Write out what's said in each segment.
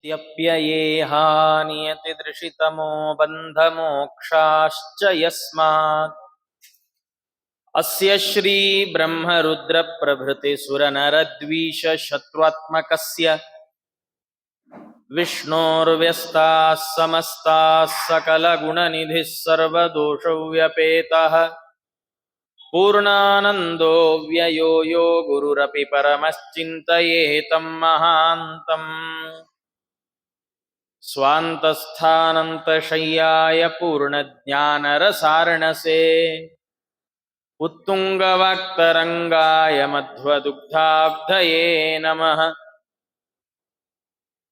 त्यप्ययेहानियति दृशितमो बन्धमोक्षाश्च यस्मात् अस्य श्री ब्रह्मरुद्र प्रभृति सुरनरद्वीष शत्रुत्मकस्य विष्णोर्व्यस्ताः समस्ताः सकलगुणनिधिः सर्वदोषव्यपेतः पूर्णानन्दो व्ययो यो गुरुरपि परमश्चिन्तयेतं महान्तम् स्वान्तस्थानन्तशय्याय पूर्णज्ञानरसार्णसे उत्तुङ्गवाक्तरङ्गाय मध्वदुग्धाब्धये नमः।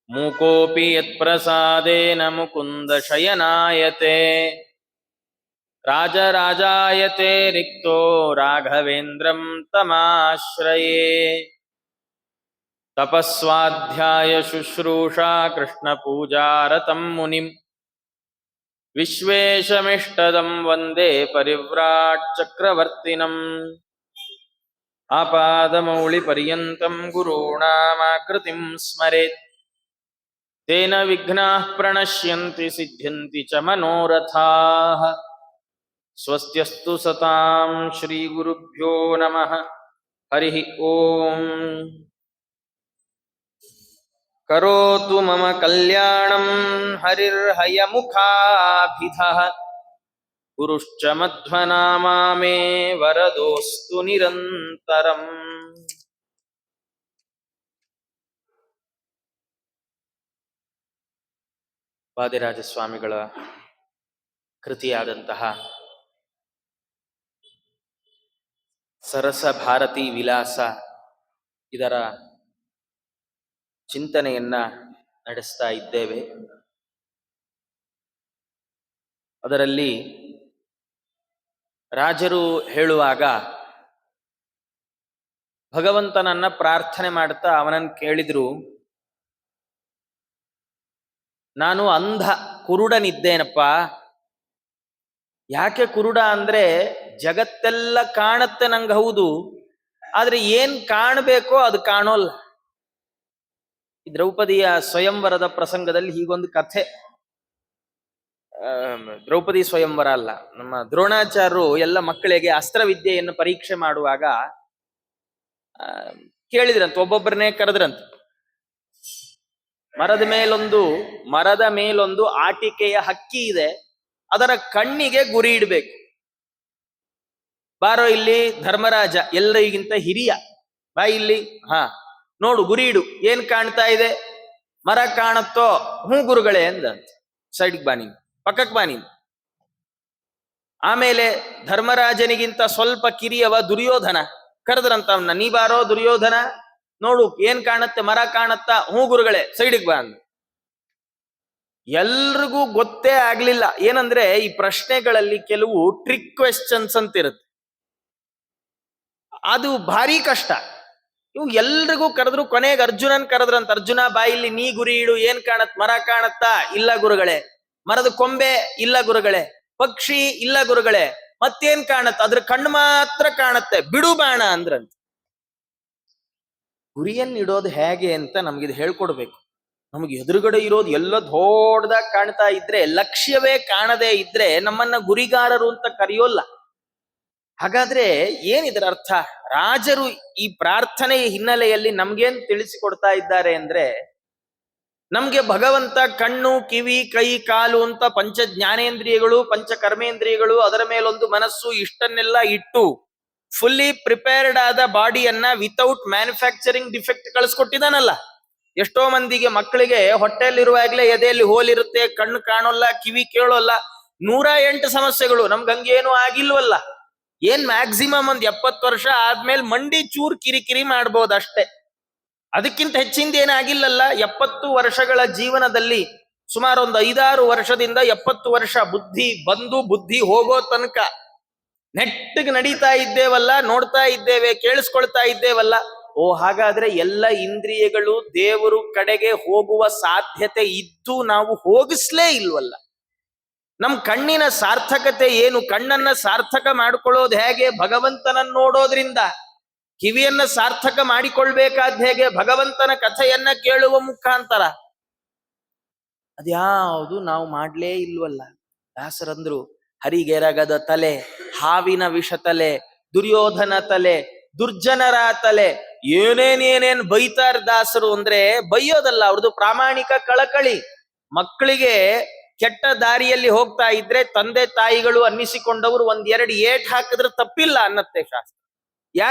मूकोऽपि यत्प्रसादेन मुकुन्दशयनायते राजराजायते रिक्तो राघवेन्द्रं तमाश्रये। तपस्वाध्याय शुश्रूषा कृष्णपूजारतं मुनिं विश्वेशमिष्टदं वन्दे परिव्राट् चक्रवर्तिनम्। आपादमौलिपर्यन्तं गुरूणामाकृतिं स्मरेत् तेन विघ्नाः प्रणश्यन्ति सिद्ध्यन्ति च मनोरथाः। स्वस्त्यस्तु सतां श्रीगुरुभ्यो नमः। हरिः ओम्। करोतु मम कल्याणं हरिर्हयमुखाभिधः गुरुश्च मध्वनामा मे वरदोऽस्तु निरन्तरम्। ವಾದಿರಾಜ ಸ್ವಾಮಿಗಳ ಕೃತಿಯಾದಂತಹ ಸರಸ ಭಾರತಿ ವಿಲಾಸ ಇದರ ಚಿಂತನೆಯನ್ನ ನಡೆಸ್ತಾ ಇದ್ದೇವೆ. ಅದರಲ್ಲಿ ರಾಜರು ಹೇಳುವಾಗ ಭಗವಂತನನ್ನ ಪ್ರಾರ್ಥನೆ ಮಾಡ್ತಾ ಅವನನ್ನು ಕೇಳಿದ್ರು, ನಾನು ಅಂಧ ಕುರುಡನಿದ್ದೇನಪ್ಪ. ಯಾಕೆ ಕುರುಡ ಅಂದ್ರೆ ಜಗತ್ತೆಲ್ಲ ಕಾಣತ್ತೆ ನಂಗೆ, ಹೌದು, ಆದ್ರೆ ಏನ್ ಕಾಣಬೇಕೋ ಅದು ಕಾಣೋಲ್ಲ. ಈ ದ್ರೌಪದಿಯ ಸ್ವಯಂವರದ ಪ್ರಸಂಗದಲ್ಲಿ ಹೀಗೊಂದು ಕಥೆ. ದ್ರೌಪದಿ ಸ್ವಯಂವರ ಅಲ್ಲ, ನಮ್ಮ ದ್ರೋಣಾಚಾರ್ಯರು ಎಲ್ಲ ಮಕ್ಕಳಿಗೆ ಅಸ್ತ್ರವಿದ್ಯೆಯನ್ನು ಪರೀಕ್ಷೆ ಮಾಡುವಾಗ ಕೇಳಿದ್ರಂತ, ಒಬ್ಬೊಬ್ಬರನ್ನೇ ಕರೆದ್ರಂತ. ಮರದ ಮೇಲೊಂದು ಆಟಿಕೆಯ ಹಕ್ಕಿ ಇದೆ, ಅದರ ಕಣ್ಣಿಗೆ ಗುರಿ ಇಡಬೇಕು. ಬಾರೋ ಇಲ್ಲಿ ಧರ್ಮರಾಜ, ಎಲ್ಲರಿಗಿಂತ ಹಿರಿಯ, ಬಾ ಇಲ್ಲಿ, ಹಾ ನೋಡು ಗುರಿ ಇಡು, ಏನ್ ಕಾಣ್ತಾ ಇದೆ? ಮರ ಕಾಣತ್ತೋ? ಹ್ಞೂ ಗುರುಗಳೇ ಅಂದಂತ. ಸೈಡ್ಗೆ ಬಾನಿ, ಪಕ್ಕಕ್ಕೆ ಬಾನಿ. ಆಮೇಲೆ ಧರ್ಮರಾಜನಿಗಿಂತ ಸ್ವಲ್ಪ ಕಿರಿಯವ ದುರ್ಯೋಧನ, ಕರೆದ್ರಂತ ಅವನ್ನ, ನೀ ಬಾರೋ ದುರ್ಯೋಧನ, ನೋಡು ಏನ್ ಕಾಣತ್ತೆ? ಮರ ಕಾಣತ್ತಾ? ಹ್ಞೂ ಗುರುಗಳೇ, ಸೈಡಿಗೆ ಬಾ ಅಂದ. ಎಲ್ರಿಗೂ ಗೊತ್ತೇ ಆಗ್ಲಿಲ್ಲ. ಏನಂದ್ರೆ ಈ ಪ್ರಶ್ನೆಗಳಲ್ಲಿ ಕೆಲವು ಟ್ರಿಕ್ ಕ್ವೆಶ್ಚನ್ಸ್ ಅಂತ ಇರುತ್ತೆ, ಅದು ಭಾರಿ ಕಷ್ಟ. ಇವು ಎಲ್ರಿಗೂ ಕರೆದ್ರು. ಕೊನೆಗೆ ಅರ್ಜುನನ್ ಕರೆದ್ರಂತ, ಅರ್ಜುನ ಬಾ ಇಲ್ಲಿ, ನೀ ಗುರಿ ಇಡು, ಏನ್ ಕಾಣತ್? ಮರ ಕಾಣತ್ತಾ? ಇಲ್ಲ ಗುರುಗಳೇ. ಮರದ ಕೊಂಬೆ? ಇಲ್ಲ ಗುರುಗಳೇ. ಪಕ್ಷಿ? ಇಲ್ಲ ಗುರುಗಳೇ. ಮತ್ತೇನ್ ಕಾಣತ್? ಅದ್ರ ಕಣ್ಣು ಮಾತ್ರ ಕಾಣತ್ತೆ, ಬಿಡು ಬಾಣ ಅಂದ್ರಂತ. ಗುರಿಯನ್ನಿಡೋದು ಹೇಗೆ ಅಂತ ನಮ್ಗಿದು ಹೇಳ್ಕೊಡ್ಬೇಕು. ನಮ್ಗೆ ಎದುರುಗಡೆ ಇರೋದು ಎಲ್ಲ ದೊಡ್ಡದಾಗಿ ಕಾಣ್ತಾ ಇದ್ರೆ, ಲಕ್ಷ್ಯವೇ ಕಾಣದೇ ಇದ್ರೆ ನಮ್ಮನ್ನ ಗುರಿಗಾರರು ಅಂತ ಕರೆಯೋಲ್ಲ. ಹಾಗಾದ್ರೆ ಏನಿದರ ಅರ್ಥ? ರಾಜರು ಈ ಪ್ರಾರ್ಥನೆಯ ಹಿನ್ನೆಲೆಯಲ್ಲಿ ನಮ್ಗೇನ್ ತಿಳಿಸಿಕೊಡ್ತಾ ಇದ್ದಾರೆ ಅಂದ್ರೆ, ನಮ್ಗೆ ಭಗವಂತ ಕಣ್ಣು, ಕಿವಿ, ಕೈ, ಕಾಲು ಅಂತ ಪಂಚ ಜ್ಞಾನೇಂದ್ರಿಯಗಳು, ಪಂಚ ಕರ್ಮೇಂದ್ರಿಯಗಳು, ಅದರ ಮೇಲೊಂದು ಮನಸ್ಸು, ಇಷ್ಟನ್ನೆಲ್ಲ ಇಟ್ಟು ಫುಲ್ಲಿ ಪ್ರಿಪೇರ್ಡ್ ಆದ ಬಾಡಿಯನ್ನ ವಿತೌಟ್ ಮ್ಯಾನುಫ್ಯಾಕ್ಚರಿಂಗ್ ಡಿಫೆಕ್ಟ್ ಕಳಿಸ್ಕೊಟ್ಟಿದಾನಲ್ಲ. ಎಷ್ಟೋ ಮಂದಿಗೆ ಮಕ್ಕಳಿಗೆ ಹೊಟ್ಟೆಯಲ್ಲಿರುವಾಗ್ಲೇ ಎದೆಯಲ್ಲಿ ಹೋಲಿರುತ್ತೆ, ಕಣ್ಣು ಕಾಣೋಲ್ಲ, ಕಿವಿ ಕೇಳೋಲ್ಲ, 108 ಸಮಸ್ಯೆಗಳು. ನಮ್ಗೆ ಹಂಗೇನು ಆಗಿಲ್ವಲ್ಲ. ಏನ್ ಮ್ಯಾಕ್ಸಿಮಮ್ ಒಂದ್ 70 ವರ್ಷ ಆದ್ಮೇಲೆ ಮಂಡಿ ಚೂರ್ ಕಿರಿಕಿರಿ ಮಾಡ್ಬೋದಷ್ಟೇ, ಅದಕ್ಕಿಂತ ಹೆಚ್ಚಿಂದ ಏನಾಗಿಲ್ಲಲ್ಲ. 70 ವರ್ಷಗಳ ಜೀವನದಲ್ಲಿ ಸುಮಾರು ಒಂದು 5-6 ವರ್ಷದಿಂದ 70 ವರ್ಷ ಬುದ್ಧಿ ಬಂದು ಬುದ್ಧಿ ಹೋಗೋ ತನಕ ನೆಟ್ಟಿಗೆ ನಡೀತಾ ಇದ್ದೇವಲ್ಲ, ನೋಡ್ತಾ ಇದ್ದೇವೆ, ಕೇಳಿಸ್ಕೊಳ್ತಾ ಇದ್ದೇವಲ್ಲ. ಓ, ಹಾಗಾದ್ರೆ ಎಲ್ಲ ಇಂದ್ರಿಯಗಳು ದೇವರು ಕಡೆಗೆ ಹೋಗುವ ಸಾಧ್ಯತೆ ಇದ್ದು ನಾವು ಹೋಗಿಸ್ಲೇ ಇಲ್ವಲ್ಲ. ನಮ್ ಕಣ್ಣಿನ ಸಾರ್ಥಕತೆ ಏನು? ಕಣ್ಣನ್ನ ಸಾರ್ಥಕ ಮಾಡಿಕೊಳ್ಳೋದು ಹೇಗೆ? ಭಗವಂತನನ್ನ ನೋಡೋದ್ರಿಂದ. ಕಿವಿಯನ್ನ ಸಾರ್ಥಕ ಮಾಡಿಕೊಳ್ಬೇಕಾದ ಹೇಗೆ? ಭಗವಂತನ ಕಥೆಯನ್ನ ಕೇಳುವ ಮುಖಾಂತರ. ಅದ್ಯಾವುದು ನಾವು ಮಾಡ್ಲೇ ಇಲ್ವಲ್ಲ. ದಾಸರಂದ್ರು ಹರಿಗೆರಗದ ತಲೆ, ಹಾವಿನ ವಿಷ ತಲೆ, ದುರ್ಯೋಧನ ತಲೆ, ದುರ್ಜನರ ತಲೆ, ಏನೇನೇನೇನ್ ಬೈತಾರ ದಾಸರು ಅಂದ್ರೆ ಬೈಯೋದಲ್ಲ, ಅವ್ರದ್ದು ಪ್ರಾಮಾಣಿಕ ಕಳಕಳಿ. ಮಕ್ಕಳಿಗೆ ಕೆಟ್ಟ ದಾರಿಯಲ್ಲಿ ಹೋಗ್ತಾ ಇದ್ರೆ ತಂದೆ ತಾಯಿಗಳು ಅನ್ನಿಸಿಕೊಂಡವರು ಒಂದೆರಡು ಏಟ್ ಹಾಕಿದ್ರೆ ತಪ್ಪಿಲ್ಲ ಅನ್ನತ್ತೆ ಶಾಸ್ತ್ರ.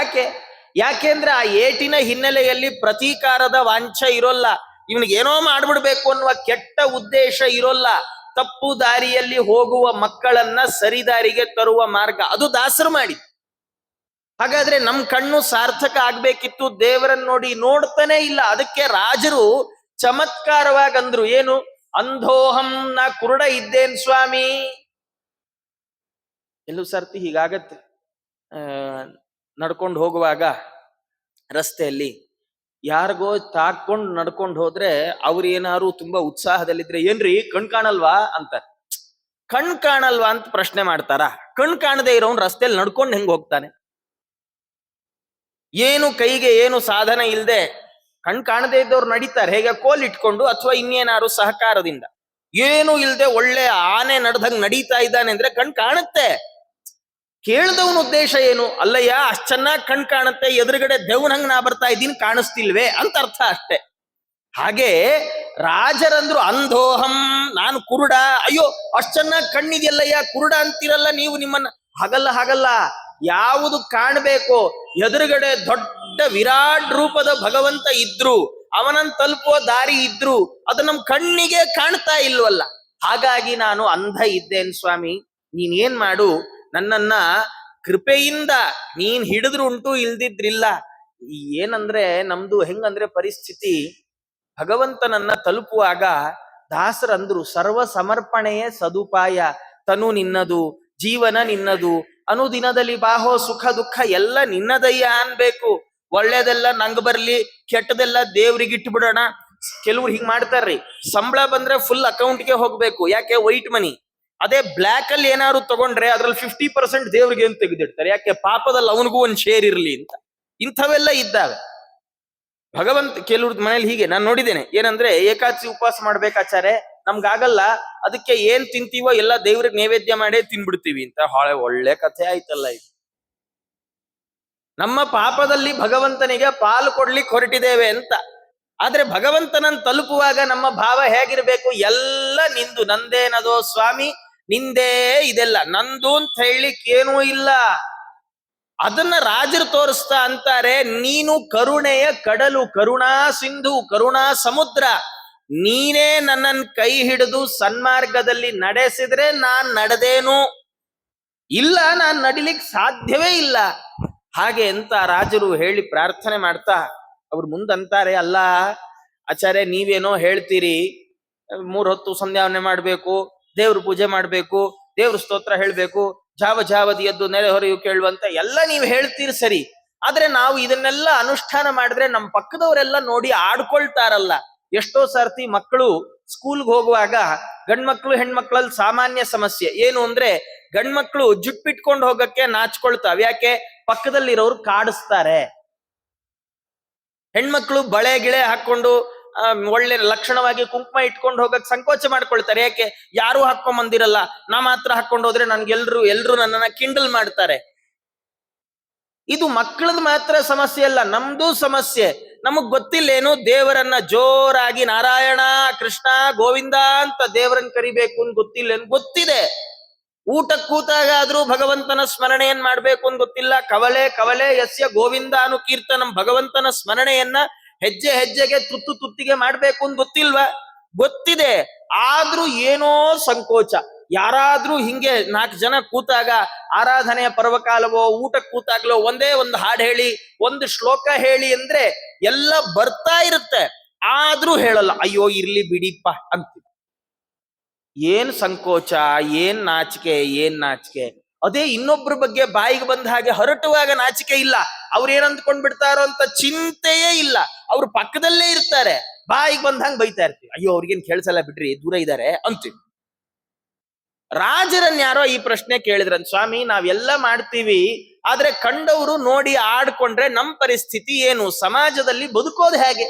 ಯಾಕೆಂದ್ರೆ ಆ ಏಟಿನ ಹಿನ್ನೆಲೆಯಲ್ಲಿ ಪ್ರತೀಕಾರದ ವಾಂಛ ಇರೋಲ್ಲ, ಇವನಿಗೇನೋ ಮಾಡ್ಬಿಡ್ಬೇಕು ಅನ್ನುವ ಕೆಟ್ಟ ಉದ್ದೇಶ ಇರೋಲ್ಲ. ತಪ್ಪು ದಾರಿಯಲ್ಲಿ ಹೋಗುವ ಮಕ್ಕಳನ್ನ ಸರಿದಾರಿಗೆ ತರುವ ಮಾರ್ಗ ಅದು ದಾಸರು ಮಾಡಿ. ಹಾಗಾದ್ರೆ ನಮ್ ಕಣ್ಣು ಸಾರ್ಥಕ ಆಗ್ಬೇಕಿತ್ತು, ದೇವರನ್ನ ನೋಡಿ ನೋಡ್ತಾನೆ ಇಲ್ಲ. ಅದಕ್ಕೆ ರಾಜರು ಚಮತ್ಕಾರವಾಗಂದ್ರು, ಏನು? ಅಂಧೋಹಂ, ನಾ ಕುರುಡ ಇದ್ದೇನ್ ಸ್ವಾಮಿ. ಎಲ್ಲೂ ಸರ್ತಿ ಹೀಗಾಗತ್ತೆ. ನಡ್ಕೊಂಡು ಹೋಗುವಾಗ ರಸ್ತೆಯಲ್ಲಿ ಯಾರಿಗೋ ತಾಕೊಂಡು ನಡ್ಕೊಂಡು ಹೋದ್ರೆ ಅವ್ರು ಏನಾರು ತುಂಬಾ ಉತ್ಸಾಹದಲ್ಲಿದ್ರೆ, ಏನ್ರಿ ಕಣ್ ಕಾಣಲ್ವಾ ಅಂತಾರೆ. ಕಣ್ ಕಾಣಲ್ವಾ ಅಂತ ಪ್ರಶ್ನೆ ಮಾಡ್ತಾರ? ಕಣ್ ಕಾಣದೆ ಇರೋನ್ ರಸ್ತೆಯಲ್ಲಿ ನಡ್ಕೊಂಡು ಹೆಂಗ್ ಹೋಗ್ತಾನೆ? ಏನು ಕೈಗೆ ಏನು ಸಾಧನ ಇಲ್ಲದೆ ಕಣ್ ಕಾಣದೇ ಇದ್ದವ್ರು ನಡೀತಾರೆ ಹೇಗೆ? ಕೋಲ್ ಇಟ್ಕೊಂಡು ಅಥವಾ ಇನ್ನೇನಾರು ಸಹಕಾರದಿಂದ. ಏನು ಇಲ್ಲದೆ ಒಳ್ಳೆ ಆನೆ ನಡೆದಂಗ್ ನಡೀತಾ ಇದ್ದಾನೆ ಅಂದ್ರೆ ಕಣ್ ಕಾಣುತ್ತೆ. ಕೇಳ್ದವನ ಉದ್ದೇಶ ಏನು? ಅಲ್ಲಯ್ಯ ಅಷ್ಟ್ ಚೆನ್ನಾಗಿ ಕಣ್ ಕಾಣುತ್ತೆ, ಎದುರುಗಡೆ ದೇವ್ನಂಗ್ ನಾ ಬರ್ತಾ ಇದ್ದೀನಿ, ಕಾಣಿಸ್ತಿಲ್ವೇ ಅಂತ ಅರ್ಥ ಅಷ್ಟೆ. ಹಾಗೆ ರಾಜರಂದ್ರು ಅಂಧೋಹಂ, ನಾನು ಕುರುಡ. ಅಯ್ಯೋ ಅಷ್ಟ್ ಚೆನ್ನಾಗಿ ಕಣ್ಣಿದೆಯಲ್ಲಯ್ಯ, ಕುರುಡ ಅಂತಿರಲ್ಲ ನೀವು ನಿಮ್ಮನ್ನ. ಹಾಗಲ್ಲ. ಯಾವುದು ಕಾಣಬೇಕು? ಎದುರುಗಡೆ ದೊಡ್ಡ ವಿರಾಟ್ ರೂಪದ ಭಗವಂತ ಇದ್ರು, ಅವನನ್ನು ತಲುಪುವ ದಾರಿ ಇದ್ರು, ಅದು ನಮ್ ಕಣ್ಣಿಗೆ ಕಾಣ್ತಾ ಇಲ್ವಲ್ಲ. ಹಾಗಾಗಿ ನಾನು ಅಂಧ ಇದ್ದೇನೆ ಸ್ವಾಮಿ, ನೀನೇನ್ ಮಾಡು, ನನ್ನನ್ನ ಕೃಪೆಯಿಂದ ನೀನ್ ಹಿಡಿದ್ರು ಉಂಟು, ಇಲ್ದಿದ್ರಿಲ್ಲ. ಏನಂದ್ರೆ ನಮ್ದು ಹೆಂಗಂದ್ರೆ ಪರಿಸ್ಥಿತಿ, ಭಗವಂತನನ್ನ ತಲುಪುವಾಗ ದಾಸರಂದ್ರು ಸರ್ವ ಸಮರ್ಪಣೆಯೇ ಸದುಪಾಯ, ತನು ನಿನ್ನದು, ಜೀವನ ನಿನ್ನದು, ಅನುದಿನದಲ್ಲಿ ಬಾಹೋ ಸುಖ ದುಃಖ ಎಲ್ಲ ನಿನ್ನದಯ್ಯ ಅನ್ಬೇಕು. ಒಳ್ಳೇದೆಲ್ಲ ನಂಗ್ ಬರ್ಲಿ, ಕೆಟ್ಟದೆಲ್ಲ ದೇವ್ರಿಗಿಟ್ಟು ಬಿಡೋಣ. ಕೆಲವ್ರು ಹಿಂಗ್ ಮಾಡ್ತಾರ್ರಿ, ಸಂಬಳ ಬಂದ್ರೆ ಫುಲ್ ಅಕೌಂಟ್ಗೆ ಹೋಗ್ಬೇಕು, ಯಾಕೆ? ವೈಟ್ ಮನಿ. ಅದೇ ಬ್ಲ್ಯಾಕ್ ಅಲ್ಲಿ ಏನಾದ್ರು ತಗೊಂಡ್ರೆ ಅದ್ರಲ್ಲಿ 50% ದೇವ್ರಿಗೆ ಅಂತ ತೆಗೆದಿಡ್ತಾರೆ, ಯಾಕೆ? ಪಾಪದಲ್ಲಿ ಅವನಿಗೂ ಒಂದ್ ಶೇರ್ ಇರ್ಲಿ ಅಂತ. ಇಂಥವೆಲ್ಲ ಇದ್ದಾವೆ. ಭಗವಂತ ಕೆಲವ್ರದ್ ಮನೇಲಿ ಹೀಗೆ ನಾನು ನೋಡಿದ್ದೇನೆ. ಏನಂದ್ರೆ ಏಕಾದಶಿ ಉಪವಾಸ ಮಾಡ್ಬೇಕಾಚಾರೆ, ನಮ್ಗಾಗಲ್ಲ, ಅದಕ್ಕೆ ಏನ್ ತಿಂತೀವೋ ಎಲ್ಲ ದೇವ್ರಿಗೆ ನೈವೇದ್ಯ ಮಾಡೇ ತಿನ್ಬಿಡ್ತೀವಿ ಅಂತ. ಒಳ್ಳೆ ಕಥೆ ಆಯ್ತಲ್ಲ ಇದು. ನಮ್ಮ ಪಾಪದಲ್ಲಿ ಭಗವಂತನಿಗೆ ಪಾಲು ಕೊಡ್ಲಿಕ್ಕೆ ಹೊರಟಿದ್ದೇವೆ ಅಂತ. ಆದ್ರೆ ಭಗವಂತನನ್ನು ತಲುಪುವಾಗ ನಮ್ಮ ಭಾವ ಹೇಗಿರ್ಬೇಕು? ಎಲ್ಲ ನಿಂದು, ನಂದೇನದೋ ಸ್ವಾಮಿ, ನಿಂದೇ ಇದೆಲ್ಲ, ನಂದು ಅಂತ ಹೇಳಲಿಕ್ಕೆ ಏನೂ ಇಲ್ಲ. ಅದನ್ನ ರಾಜರು ತೋರಿಸ್ತಾ ಅಂತಾರೆ, ನೀನು ಕರುಣೆಯ ಕಡಲು, ಕರುಣಾ ಸಿಂಧು, ಕರುಣಾ ಸಮುದ್ರ. ನೀನೇ ನನ್ನನ್ನು ಕೈ ಹಿಡಿದು ಸನ್ಮಾರ್ಗದಲ್ಲಿ ನಡೆಸಿದ್ರೆ ನಾನ್ ನಡೆದೇನು, ಇಲ್ಲ ನಾನ್ ನಡಿಲಿಕ್ಕೆ ಸಾಧ್ಯವೇ ಇಲ್ಲ. ಹಾಗೆ ಅಂತ ರಾಜರು ಹೇಳಿ ಪ್ರಾರ್ಥನೆ ಮಾಡ್ತಾ ಅವ್ರು ಮುಂದಂತಾರೆ, ಅಲ್ಲ ಆಚಾರ್ಯ ನೀವೇನೋ ಹೇಳ್ತೀರಿ, 3 ಹೊತ್ತು ಸಂಧ್ಯಾವನೆ ಮಾಡ್ಬೇಕು, ದೇವ್ರ ಪೂಜೆ ಮಾಡ್ಬೇಕು, ದೇವ್ರ ಸ್ತೋತ್ರ ಹೇಳ್ಬೇಕು, ಜಾವದಿ ಎದ್ದು ನೆರೆ ಹೊರೆಯು ಕೇಳುವಂತ ಎಲ್ಲ ನೀವು ಹೇಳ್ತೀರಿ ಸರಿ. ಆದ್ರೆ ನಾವು ಇದನ್ನೆಲ್ಲ ಅನುಷ್ಠಾನ ಮಾಡಿದ್ರೆ ನಮ್ಮ ಪಕ್ಕದವರೆಲ್ಲ ನೋಡಿ ಆಡ್ಕೊಳ್ತಾರಲ್ಲ. ಎಷ್ಟೋ ಸರ್ತಿ ಮಕ್ಕಳು ಸ್ಕೂಲ್ಗೆ ಹೋಗುವಾಗ ಗಂಡ್ಮಕ್ಳು ಹೆಣ್ಮಕ್ಳಲ್ಲಿ ಸಾಮಾನ್ಯ ಸಮಸ್ಯೆ ಏನು ಅಂದ್ರೆ, ಗಂಡ್ಮಕ್ಳು ಜುಟ್ಬಿಟ್ಕೊಂಡು ಹೋಗಕ್ಕೆ ನಾಚ್ಕೊಳ್ತಾವ, ಯಾಕೆ? ಪಕ್ಕದಲ್ಲಿರೋರು ಕಾಡಿಸ್ತಾರೆ. ಹೆಣ್ಮಕ್ಳು ಬಳೆ ಗಿಳೆ ಹಾಕೊಂಡು ಒಳ್ಳೆ ಲಕ್ಷಣವಾಗಿ ಕುಂಕುಮ ಇಟ್ಕೊಂಡು ಹೋಗಕ್ ಸಂಕೋಚ ಮಾಡ್ಕೊಳ್ತಾರೆ, ಯಾಕೆ? ಯಾರು ಹಾಕೊಂಡ್ ಬಂದಿರಲ್ಲ, ನಾ ಮಾತ್ರ ಹಾಕೊಂಡು ಹೋದ್ರೆ ಎಲ್ರು ನನ್ನನ್ನ ಕಿಂಡಲ್ ಮಾಡ್ತಾರೆ. ಇದು ಮಕ್ಕಳದ್ ಮಾತ್ರ ಸಮಸ್ಯೆ ಅಲ್ಲ, ನಮ್ದು ಸಮಸ್ಯೆ. ನಮಗ್ ಗೊತ್ತಿಲ್ಲೇನು? ದೇವರನ್ನ ಜೋರಾಗಿ ನಾರಾಯಣ ಕೃಷ್ಣ ಗೋವಿಂದ ಅಂತ ದೇವರನ್ನ ಕರಿಬೇಕು ಅಂತ ಗೊತ್ತಿಲ್ಲೇನು? ಗೊತ್ತಿದೆ. ಊಟಕ್ಕೆ ಕೂತಾಗಾದ್ರೂ ಭಗವಂತನ ಸ್ಮರಣೆಯನ್ನ ಮಾಡ್ಬೇಕು ಅಂತ ಗೊತ್ತಿಲ್ಲ. ಕವಲೆ ಯಸ್ಯ ಗೋವಿಂದ ಅನು ಕೀರ್ತನಂ, ಭಗವಂತನ ಸ್ಮರಣೆಯನ್ನ ಹೆಜ್ಜೆ ಹೆಜ್ಜೆಗೆ ತುತ್ತಿಗೆ ಮಾಡ್ಬೇಕು ಅಂತ ಗೊತ್ತಿಲ್ವಾ? ಗೊತ್ತಿದೆ. ಆದ್ರೂ ಏನೋ ಸಂಕೋಚ. ಯಾರಾದ್ರೂ ಹಿಂಗೆ 4 ಜನ ಕೂತಾಗ ಆರಾಧನೆಯ ಪರ್ವಕಾಲವೋ ಊಟಕ್ಕೆ ಕೂತಾಗ್ಲೋ ಒಂದೇ ಒಂದು ಹಾಡು ಹೇಳಿ, ಒಂದು ಶ್ಲೋಕ ಹೇಳಿ ಅಂದ್ರೆ ಎಲ್ಲ ಬರ್ತಾ ಇರುತ್ತೆ, ಆದ್ರೂ ಹೇಳಲ್ಲ. ಅಯ್ಯೋ ಇರ್ಲಿ ಬಿಡಿಪ್ಪ ಅಂತ. ಏನ್ ಸಂಕೋಚ, ಏನ್ ನಾಚಿಕೆ. ಅದೇ ಇನ್ನೊಬ್ರ ಬಗ್ಗೆ ಬಾಯಿಗೆ ಬಂದ ಹಾಗೆ ಹೊರಟುವಾಗ ನಾಚಿಕೆ ಇಲ್ಲ, ಅವ್ರೇನ್ ಅಂದ್ಕೊಂಡ್ ಬಿಡ್ತಾರೋ ಅಂತ ಚಿಂತೆಯೇ ಇಲ್ಲ. ಅವ್ರ ಪಕ್ಕದಲ್ಲೇ ಇರ್ತಾರೆ, ಬಾಯಿಗೆ ಬಂದಂಗ್ ಬೈತಾ ಇರ್ತೀವಿ, ಅಯ್ಯೋ ಅವ್ರಿಗೇನ್ ಕೇಳಿಸಲ್ಲ ಬಿಡ್ರಿ, ದೂರ ಇದ್ದಾರೆ ಅಂತೀವಿ. ರಾಜರನ್ ಯಾರೋ ಈ ಪ್ರಶ್ನೆ ಕೇಳಿದ್ರಂತ, ಸ್ವಾಮಿ ನಾವೆಲ್ಲ ಮಾಡ್ತೀವಿ, ಆದ್ರೆ ಕಂಡವರು ನೋಡಿ ಆಡ್ಕೊಂಡ್ರೆ ನಮ್ ಪರಿಸ್ಥಿತಿ ಏನು, ಸಮಾಜದಲ್ಲಿ ಬದುಕೋದು ಹೇಗೆ?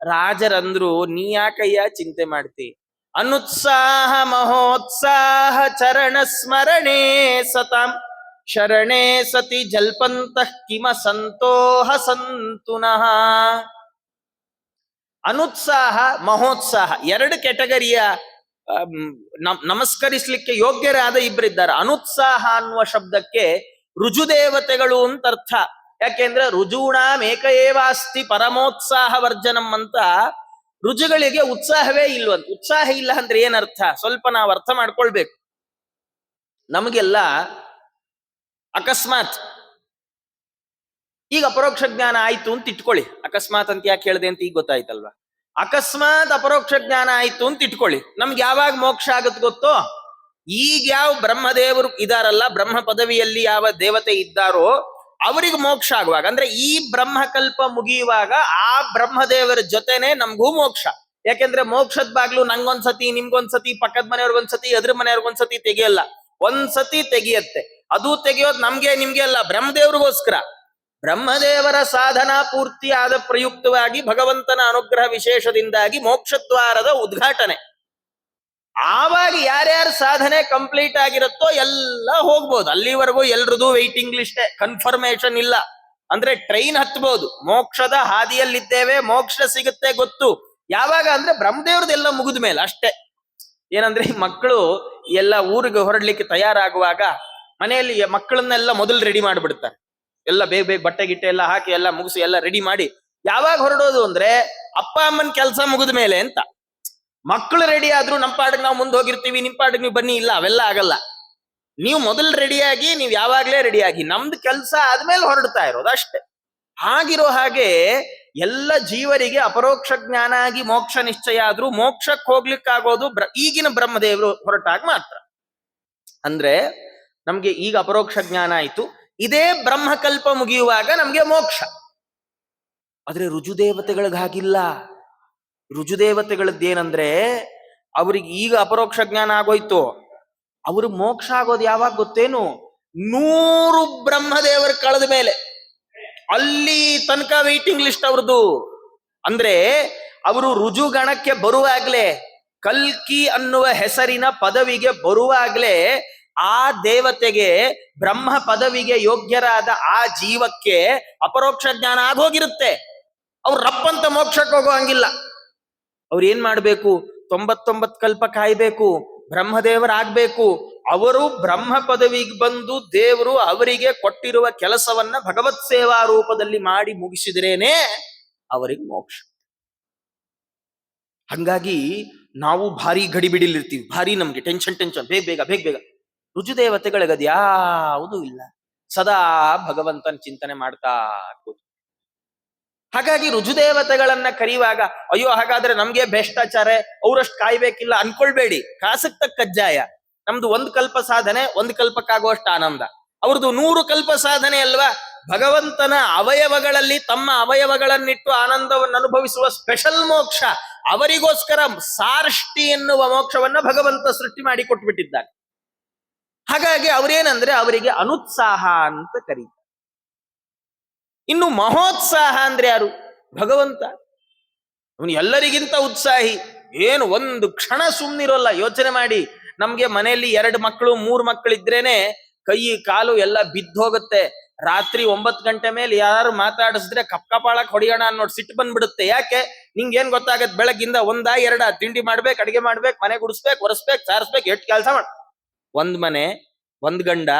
ರಾಜರಂದ್ರು, ನೀ ಯಾಕಯ್ಯ ಚಿಂತೆ ಮಾಡ್ತಿ, ಅನುತ್ಸಾಹ ಮಹೋತ್ಸಾಹ ಚರಣ ಸ್ಮರಣೆ ಸತಾಂ ಶರಣೆ ಸತಿ ಜಲ್ಪಂತಃ ಕಿಮ ಸಂತೋಹ ಸಂತುನಃ. ಅನುತ್ಸಾಹ ಮಹೋತ್ಸಾಹ ಎರಡು ಕೆಟಗರಿಯ ನಮಸ್ಕರಿಸಲಿಕ್ಕೆ ಯೋಗ್ಯರಾದ ಇಬ್ಬರಿದ್ದಾರೆ. ಅನುತ್ಸಾಹ ಅನ್ನುವ ಶಬ್ದಕ್ಕೆ ರುಜುದೇವತೆಗಳು ಅಂತ ಅರ್ಥ. ಯಾಕೆಂದ್ರೆ ರುಜೂಣಾಂ ಏಕ ಏವಾಸ್ತಿ ಪರಮೋತ್ಸಾಹ ವರ್ಜನಂ ಅಂತ. ರುಜುಗಳಿಗೆ ಉತ್ಸಾಹವೇ ಇಲ್ವಂತ. ಉತ್ಸಾಹ ಇಲ್ಲ ಅಂದ್ರೆ ಏನರ್ಥ ಸ್ವಲ್ಪ ನಾವು ಅರ್ಥ ಮಾಡ್ಕೊಳ್ಬೇಕು. ನಮಗೆಲ್ಲ ಅಕಸ್ಮಾತ್ ಈಗ ಅಪರೋಕ್ಷ ಜ್ಞಾನ ಆಯ್ತು ಅಂತ ಇಟ್ಕೊಳ್ಳಿ. ಅಕಸ್ಮಾತ್ ಅಂತ ಯಾಕೆ ಹೇಳಿದೆ ಅಂತ ಈಗ ಗೊತ್ತಾಯ್ತಲ್ವಾ. ಅಕಸ್ಮಾತ್ ಅಪರೋಕ್ಷ ಜ್ಞಾನ ಆಯ್ತು ಅಂತ ಇಟ್ಕೊಳ್ಳಿ. ನಮ್ಗೆ ಯಾವಾಗ ಮೋಕ್ಷ ಆಗತ್ ಗೊತ್ತೋ? ಈಗ ಯಾವ ಬ್ರಹ್ಮದೇವರು ಇದಾರಲ್ಲ, ಬ್ರಹ್ಮ ಪದವಿಯಲ್ಲಿ ಯಾವ ದೇವತೆ ಇದ್ದಾರೋ ಅವರಿಗೆ ಮೋಕ್ಷ ಆಗುವಾಗ, ಅಂದ್ರೆ ಈ ಬ್ರಹ್ಮಕಲ್ಪ ಮುಗಿಯುವಾಗ ಆ ಬ್ರಹ್ಮದೇವರ ಜೊತೆನೆ ನಮಗೂ ಮೋಕ್ಷ. ಯಾಕೆಂದ್ರೆ ಮೋಕ್ಷದ ಬಾಗ್ಲು ನಂಗೊಂದ್ಸತಿ, ನಿಮ್ಗೊಂದ್ಸತಿ, ಪಕ್ಕದ ಮನೆಯವ್ರಿಗೊಂದ್ಸತಿ, ಎದುರು ಮನೆಯವ್ರಿಗೊಂದ್ಸತಿ ತೆಗಿಯಲ್ಲ, ಒಂದ್ಸತಿ ತೆಗಿಯತ್ತೆ. ಅದು ತೆಗಿಯೋದು ನಮ್ಗೆ ನಿಮ್ಗೆ ಅಲ್ಲ, ಬ್ರಹ್ಮದೇವ್ರಿಗೋಸ್ಕರ. ಬ್ರಹ್ಮದೇವರ ಸಾಧನಾ ಪೂರ್ತಿ ಆದ ಪ್ರಯುಕ್ತವಾಗಿ ಭಗವಂತನ ಅನುಗ್ರಹ ವಿಶೇಷದಿಂದಾಗಿ ಮೋಕ್ಷದ್ವಾರದ ಉದ್ಘಾಟನೆ. ಆವಾಗ ಯಾರ್ಯಾರ ಸಾಧನೆ ಕಂಪ್ಲೀಟ್ ಆಗಿರುತ್ತೋ ಎಲ್ಲ ಹೋಗ್ಬೋದು. ಅಲ್ಲಿವರೆಗೂ ಎಲ್ರದು ವೆಯ್ಟಿಂಗ್ ಲಿಸ್ಟ್, ಕನ್ಫರ್ಮೇಶನ್ ಇಲ್ಲ. ಅಂದ್ರೆ ಟ್ರೈನ್ ಹತ್ಬಹುದು, ಮೋಕ್ಷದ ಹಾದಿಯಲ್ಲಿದ್ದೇವೆ, ಮೋಕ್ಷ ಸಿಗುತ್ತೆ ಗೊತ್ತು. ಯಾವಾಗ ಅಂದ್ರೆ ಬ್ರಹ್ಮದೇವ್ರದೆಲ್ಲ ಮುಗಿದ ಮೇಲೆ ಅಷ್ಟೇ. ಏನಂದ್ರೆ ಈ ಮಕ್ಕಳು ಎಲ್ಲ ಊರಿಗೆ ಹೊರಡ್ಲಿಕ್ಕೆ ತಯಾರಾಗುವಾಗ ಮನೆಯಲ್ಲಿ ಮಕ್ಕಳನ್ನೆಲ್ಲ ಮೊದಲು ರೆಡಿ ಮಾಡಿಬಿಡ್ತಾರೆ. ಎಲ್ಲ ಬೇಗ ಬೇಗ ಬಟ್ಟೆ ಗಿಟ್ಟೆ ಎಲ್ಲ ಹಾಕಿ ಎಲ್ಲ ಮುಗಿಸಿ ಎಲ್ಲ ರೆಡಿ ಮಾಡಿ ಯಾವಾಗ ಹೊರಡೋದು ಅಂದ್ರೆ ಅಪ್ಪ ಅಮ್ಮನ ಕೆಲಸ ಮುಗಿದ ಮೇಲೆ ಅಂತ. ಮಕ್ಕಳು ರೆಡಿ ಆದ್ರೂ ನಮ್ಮ ಪಾಡಿಗೆ ನಾವು ಮುಂದೆ ಹೋಗಿರ್ತೀವಿ, ನಿಮ್ಮ ಪಾಡಿಗೆ ನೀವು ಬನ್ನಿ, ಇಲ್ಲ ಅವೆಲ್ಲ ಆಗಲ್ಲ. ನೀವು ಮೊದಲು ರೆಡಿಯಾಗಿ, ನೀವು ಯಾವಾಗ್ಲೇ ರೆಡಿಯಾಗಿ, ನಮ್ದು ಕೆಲಸ ಆದ್ಮೇಲೆ ಹೊರಡ್ತಾ ಇರೋದು ಅಷ್ಟೇ. ಹಾಗಿರೋ ಹಾಗೆ ಎಲ್ಲ ಜೀವರಿಗೆ ಅಪರೋಕ್ಷ ಜ್ಞಾನ ಆಗಿ ಮೋಕ್ಷ ನಿಶ್ಚಯ ಆದ್ರೂ ಮೋಕ್ಷಕ್ಕೆ ಹೋಗ್ಲಿಕ್ಕಾಗೋದು ಈಗಿನ ಬ್ರಹ್ಮದೇವರು ಹೊರಟಾಗ ಮಾತ್ರ. ಅಂದ್ರೆ ನಮ್ಗೆ ಈಗ ಅಪರೋಕ್ಷ ಜ್ಞಾನ ಆಯ್ತು, ಇದೇ ಬ್ರಹ್ಮಕಲ್ಪ ಮುಗಿಯುವಾಗ ನಮ್ಗೆ ಮೋಕ್ಷ. ಆದ್ರೆ ರುಜುದೇವತೆಗಳಿಗಾಗಿಲ್ಲ. ರುಜುದೇವತೆಗಳದ್ದೇನಂದ್ರೆ ಅವ್ರಿಗೆ ಈಗ ಅಪರೋಕ್ಷ ಜ್ಞಾನ ಆಗೋಯ್ತು, ಅವ್ರು ಮೋಕ್ಷ ಆಗೋದು ಯಾವಾಗ ಗೊತ್ತೇನು? 100 ಬ್ರಹ್ಮದೇವರ ಕಳೆದ ಮೇಲೆ. ಅಲ್ಲಿ ತನಕ ವೇಟಿಂಗ್ ಲಿಸ್ಟ್ ಅವ್ರದ್ದು. ಅಂದ್ರೆ ಅವರು ರುಜುಗಣಕ್ಕೆ ಬರುವಾಗ್ಲೇ, ಕಲ್ಕಿ ಅನ್ನುವ ಹೆಸರಿನ ಪದವಿಗೆ ಬರುವಾಗ್ಲೇ ಆ ದೇವತೆಗೆ, ಬ್ರಹ್ಮ ಪದವಿಗೆ ಯೋಗ್ಯರಾದ ಆ ಜೀವಕ್ಕೆ ಅಪರೋಕ್ಷ ಜ್ಞಾನ ಆಗೋಗಿರುತ್ತೆ. ಅವ್ರು ರಪ್ಪಂತ ಮೋಕ್ಷಕ್ಕೆ ಹೋಗೋ ಹಂಗಿಲ್ಲ. ಅವ್ರು ಏನ್ ಮಾಡ್ಬೇಕು? 99 ಕಲ್ಪ ಕಾಯ್ಬೇಕು, ಬ್ರಹ್ಮದೇವರಾಗ್ಬೇಕು. ಅವರು ಬ್ರಹ್ಮ ಪದವಿಗೆ ಬಂದು ದೇವರು ಅವರಿಗೆ ಕೊಟ್ಟಿರುವ ಕೆಲಸವನ್ನ ಭಗವತ್ ಸೇವಾ ರೂಪದಲ್ಲಿ ಮಾಡಿ ಮುಗಿಸಿದ್ರೇನೆ ಅವರಿಗೆ ಮೋಕ್ಷ. ಹಂಗಾಗಿ ನಾವು ಭಾರಿ ಗಡಿಬಿಡಿಲಿರ್ತೀವಿ, ಭಾರಿ ನಮ್ಗೆ ಟೆನ್ಷನ್ ಬೇಗ ಬೇಗ ಬೇಗ ಬೇಗ. ರುಜುದೇವತೆಗಳಿಗದು ಯಾವುದೂ ಇಲ್ಲ, ಸದಾ ಭಗವಂತನ ಚಿಂತನೆ ಮಾಡ್ತಾ ಕೂತು. ಹಾಗಾಗಿ ರುಜುದೇವತೆಗಳನ್ನ ಕರೆಯುವಾಗ ಅಯ್ಯೋ ಹಾಗಾದ್ರೆ ನಮ್ಗೆ ಭ್ರಷ್ಟಾಚಾರ, ಅವರಷ್ಟು ಕಾಯ್ಬೇಕಿಲ್ಲ ಅನ್ಕೊಳ್ಬೇಡಿ. ಕಾಸಕ್ ತಕ್ಕ ಕಜ್ಜಾಯ. ನಮ್ದು 1 ಕಲ್ಪ ಸಾಧನೆ 1 ಕಲ್ಪಕ್ಕಾಗುವಷ್ಟು ಆನಂದ, ಅವ್ರದ್ದು 100 ಕಲ್ಪ ಸಾಧನೆ ಅಲ್ವಾ. ಭಗವಂತನ ಅವಯವಗಳಲ್ಲಿ ತಮ್ಮ ಅವಯವಗಳನ್ನಿಟ್ಟು ಆನಂದವನ್ನು ಅನುಭವಿಸುವ ಸ್ಪೆಷಲ್ ಮೋಕ್ಷ. ಅವರಿಗೋಸ್ಕರ ಸಾರ್ಷ್ಟಿ ಎನ್ನುವ ಮೋಕ್ಷವನ್ನ ಭಗವಂತ ಸೃಷ್ಟಿ ಮಾಡಿ ಕೊಟ್ಬಿಟ್ಟಿದ್ದಾನೆ. ಹಾಗಾಗಿ ಅವರೇನಂದ್ರೆ ಅವರಿಗೆ ಅನುತ್ಸಾಹ ಅಂತ ಕರೀತಾರೆ. ಇನ್ನು ಮಹೋತ್ಸಾಹ ಅಂದ್ರೆ ಯಾರು? ಭಗವಂತ. ಅವನು ಎಲ್ಲರಿಗಿಂತ ಉತ್ಸಾಹಿ. ಏನು ಒಂದು ಕ್ಷಣ ಸುಮ್ಮನಿರೋಲ್ಲ. ಯೋಚನೆ ಮಾಡಿ, ನಮ್ಗೆ ಮನೆಯಲ್ಲಿ 2 ಮಕ್ಕಳು 3 ಮಕ್ಕಳಿದ್ರೇನೆ ಕೈ ಕಾಲು ಎಲ್ಲ ಬಿದ್ದೋಗುತ್ತೆ. ರಾತ್ರಿ 9 ಗಂಟೆ ಮೇಲೆ ಯಾರು ಮಾತಾಡಿಸಿದ್ರೆ ಕಪ್ಪಾಳಕ್ ಹೊಡಿಯೋಣ ಅನ್ನೋದು ಸಿಟ್ಟು ಬಂದ್ಬಿಡುತ್ತೆ. ಯಾಕೆ? ನಿಂಗೇನ್ ಗೊತ್ತಾಗತ್ತೆ? ಬೆಳಗ್ಗಿಂದ 1 2 ತಿಂಡಿ ಮಾಡ್ಬೇಕು, ಅಡಿಗೆ ಮಾಡ್ಬೇಕು, ಮನೆ ಗುಡಿಸ್ಬೇಕು, ಒರೆಸ್ಬೇಕು, ಸಾರಿಸ್ಬೇಕು, ಎಷ್ಟು ಕೆಲಸ ಮಾಡ. 1 ಮನೆ, 1 ಗಂಡ,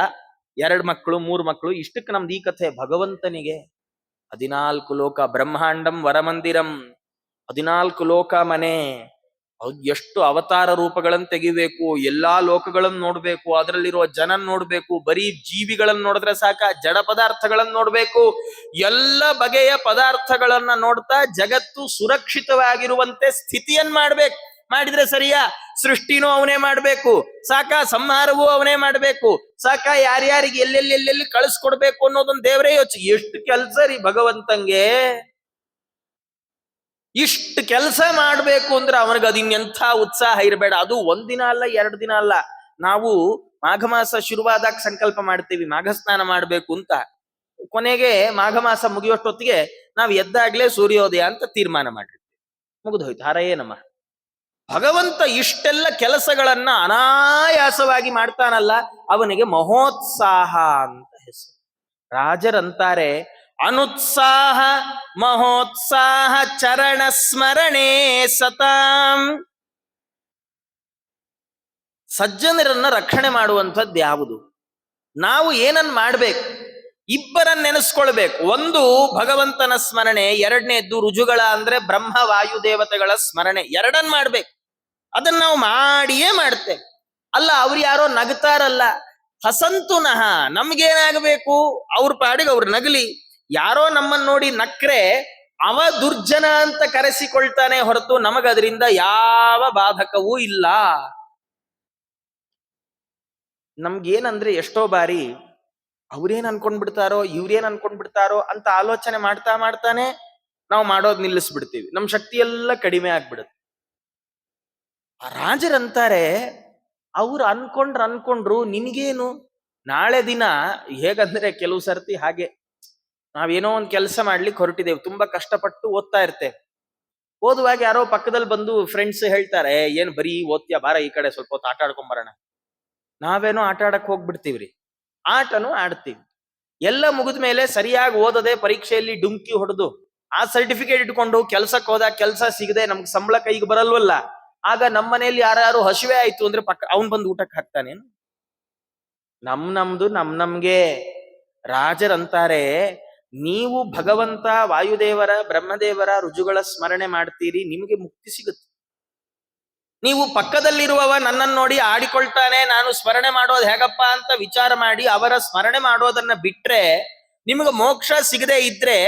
2 ಮಕ್ಕಳು 3 ಮಕ್ಕಳು, ಇಷ್ಟಕ್ಕೆ ನಮ್ದು ಈ ಕಥೆ. ಭಗವಂತನಿಗೆ 14 ಲೋಕ, ಬ್ರಹ್ಮಾಂಡಂ ವರಮಂದಿರಂ, 14 ಲೋಕ ಮನೆ. ಎಷ್ಟು ಅವತಾರ ರೂಪಗಳನ್ನು ತೆಗಿಬೇಕು, ಎಲ್ಲಾ ಲೋಕಗಳನ್ನು ನೋಡ್ಬೇಕು, ಅದರಲ್ಲಿರುವ ಜನನ್ ನೋಡ್ಬೇಕು. ಬರೀ ಜೀವಿಗಳನ್ನು ನೋಡಿದ್ರೆ ಸಾಕ? ಜಡ ಪದಾರ್ಥಗಳನ್ನು ನೋಡ್ಬೇಕು. ಎಲ್ಲ ಬಗೆಯ ಪದಾರ್ಥಗಳನ್ನ ನೋಡ್ತಾ ಜಗತ್ತು ಸುರಕ್ಷಿತವಾಗಿರುವಂತೆ ಸ್ಥಿತಿಯನ್ನ ಮಾಡ್ಬೇಕು. ಮಾಡಿದ್ರೆ ಸರಿಯಾ? ಸೃಷ್ಟಿನೂ ಅವನೇ ಮಾಡ್ಬೇಕು ಸಾಕ, ಸಂಹಾರವೂ ಅವನೇ ಮಾಡ್ಬೇಕು ಸಾಕ, ಯಾರ್ಯಾರಿಗೆ ಎಲ್ಲೆಲ್ಲಿ ಕಳಿಸ್ಕೊಡ್ಬೇಕು ಅನ್ನೋದೊಂದು ದೇವರೇ ಯೋಚನೆ. ಎಷ್ಟು ಕೆಲಸ ರೀ ಭಗವಂತಂಗೆ. ಇಷ್ಟು ಕೆಲಸ ಮಾಡ್ಬೇಕು ಅಂದ್ರೆ ಅವನಿಗೆ ಅದಿನ್ನೆಂಥ ಉತ್ಸಾಹ ಇರಬೇಡ. ಅದು 1 ದಿನ ಅಲ್ಲ, 2 ದಿನ ಅಲ್ಲ. ನಾವು ಮಾಘ ಮಾಸ ಶುರುವಾದಾಗ ಸಂಕಲ್ಪ ಮಾಡ್ತೀವಿ ಮಾಘ ಸ್ನಾನ ಮಾಡ್ಬೇಕು ಅಂತ. ಕೊನೆಗೆ ಮಾಘ ಮಾಸ ಮುಗಿಯೋಷ್ಟೊತ್ತಿಗೆ ನಾವು ಎದ್ದಾಗ್ಲೇ ಸೂರ್ಯೋದಯ ಅಂತ ತೀರ್ಮಾನ ಮಾಡಿರ್ತೀವಿ. ಮುಗಿದೋಯ್ತು, ಹರಯೇ ನಮಃ. ಭಗವಂತ ಇಷ್ಟೆಲ್ಲ ಕೆಲಸಗಳನ್ನ ಅನಾಯಾಸವಾಗಿ ಮಾಡ್ತಾನಲ್ಲ, ಅವನಿಗೆ ಮಹೋತ್ಸಾಹ ಅಂತ ಹೆಸರು. ರಾಜರಂತಾರೆ ಅನುತ್ಸಾಹ ಮಹೋತ್ಸಾಹ ಚರಣ ಸ್ಮರಣೆ ಸತಾಂ. ಸಜ್ಜನರನ್ನ ರಕ್ಷಣೆ ಮಾಡುವಂಥದ್ದು ಯಾವುದು? ನಾವು ಏನನ್ನ ಮಾಡ್ಬೇಕು? ಇಬ್ಬರನ್ನ ನೆನೆಸ್ಕೊಳ್ಬೇಕು. ಒಂದು ಭಗವಂತನ ಸ್ಮರಣೆ, ಎರಡನೇದ್ದು ರುಜುಗಳ ಅಂದ್ರೆ ಬ್ರಹ್ಮ ವಾಯು ದೇವತೆಗಳ ಸ್ಮರಣೆ. ಎರಡನ್ನ ಮಾಡ್ಬೇಕು. ಅದನ್ನ ನಾವು ಮಾಡಿಯೇ ಮಾಡ್ತೇವೆ. ಅಲ್ಲ ಅವ್ರು ಯಾರೋ ನಗ್ತಾರಲ್ಲ, ಹಸಂತುನಃ, ನಮ್ಗೇನಾಗಬೇಕು? ಅವ್ರ ಪಾಡಿಗೆ ಅವ್ರು ನಗಲಿ. ಯಾರೋ ನಮ್ಮನ್ನ ನೋಡಿ ನಕ್ರೆ ಅವ ದುರ್ಜನ ಅಂತ ಕರೆಸಿಕೊಳ್ತಾನೆ ಹೊರತು ನಮಗದರಿಂದ ಯಾವ ಬಾಧಕವೂ ಇಲ್ಲ. ನಮ್ಗೇನಂದ್ರೆ ಎಷ್ಟೋ ಬಾರಿ ಅವ್ರೇನ್ ಅನ್ಕೊಂಡ್ಬಿಡ್ತಾರೋ ಇವ್ರೇನ್ ಅನ್ಕೊಂಡ್ಬಿಡ್ತಾರೋ ಅಂತ ಆಲೋಚನೆ ಮಾಡ್ತಾ ಮಾಡ್ತಾನೆ ನಾವು ಮಾಡೋದ್ ನಿಲ್ಲಿಸ್ಬಿಡ್ತೀವಿ. ನಮ್ ಶಕ್ತಿ ಎಲ್ಲ ಕಡಿಮೆ ಆಗ್ಬಿಡುತ್ತೆ. ರಾಜರಂತಾರೆ ಅವ್ರು ಅನ್ಕೊಂಡ್ರು ನಿನ್ಗೇನು, ನಾಳೆ ದಿನ ಹೇಗಂದ್ರೆ ಕೆಲವು ಸರ್ತಿ ಹಾಗೆ ನಾವೇನೋ ಒಂದು ಕೆಲಸ ಮಾಡ್ಲಿಕ್ಕೆ ಹೊರಟಿದ್ದೇವೆ, ತುಂಬಾ ಕಷ್ಟಪಟ್ಟು ಓದ್ತಾ ಇರ್ತೇವೆ. ಓದುವಾಗ ಯಾರೋ ಪಕ್ಕದಲ್ಲಿ ಬಂದು ಫ್ರೆಂಡ್ಸ್ ಹೇಳ್ತಾರೆ, ಏನ್ ಬರೀ ಓದ್ತೀಯ, ಬಾರ ಈ ಕಡೆ ಸ್ವಲ್ಪ ಹೊತ್ತು ಆಟ ಆಡ್ಕೊಂಬರೋಣ. ನಾವೇನೋ ಆಟ ಆಡಕ್ ಹೋಗ್ಬಿಡ್ತೀವ್ರಿ, ಆಟನೂ ಆಡ್ತೀವಿ. ಎಲ್ಲ ಮುಗಿದ ಮೇಲೆ ಸರಿಯಾಗಿ ಓದದೆ ಪರೀಕ್ಷೆಯಲ್ಲಿ ಡುಮ್ಕಿ ಹೊಡೆದು ಆ ಸರ್ಟಿಫಿಕೇಟ್ ಇಟ್ಕೊಂಡು ಕೆಲ್ಸಕ್ಕೆ ಹೋದಾಗ ಕೆಲಸ ಸಿಗದೆ ನಮ್ಗೆ ಸಂಬಳ ಕೈಗೆ ಬರಲ್ವಲ್ಲ, ಆಗ ನಮ್ಮ ಮನೆಯಲ್ಲಿ ಯಾರು ಹಸಿವೆ ಆಯ್ತು ಅಂದ್ರೆ ಪಕ್ಕ ಅವನ್ ಬಂದು ಊಟಕ್ಕೆ ಹಾಕ್ತಾನೇನು? ನಮ್ದು ನಮ್ಗೆ. ರಾಜರಂತಾರೆ ನೀವು ಭಗವಂತ ವಾಯುದೇವರ ಬ್ರಹ್ಮದೇವರ ರುಜುಗಳ ಸ್ಮರಣೆ ಮಾಡ್ತೀರಿ, ನಿಮಗೆ ಮುಕ್ತಿ ಸಿಗುತ್ತೆ. ನೀವು ಪಕ್ಕದಲ್ಲಿರುವವ ನನ್ನನ್ನು ನೋಡಿ ಆಡಿಕೊಳ್ತಾನೆ, ನಾನು ಸ್ಮರಣೆ ಮಾಡೋದು ಹೇಗಪ್ಪ ಅಂತ ವಿಚಾರ ಮಾಡಿ ಅವರ ಸ್ಮರಣೆ ಮಾಡೋದನ್ನ ಬಿಟ್ರೆ ನಿಮಗೆ ಮೋಕ್ಷ ಸಿಗದೆ ಇದ್ರೆ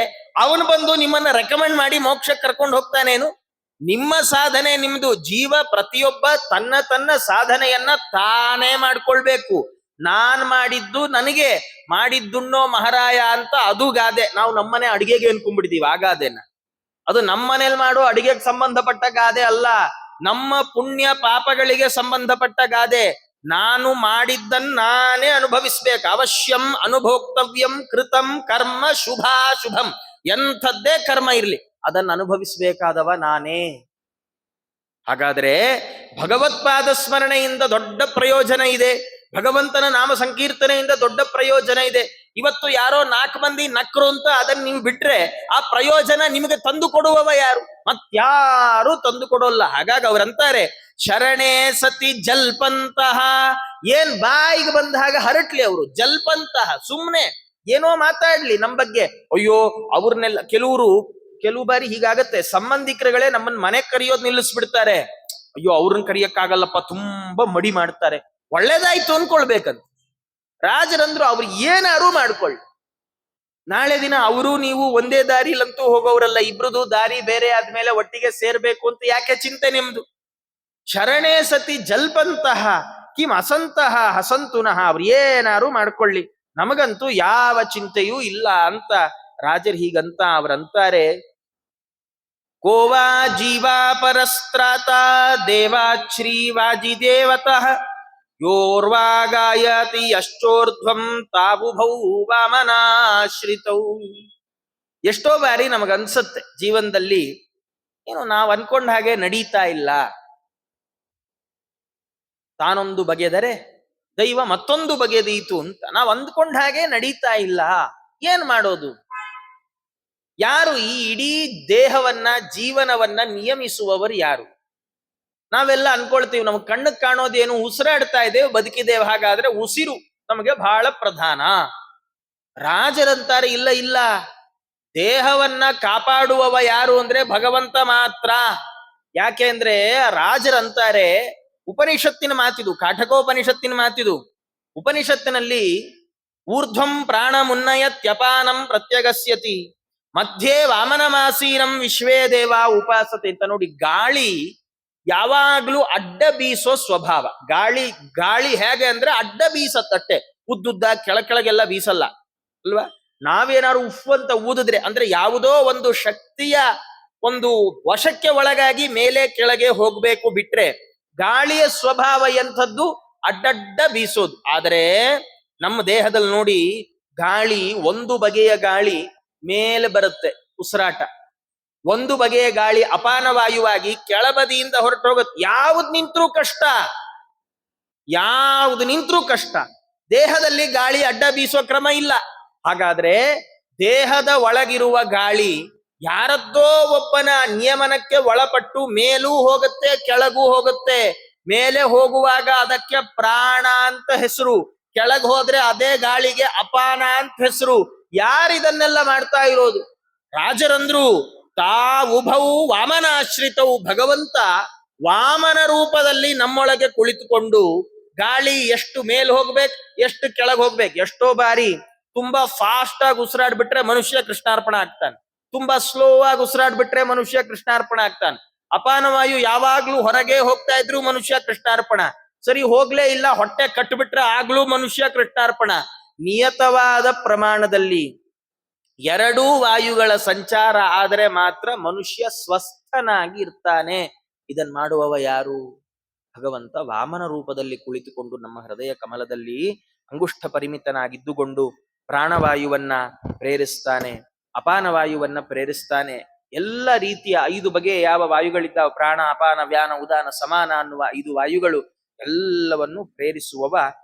ಅವನು ಬಂದು ನಿಮ್ಮನ್ನ ರೆಕಮೆಂಡ್ ಮಾಡಿ ಮೋಕ್ಷಕ್ಕೆ ಕರ್ಕೊಂಡು ಹೋಗ್ತಾನೇನು? ನಿಮ್ಮ ಸಾಧನೆ ನಿಮ್ದು. ಜೀವ ಪ್ರತಿಯೊಬ್ಬ ತನ್ನ ಸಾಧನೆಯನ್ನ ತಾನೇ ಮಾಡ್ಕೊಳ್ಬೇಕು. ನಾನ್ ಮಾಡಿದ್ದು ನನಗೆ, ಮಾಡಿದ್ದುಣ್ಣೋ ಮಹಾರಾಯ ಅಂತ ಅದು ಗಾದೆ. ನಾವು ನಮ್ಮನೆ ಅಡಿಗೆಗೆ ಅನ್ಕೊಂಡ್ಬಿಡ್ತೀವಿ ಆ ಗಾದೆನ. ಅದು ನಮ್ಮನೇಲಿ ಮಾಡೋ ಅಡಿಗೆಗೆ ಸಂಬಂಧಪಟ್ಟ ಗಾದೆ ಅಲ್ಲ, ನಮ್ಮ ಪುಣ್ಯ ಪಾಪಗಳಿಗೆ ಸಂಬಂಧಪಟ್ಟ ಗಾದೆ. ನಾನು ಮಾಡಿದ್ದನ್ನು ನಾನೇ ಅನುಭವಿಸ್ಬೇಕು. ಅವಶ್ಯಂ ಅನುಭೋಕ್ತವ್ಯಂ ಕೃತಂ ಕರ್ಮ ಶುಭಾಶುಭಂ. ಎಂಥದ್ದೇ ಕರ್ಮ ಇರ್ಲಿ ಅದನ್ನು ಅನುಭವಿಸ್ಬೇಕಾದವ ನಾನೇ. ಹಾಗಾದ್ರೆ ಭಗವತ್ಪಾದ ಸ್ಮರಣೆಯಿಂದ ದೊಡ್ಡ ಪ್ರಯೋಜನ ಇದೆ, ಭಗವಂತನ ನಾಮ ಸಂಕೀರ್ತನೆಯಿಂದ ದೊಡ್ಡ ಪ್ರಯೋಜನ ಇದೆ. ಇವತ್ತು ಯಾರೋ 4 ಮಂದಿ ನಕ್ರು ಅಂತ ಅದನ್ನ ನೀವು ಬಿಟ್ರೆ ಆ ಪ್ರಯೋಜನ ನಿಮಗೆ ತಂದು ಕೊಡುವವ ಯಾರು? ಮತ್ಯಾರು ತಂದು ಕೊಡೋಲ್ಲ. ಹಾಗಾಗಿ ಅವ್ರಂತಾರೆ ಶರಣೆ ಸತಿ ಜಲ್ಪಂತಹ. ಏನ್ ಬಾಯಿಗೆ ಬಂದ ಹಾಗೆ ಹರಟ್ಲಿ ಅವರು, ಜಲ್ಪಂತಹ, ಸುಮ್ನೆ ಏನೋ ಮಾತಾಡ್ಲಿ ನಮ್ ಬಗ್ಗೆ. ಅಯ್ಯೋ ಅವ್ರನ್ನೆಲ್ಲ ಕೆಲವು ಬಾರಿ ಹೀಗಾಗತ್ತೆ, ಸಂಬಂಧಿಕರುಗಳೇ ನಮ್ಮನ್ನ ಮನೆ ಕರೆಯೋದ್ ನಿಲ್ಲಿಸ್ಬಿಡ್ತಾರೆ. ಅಯ್ಯೋ ಅವ್ರನ್ನ ಕರಿಯಕ್ಕಾಗಲ್ಲಪ್ಪ, ತುಂಬಾ ಮಡಿ ಮಾಡ್ತಾರೆ. ಒಳ್ಳೇದಾಯ್ತು ಅನ್ಕೊಳ್ಬೇಕಂತ. ರಾಜರಂದ್ರು ಅವ್ರು ಏನಾರು ಮಾಡ್ಕೊಳ್ಳಿ, ನಾಳೆ ದಿನ ಅವರು ನೀವು ಒಂದೇ ದಾರಿಲಂತೂ ಹೋಗೋವ್ರಲ್ಲ, ಇಬ್ರದು ದಾರಿ ಬೇರೆ ಆದ್ಮೇಲೆ ಒಟ್ಟಿಗೆ ಸೇರ್ಬೇಕು ಅಂತ ಯಾಕೆ ಚಿಂತೆ ನಿಮ್ದು? ಶರಣೆ ಸತಿ ಜಲ್ಪಂತಹ ಕಿಂ ಅಸಂತಹ ಹಸಂತುನಃ. ಅವ್ರು ಏನಾರು ಮಾಡ್ಕೊಳ್ಳಿ, ನಮಗಂತೂ ಯಾವ ಚಿಂತೆಯೂ ಇಲ್ಲ ಅಂತ ರಾಜರು ಹೀಗಂತ ಅವ್ರಂತಾರೆ. ಕೋವಾ ಜೀವಾ ಪರಸ್ತ್ರಾತ ದೇವಾಶ್ರೀ ವಾಜಿ ದೇವತಃ ಯೋರ್ವಾ ಗಾಯತಿ ಯಶ್ಚೋರ್ಧ್ವಂ ತಾವುಭೌ ವಾಮನಾಶ್ರಿತೌ. ಎಷ್ಟೋ ಬಾರಿ ನಮಗನ್ಸತ್ತೆ ಜೀವನದಲ್ಲಿ ಏನು ನಾವು ಅನ್ಕೊಂಡ ಹಾಗೆ ನಡೀತಾ ಇಲ್ಲ, ತಾನೊಂದು ಬಗೆದರೆ ದೈವ ಮತ್ತೊಂದು ಬಗೆದೀತು ಅಂತ. ನಾವು ಅಂದ್ಕೊಂಡ ಹಾಗೆ ನಡೀತಾ ಇಲ್ಲ, ಏನ್ ಮಾಡೋದು? ಯಾರು ಈ ಇಡೀ ದೇಹವನ್ನ ಜೀವನವನ್ನ ನಿಯಮಿಸುವವರು ಯಾರು? ನಾವೆಲ್ಲ ಅನ್ಕೊಳ್ತೀವಿ ನಮ್ಗೆ ಕಣ್ಣಕ್ಕೆ ಕಾಣೋದೇನು, ಉಸಿರಾಡ್ತಾ ಇದ್ದೇವೆ, ಬದುಕಿದ್ದೇವೆ. ಹಾಗಾದ್ರೆ ಉಸಿರು ನಮಗೆ ಬಹಳ ಪ್ರಧಾನ. ರಾಜರಂತಾರೆ ಇಲ್ಲ ಇಲ್ಲ, ದೇಹವನ್ನ ಕಾಪಾಡುವವ ಯಾರು ಅಂದ್ರೆ ಭಗವಂತ ಮಾತ್ರ. ಯಾಕೆ ಅಂದ್ರೆ ರಾಜರಂತಾರೆ, ಉಪನಿಷತ್ತಿನ ಮಾತಿದು, ಕಾಠಕೋಪನಿಷತ್ತಿನ ಮಾತಿದು. ಉಪನಿಷತ್ತಿನಲ್ಲಿ ಊರ್ಧ್ವಂ ಪ್ರಾಣ ಮುನ್ನಯತ್ಯಪಾನಂ ಪ್ರತ್ಯಗಸ್ಯತಿ ಮಧ್ಯೆ ವಾಮನಮಾಸೀನಂ ವಿಶ್ವೇ ದೇವ ಉಪಾಸತೆ ಅಂತ. ನೋಡಿ, ಗಾಳಿ ಯಾವಾಗ್ಲೂ ಅಡ್ಡ ಬೀಸೋ ಸ್ವಭಾವ. ಗಾಳಿ ಹೇಗೆ ಅಂದ್ರೆ ಅಡ್ಡ ಬೀಸತ್ತಟ್ಟೆ, ಉದ್ದುದ್ದ ಕೆಳಗೆಲ್ಲ ಬೀಸಲ್ಲ ಅಲ್ವಾ? ನಾವೇನಾದ್ರು ಉಫ್ ಅಂತ ಊದಿದ್ರೆ ಅಂದ್ರೆ ಯಾವುದೋ ಒಂದು ಶಕ್ತಿಯ ಒಂದು ವಶಕ್ಕೆ ಒಳಗಾಗಿ ಮೇಲೆ ಕೆಳಗೆ ಹೋಗ್ಬೇಕು, ಬಿಟ್ರೆ ಗಾಳಿಯ ಸ್ವಭಾವ ಎಂಥದ್ದು? ಅಡ್ಡಡ್ಡ ಬೀಸೋದು. ಆದರೆ ನಮ್ಮ ದೇಹದಲ್ಲಿ ನೋಡಿ, ಗಾಳಿ ಒಂದು ಬಗೆಯ ಗಾಳಿ ಮೇಲೆ ಬರುತ್ತೆ, ಉಸಿರಾಟ. ಒಂದು ಬಗೆಯ ಗಾಳಿ ಅಪಾನ ವಾಯುವಾಗಿ ಕೆಳಬದಿಯಿಂದ ಹೊರಟೋಗುತ್ತೆ. ಯಾವ್ದು ನಿಂತ್ರೂ ಕಷ್ಟ, ಯಾವ್ದು ನಿಂತ್ರೂ ಕಷ್ಟ. ದೇಹದಲ್ಲಿ ಗಾಳಿ ಅಡ್ಡ ಬೀಸುವ ಕ್ರಮ ಇಲ್ಲ. ಹಾಗಾದ್ರೆ ದೇಹದ ಒಳಗಿರುವ ಗಾಳಿ ಯಾರದ್ದೋ ಒಬ್ಬನ ನಿಯಮನಕ್ಕೆ ಒಳಪಟ್ಟು ಮೇಲೂ ಹೋಗುತ್ತೆ ಕೆಳಗೂ ಹೋಗುತ್ತೆ. ಮೇಲೆ ಹೋಗುವಾಗ ಅದಕ್ಕೆ ಪ್ರಾಣ ಅಂತ ಹೆಸರು, ಕೆಳಗೆ ಹೋದ್ರೆ ಅದೇ ಗಾಳಿಗೆ ಅಪಾನ ಅಂತ ಹೆಸರು. ಯಾರಿದನ್ನೆಲ್ಲ ಮಾಡ್ತಾ ಇರೋದು? ರಾಜರಂದ್ರು ತಾವುಭವು ವಾಮನಾಶ್ರಿತವು. ಭಗವಂತ ವಾಮನ ರೂಪದಲ್ಲಿ ನಮ್ಮೊಳಗೆ ಕುಳಿತುಕೊಂಡು ಗಾಳಿ ಎಷ್ಟು ಮೇಲ್ ಹೋಗ್ಬೇಕು, ಎಷ್ಟು ಕೆಳಗೆ ಹೋಗ್ಬೇಕು. ಎಷ್ಟೋ ಬಾರಿ ತುಂಬಾ ಫಾಸ್ಟ್ ಆಗಿ ಉಸಿರಾಡ್ಬಿಟ್ರೆ ಮನುಷ್ಯ ಕೃಷ್ಣಾರ್ಪಣ ಆಗ್ತಾನೆ, ತುಂಬಾ ಸ್ಲೋ ಆಗಿ ಉಸಿರಾಡ್ಬಿಟ್ರೆ ಮನುಷ್ಯ ಕೃಷ್ಣಾರ್ಪಣ ಆಗ್ತಾನೆ. ಅಪಾನವಾಯು ಯಾವಾಗ್ಲೂ ಹೊರಗೆ ಹೋಗ್ತಾ ಇದ್ರು ಮನುಷ್ಯ ಕೃಷ್ಣಾರ್ಪಣ, ಸರಿ ಹೋಗ್ಲೇ ಇಲ್ಲ ಹೊಟ್ಟೆ ಕಟ್ಬಿಟ್ರೆ ಆಗ್ಲೂ ಮನುಷ್ಯ ಕೃಷ್ಣಾರ್ಪಣ. ನಿಯತವಾದ ಪ್ರಮಾಣದಲ್ಲಿ ಎರಡೂ ವಾಯುಗಳ ಸಂಚಾರ ಆದರೆ ಮಾತ್ರ ಮನುಷ್ಯ ಸ್ವಸ್ಥನಾಗಿ ಇರ್ತಾನೆ. ಇದನ್ ಮಾಡುವವ ಯಾರು? ಭಗವಂತ ವಾಮನ ರೂಪದಲ್ಲಿ ಕುಳಿತುಕೊಂಡು ನಮ್ಮ ಹೃದಯ ಕಮಲದಲ್ಲಿ ಅಂಗುಷ್ಠ ಪರಿಮಿತನಾಗಿದ್ದುಕೊಂಡು ಪ್ರಾಣವಾಯುವನ್ನ ಪ್ರೇರಿಸ್ತಾನೆ, ಅಪಾನ ವಾಯುವನ್ನ ಪ್ರೇರಿಸ್ತಾನೆ. ಎಲ್ಲ ರೀತಿಯ 5 ಬಗೆಯ ಯಾವ ವಾಯುಗಳಿದ್ದಾವೆ, ಪ್ರಾಣ ಅಪಾನ ವ್ಯಾನ ಉದಾನ ಸಮಾನ ಅನ್ನುವ 5 ವಾಯುಗಳು ಎಲ್ಲವನ್ನು ಪ್ರೇರಿಸುವವ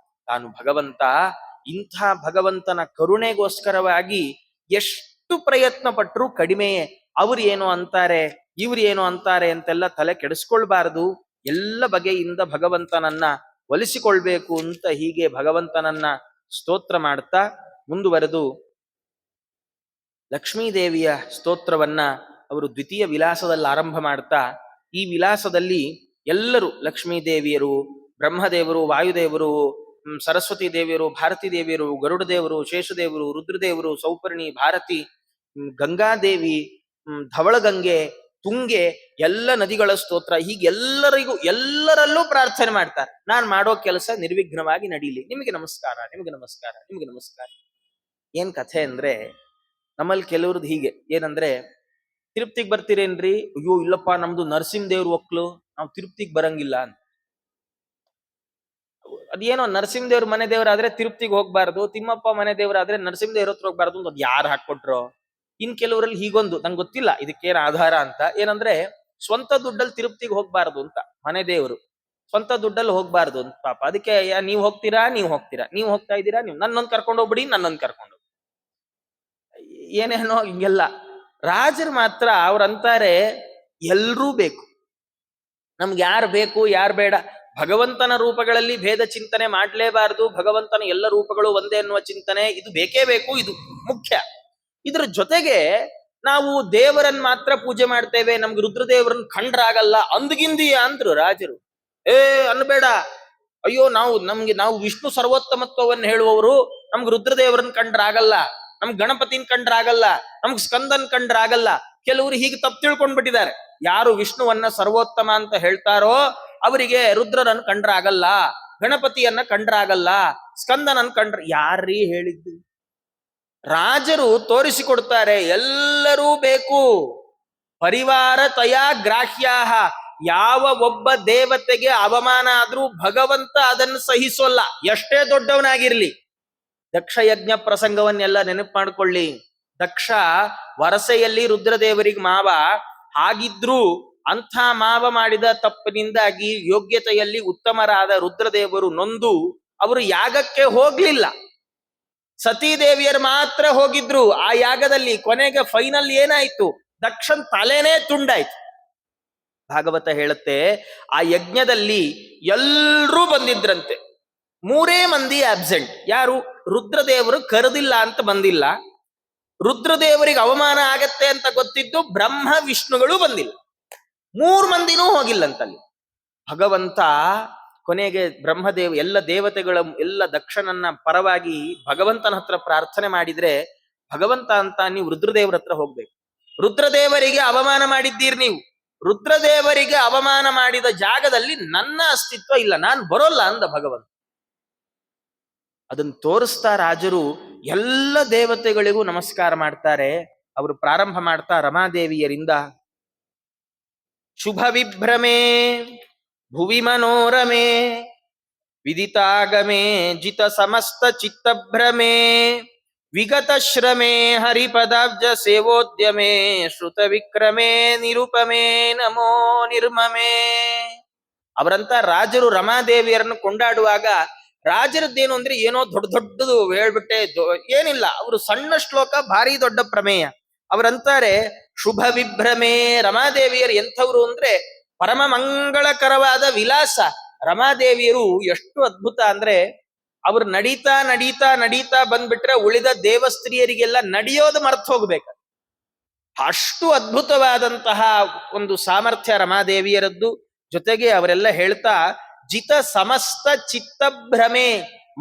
ತಾನು ಭಗವಂತ. ಇಂಥ ಭಗವಂತನ ಕರುಣೆಗೋಸ್ಕರವಾಗಿ ಎಷ್ಟು ಪ್ರಯತ್ನ ಪಟ್ಟರೂ ಕಡಿಮೆಯೇ. ಅವ್ರು ಏನು ಅಂತಾರೆ, ಇವ್ರು ಏನು ಅಂತಾರೆ ಅಂತೆಲ್ಲ ತಲೆ ಕೆಡಿಸ್ಕೊಳ್ಬಾರದು. ಎಲ್ಲ ಬಗೆಯಿಂದ ಭಗವಂತನನ್ನ ಒಲಿಸಿಕೊಳ್ಬೇಕು ಅಂತ ಹೀಗೆ ಭಗವಂತನನ್ನ ಸ್ತೋತ್ರ ಮಾಡ್ತಾ ಮುಂದುವರೆದು ಲಕ್ಷ್ಮೀದೇವಿಯ ಸ್ತೋತ್ರವನ್ನ ಅವರು ದ್ವಿತೀಯ ವಿಲಾಸದಲ್ಲಿ ಆರಂಭ ಮಾಡ್ತಾ, ಈ ವಿಲಾಸದಲ್ಲಿ ಎಲ್ಲರೂ ಲಕ್ಷ್ಮೀದೇವಿಯರು, ಬ್ರಹ್ಮದೇವರು, ವಾಯುದೇವರು, ಸರಸ್ವತಿ ದೇವಿಯರು, ಭಾರತೀ ದೇವಿಯರು, ಗರುಡ ದೇವರು, ಶೇಷದೇವರು, ರುದ್ರದೇವರು, ಸೌಪರ್ಣಿ, ಭಾರತಿ, ಗಂಗಾದೇವಿ, ಧವಳಗಂಗೆ, ತುಂಗೆ, ಎಲ್ಲ ನದಿಗಳ ಸ್ತೋತ್ರ, ಹೀಗೆ ಎಲ್ಲರಲ್ಲೂ ಪ್ರಾರ್ಥನೆ ಮಾಡ್ತಾರೆ. ನಾನ್ ಮಾಡೋ ಕೆಲಸ ನಿರ್ವಿಘ್ನವಾಗಿ ನಡೀಲಿ, ನಿಮಗೆ ನಮಸ್ಕಾರ, ನಿಮಗೆ ನಮಸ್ಕಾರ, ನಿಮಗೆ ನಮಸ್ಕಾರ. ಏನ್ ಕಥೆ ಅಂದ್ರೆ, ನಮ್ಮಲ್ಲಿ ಕೆಲವ್ರದ್ದು ಹೀಗೆ ಏನಂದ್ರೆ, ತಿರುಪ್ತಿಗೆ ಬರ್ತೀರೇನ್ರಿ? ಅಯ್ಯೋ ಇಲ್ಲಪ್ಪ, ನಮ್ದು ನರಸಿಂಹ ದೇವ್ರ ಒಕ್ಲು, ನಾವು ತಿರುಪ್ತಿಗೆ ಬರಂಗಿಲ್ಲ ಅಂತ. ಅದೇನೋ ನರಸಿಂಹ ದೇವ್ರ ಮನೆ ದೇವರಾದ್ರೆ ತಿರುಪ್ತಿಗೆ ಹೋಗ್ಬಾರ್ದು, ತಿಮ್ಮಪ್ಪ ಮನೆ ದೇವರಾದ್ರೆ ನರಸಿಂಹ ದೇವ್ರ ಹತ್ರ ಹೋಗ್ಬಾರ್ದು ಅಂತ ಯಾರು ಹಾಕೊಟ್ರು? ಇನ್ ಕೆಲವರಲ್ಲಿ ಹೀಗೊಂದು, ನಂಗೆ ಗೊತ್ತಿಲ್ಲ ಇದಕ್ಕೇನು ಆಧಾರ ಅಂತ, ಏನಂದ್ರೆ ಸ್ವಂತ ದುಡ್ಡಲ್ಲಿ ತಿರುಪ್ತಿಗೆ ಹೋಗ್ಬಾರ್ದು ಅಂತ, ಮನೆ ದೇವರು ಸ್ವಂತ ದುಡ್ಡಲ್ಲಿ ಹೋಗ್ಬಾರ್ದು ಅಂತ. ಪಾಪ ಅದಕ್ಕೆ ನೀವ್ ಹೋಗ್ತೀರಾ, ನೀವು ಹೋಗ್ತಾ ಇದ್ದೀರಾ, ನೀವು ನನ್ನೊಂದು ಕರ್ಕೊಂಡು ಹೋಗ್ಬಿಡಿ, ನನ್ನೊಂದು ಕರ್ಕೊಂಡು ಏನೇನೋ ಹಿಂಗೆಲ್ಲ. ರಾಜರು ಮಾತ್ರ ಅವ್ರಂತಾರೆ ಎಲ್ರೂ ಬೇಕು, ನಮ್ಗೆ ಯಾರು ಬೇಕು ಯಾರು ಬೇಡ. ಭಗವಂತನ ರೂಪಗಳಲ್ಲಿ ಭೇದ ಚಿಂತನೆ ಮಾಡ್ಲೇಬಾರದು, ಭಗವಂತನ ಎಲ್ಲ ರೂಪಗಳು ಒಂದೇ ಅನ್ನುವ ಚಿಂತನೆ ಇದು ಬೇಕೇ ಬೇಕು, ಇದು ಮುಖ್ಯ. ಇದ್ರ ಜೊತೆಗೆ ನಾವು ದೇವರನ್ನ ಮಾತ್ರ ಪೂಜೆ ಮಾಡ್ತೇವೆ, ನಮ್ಗೆ ರುದ್ರದೇವರನ್ನ ಕಂಡ್ರಾಗಲ್ಲ ಅಂದ್ಗಿಂದಿಯ ಅಂದ್ರು ರಾಜರು. ಅನ್ಬೇಡ, ಅಯ್ಯೋ ನಾವು ವಿಷ್ಣು ಸರ್ವೋತ್ತಮತ್ವವನ್ನು ಹೇಳುವವರು, ನಮ್ಗೆ ರುದ್ರದೇವರನ್ನ ಕಂಡ್ರಾಗಲ್ಲ, ನಮ್ಗೆ ಗಣಪತಿನ ಕಂಡ್ರಾಗಲ್ಲ, ನಮ್ಗೆ ಸ್ಕಂದನ್ ಕಂಡ್ರಾಗಲ್ಲ. ಕೆಲವರು ಹೀಗೆ ತಪ್ಪು ತಿಳ್ಕೊಂಡ್ಬಿಟ್ಟಿದ್ದಾರೆ. ಯಾರು ವಿಷ್ಣುವನ್ನ ಸರ್ವೋತ್ತಮ ಅಂತ ಹೇಳ್ತಾರೋ ಅವರಿಗೆ ರುದ್ರರನ್ನು ಕಂಡ್ರಾಗಲ್ಲ, ಗಣಪತಿಯನ್ನ ಕಂಡ್ರಾಗಲ್ಲ, ಸ್ಕಂದನನ್ ಕಂಡ್ರ. ಯಾರೀ ಹೇಳಿದ್ದು? ರಾಜರು ತೋರಿಸಿಕೊಡ್ತಾರೆ, ಎಲ್ಲರೂ ಬೇಕು. ಪರಿವಾರ ತಯಾ ಗ್ರಾಹ್ಯಾಹ. ಯಾವ ಒಬ್ಬ ದೇವತೆಗೆ ಅವಮಾನ ಆದ್ರೂ ಭಗವಂತ ಅದನ್ನು ಸಹಿಸೋಲ್ಲ, ಎಷ್ಟೇ ದೊಡ್ಡವನಾಗಿರ್ಲಿ. ದಕ್ಷ ಯಜ್ಞ ಪ್ರಸಂಗವನ್ನೆಲ್ಲ ನೆನಪು ಮಾಡ್ಕೊಳ್ಳಿ. ದಕ್ಷ ವರಸೆಯಲ್ಲಿ ರುದ್ರದೇವರಿಗೆ ಮಾವ, ಹಾಗಿದ್ರೂ ಅಂಥ ಮಾವ ಮಾಡಿದ ತಪ್ಪಿನಿಂದಾಗಿ ಯೋಗ್ಯತೆಯಲ್ಲಿ ಉತ್ತಮರಾದ ರುದ್ರದೇವರು ನೊಂದು ಅವರು ಯಾಗಕ್ಕೆ ಹೋಗ್ಲಿಲ್ಲ. ಸತೀದೇವಿಯರು ಮಾತ್ರ ಹೋಗಿದ್ರು ಆ ಯಾಗದಲ್ಲಿ. ಕೊನೆಗೆ ಫೈನಲ್ ಏನಾಯ್ತು? ದಕ್ಷನ್ ತಲೆನೇ ತುಂಡಾಯ್ತು. ಭಾಗವತ ಹೇಳುತ್ತೆ, ಆ ಯಜ್ಞದಲ್ಲಿ ಎಲ್ರೂ ಬಂದಿದ್ರಂತೆ, 3 ಮಂದಿ ಆಬ್ಸೆಂಟ್. ಯಾರು? ರುದ್ರದೇವರು ಕರೆದಿಲ್ಲ ಅಂತ ಬಂದಿಲ್ಲ, ರುದ್ರದೇವರಿಗೆ ಅವಮಾನ ಆಗತ್ತೆ ಅಂತ ಗೊತ್ತಿದ್ದು ಬ್ರಹ್ಮ ವಿಷ್ಣುಗಳು ಬಂದಿಲ್ಲ, 3 ಮಂದಿನೂ ಹೋಗಿಲ್ಲಂತಲ್ಲಿ. ಭಗವಂತ ಕೊನೆಗೆ ಬ್ರಹ್ಮದೇವ ಎಲ್ಲ ದೇವತೆಗಳ ಎಲ್ಲ ದಕ್ಷನನ್ನ ಪರವಾಗಿ ಭಗವಂತನ ಹತ್ರ ಪ್ರಾರ್ಥನೆ ಮಾಡಿದ್ರೆ, ಭಗವಂತ ಅಂತ ನೀವು ರುದ್ರದೇವರ ಹತ್ರ ಹೋಗ್ಬೇಕು. ರುದ್ರದೇವರಿಗೆ ಅವಮಾನ ಮಾಡಿದ್ದೀರಿ ನೀವು, ರುದ್ರದೇವರಿಗೆ ಅವಮಾನ ಮಾಡಿದ ಜಾಗದಲ್ಲಿ ನನ್ನ ಅಸ್ತಿತ್ವ ಇಲ್ಲ, ನಾನು ಬರೋಲ್ಲ ಅಂದ ಭಗವಂತ. ಅದನ್ನು ತೋರಿಸ್ತಾ ರಾಜರು ಎಲ್ಲ ದೇವತೆಗಳಿಗೂ ನಮಸ್ಕಾರ ಮಾಡ್ತಾರೆ. ಅವರು ಪ್ರಾರಂಭ ಮಾಡ್ತಾ ರಮಾದೇವಿಯರಿಂದ, ಶುಭ ವಿಭ್ರಮೆ ಭುವಿ ಮನೋರಮೆ ವಿದಿತಾಗಮೆ ಜಿತ ಸಮಸ್ತ ಚಿತ್ತಭ್ರಮೆ ವಿಗತ ಶ್ರಮೇ ಹರಿಪದಾಬ್ಜ ಸೇವೋದ್ಯಮೇ ಶ್ರುತ ವಿಕ್ರಮೇ ನಿರುಪಮೇ ನಮೋ ನಿರ್ಮಮೇ. ಅವರಂತ ರಾಜರು ರಮಾದೇವಿಯರನ್ನು ಕೊಂಡಾಡುವಾಗ ರಾಜರದ್ದೇನು ಅಂದ್ರೆ ಏನೋ ದೊಡ್ಡ ದೊಡ್ಡದು ಹೇಳ್ಬಿಟ್ಟೆ ಏನಿಲ್ಲ, ಅವರು ಸಣ್ಣ ಶ್ಲೋಕ ಭಾರಿ ದೊಡ್ಡ ಪ್ರಮೇಯ. ಅವರಂತಾರೆ ಶುಭ ವಿಭ್ರಮೆ. ರಮಾದೇವಿಯರು ಎಂಥವ್ರು ಅಂದ್ರೆ ಪರಮ ಮಂಗಳಕರವಾದ ವಿಲಾಸ. ರಮಾದೇವಿಯರು ಎಷ್ಟು ಅದ್ಭುತ ಅಂದ್ರೆ ಅವ್ರು ನಡೀತಾ ನಡೀತಾ ನಡೀತಾ ಬಂದ್ಬಿಟ್ರೆ ಉಳಿದ ದೇವಸ್ತ್ರೀಯರಿಗೆಲ್ಲ ನಡೆಯೋದು ಮರ್ತು ಹೋಗ್ಬೇಕು. ಅಷ್ಟು ಅದ್ಭುತವಾದಂತಹ ಒಂದು ಸಾಮರ್ಥ್ಯ ರಮಾದೇವಿಯರದ್ದು. ಜೊತೆಗೆ ಅವರೆಲ್ಲ ಹೇಳ್ತಾ ಜಿತ ಸಮಸ್ತ ಚಿತ್ತಭ್ರಮೆ,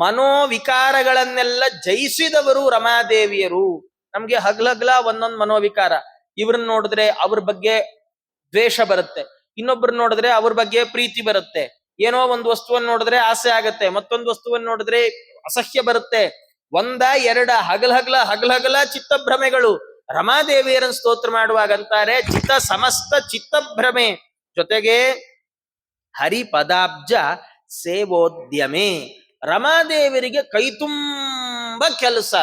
ಮನೋವಿಕಾರಗಳನ್ನೆಲ್ಲ ಜಯಿಸಿದವರು ರಮಾದೇವಿಯರು. ನಮ್ಗೆ ಹಗ್ಲಗ್ಲ ಒಂದೊಂದು ಮನೋವಿಕಾರ. ಇವ್ರನ್ನ ನೋಡಿದ್ರೆ ಅವ್ರ ಬಗ್ಗೆ ದ್ವೇಷ ಬರುತ್ತೆ, ಇನ್ನೊಬ್ರನ್ನ ನೋಡಿದ್ರೆ ಅವ್ರ ಬಗ್ಗೆ ಪ್ರೀತಿ ಬರುತ್ತೆ, ಏನೋ ಒಂದು ವಸ್ತುವನ್ನು ನೋಡಿದ್ರೆ ಆಸೆ ಆಗತ್ತೆ, ಮತ್ತೊಂದು ವಸ್ತುವನ್ನು ನೋಡಿದ್ರೆ ಅಸಹ್ಯ ಬರುತ್ತೆ. ಒಂದ ಎರಡ ಹಗಲಹಗಲ ಚಿತ್ತಭ್ರಮೆಗಳು. ರಮಾದೇವಿಯರನ್ನು ಸ್ತೋತ್ರ ಮಾಡುವಾಗಂತಾರೆ ಚಿತ್ತ ಸಮಸ್ತ ಚಿತ್ತಭ್ರಮೆ. ಜೊತೆಗೆ ಹರಿಪದಾಬ್ಜ ಸೇವೋದ್ಯಮೆ. ರಮಾದೇವಿಯರಿಗೆ ಕೈ ತುಂಬ ಕೆಲಸ.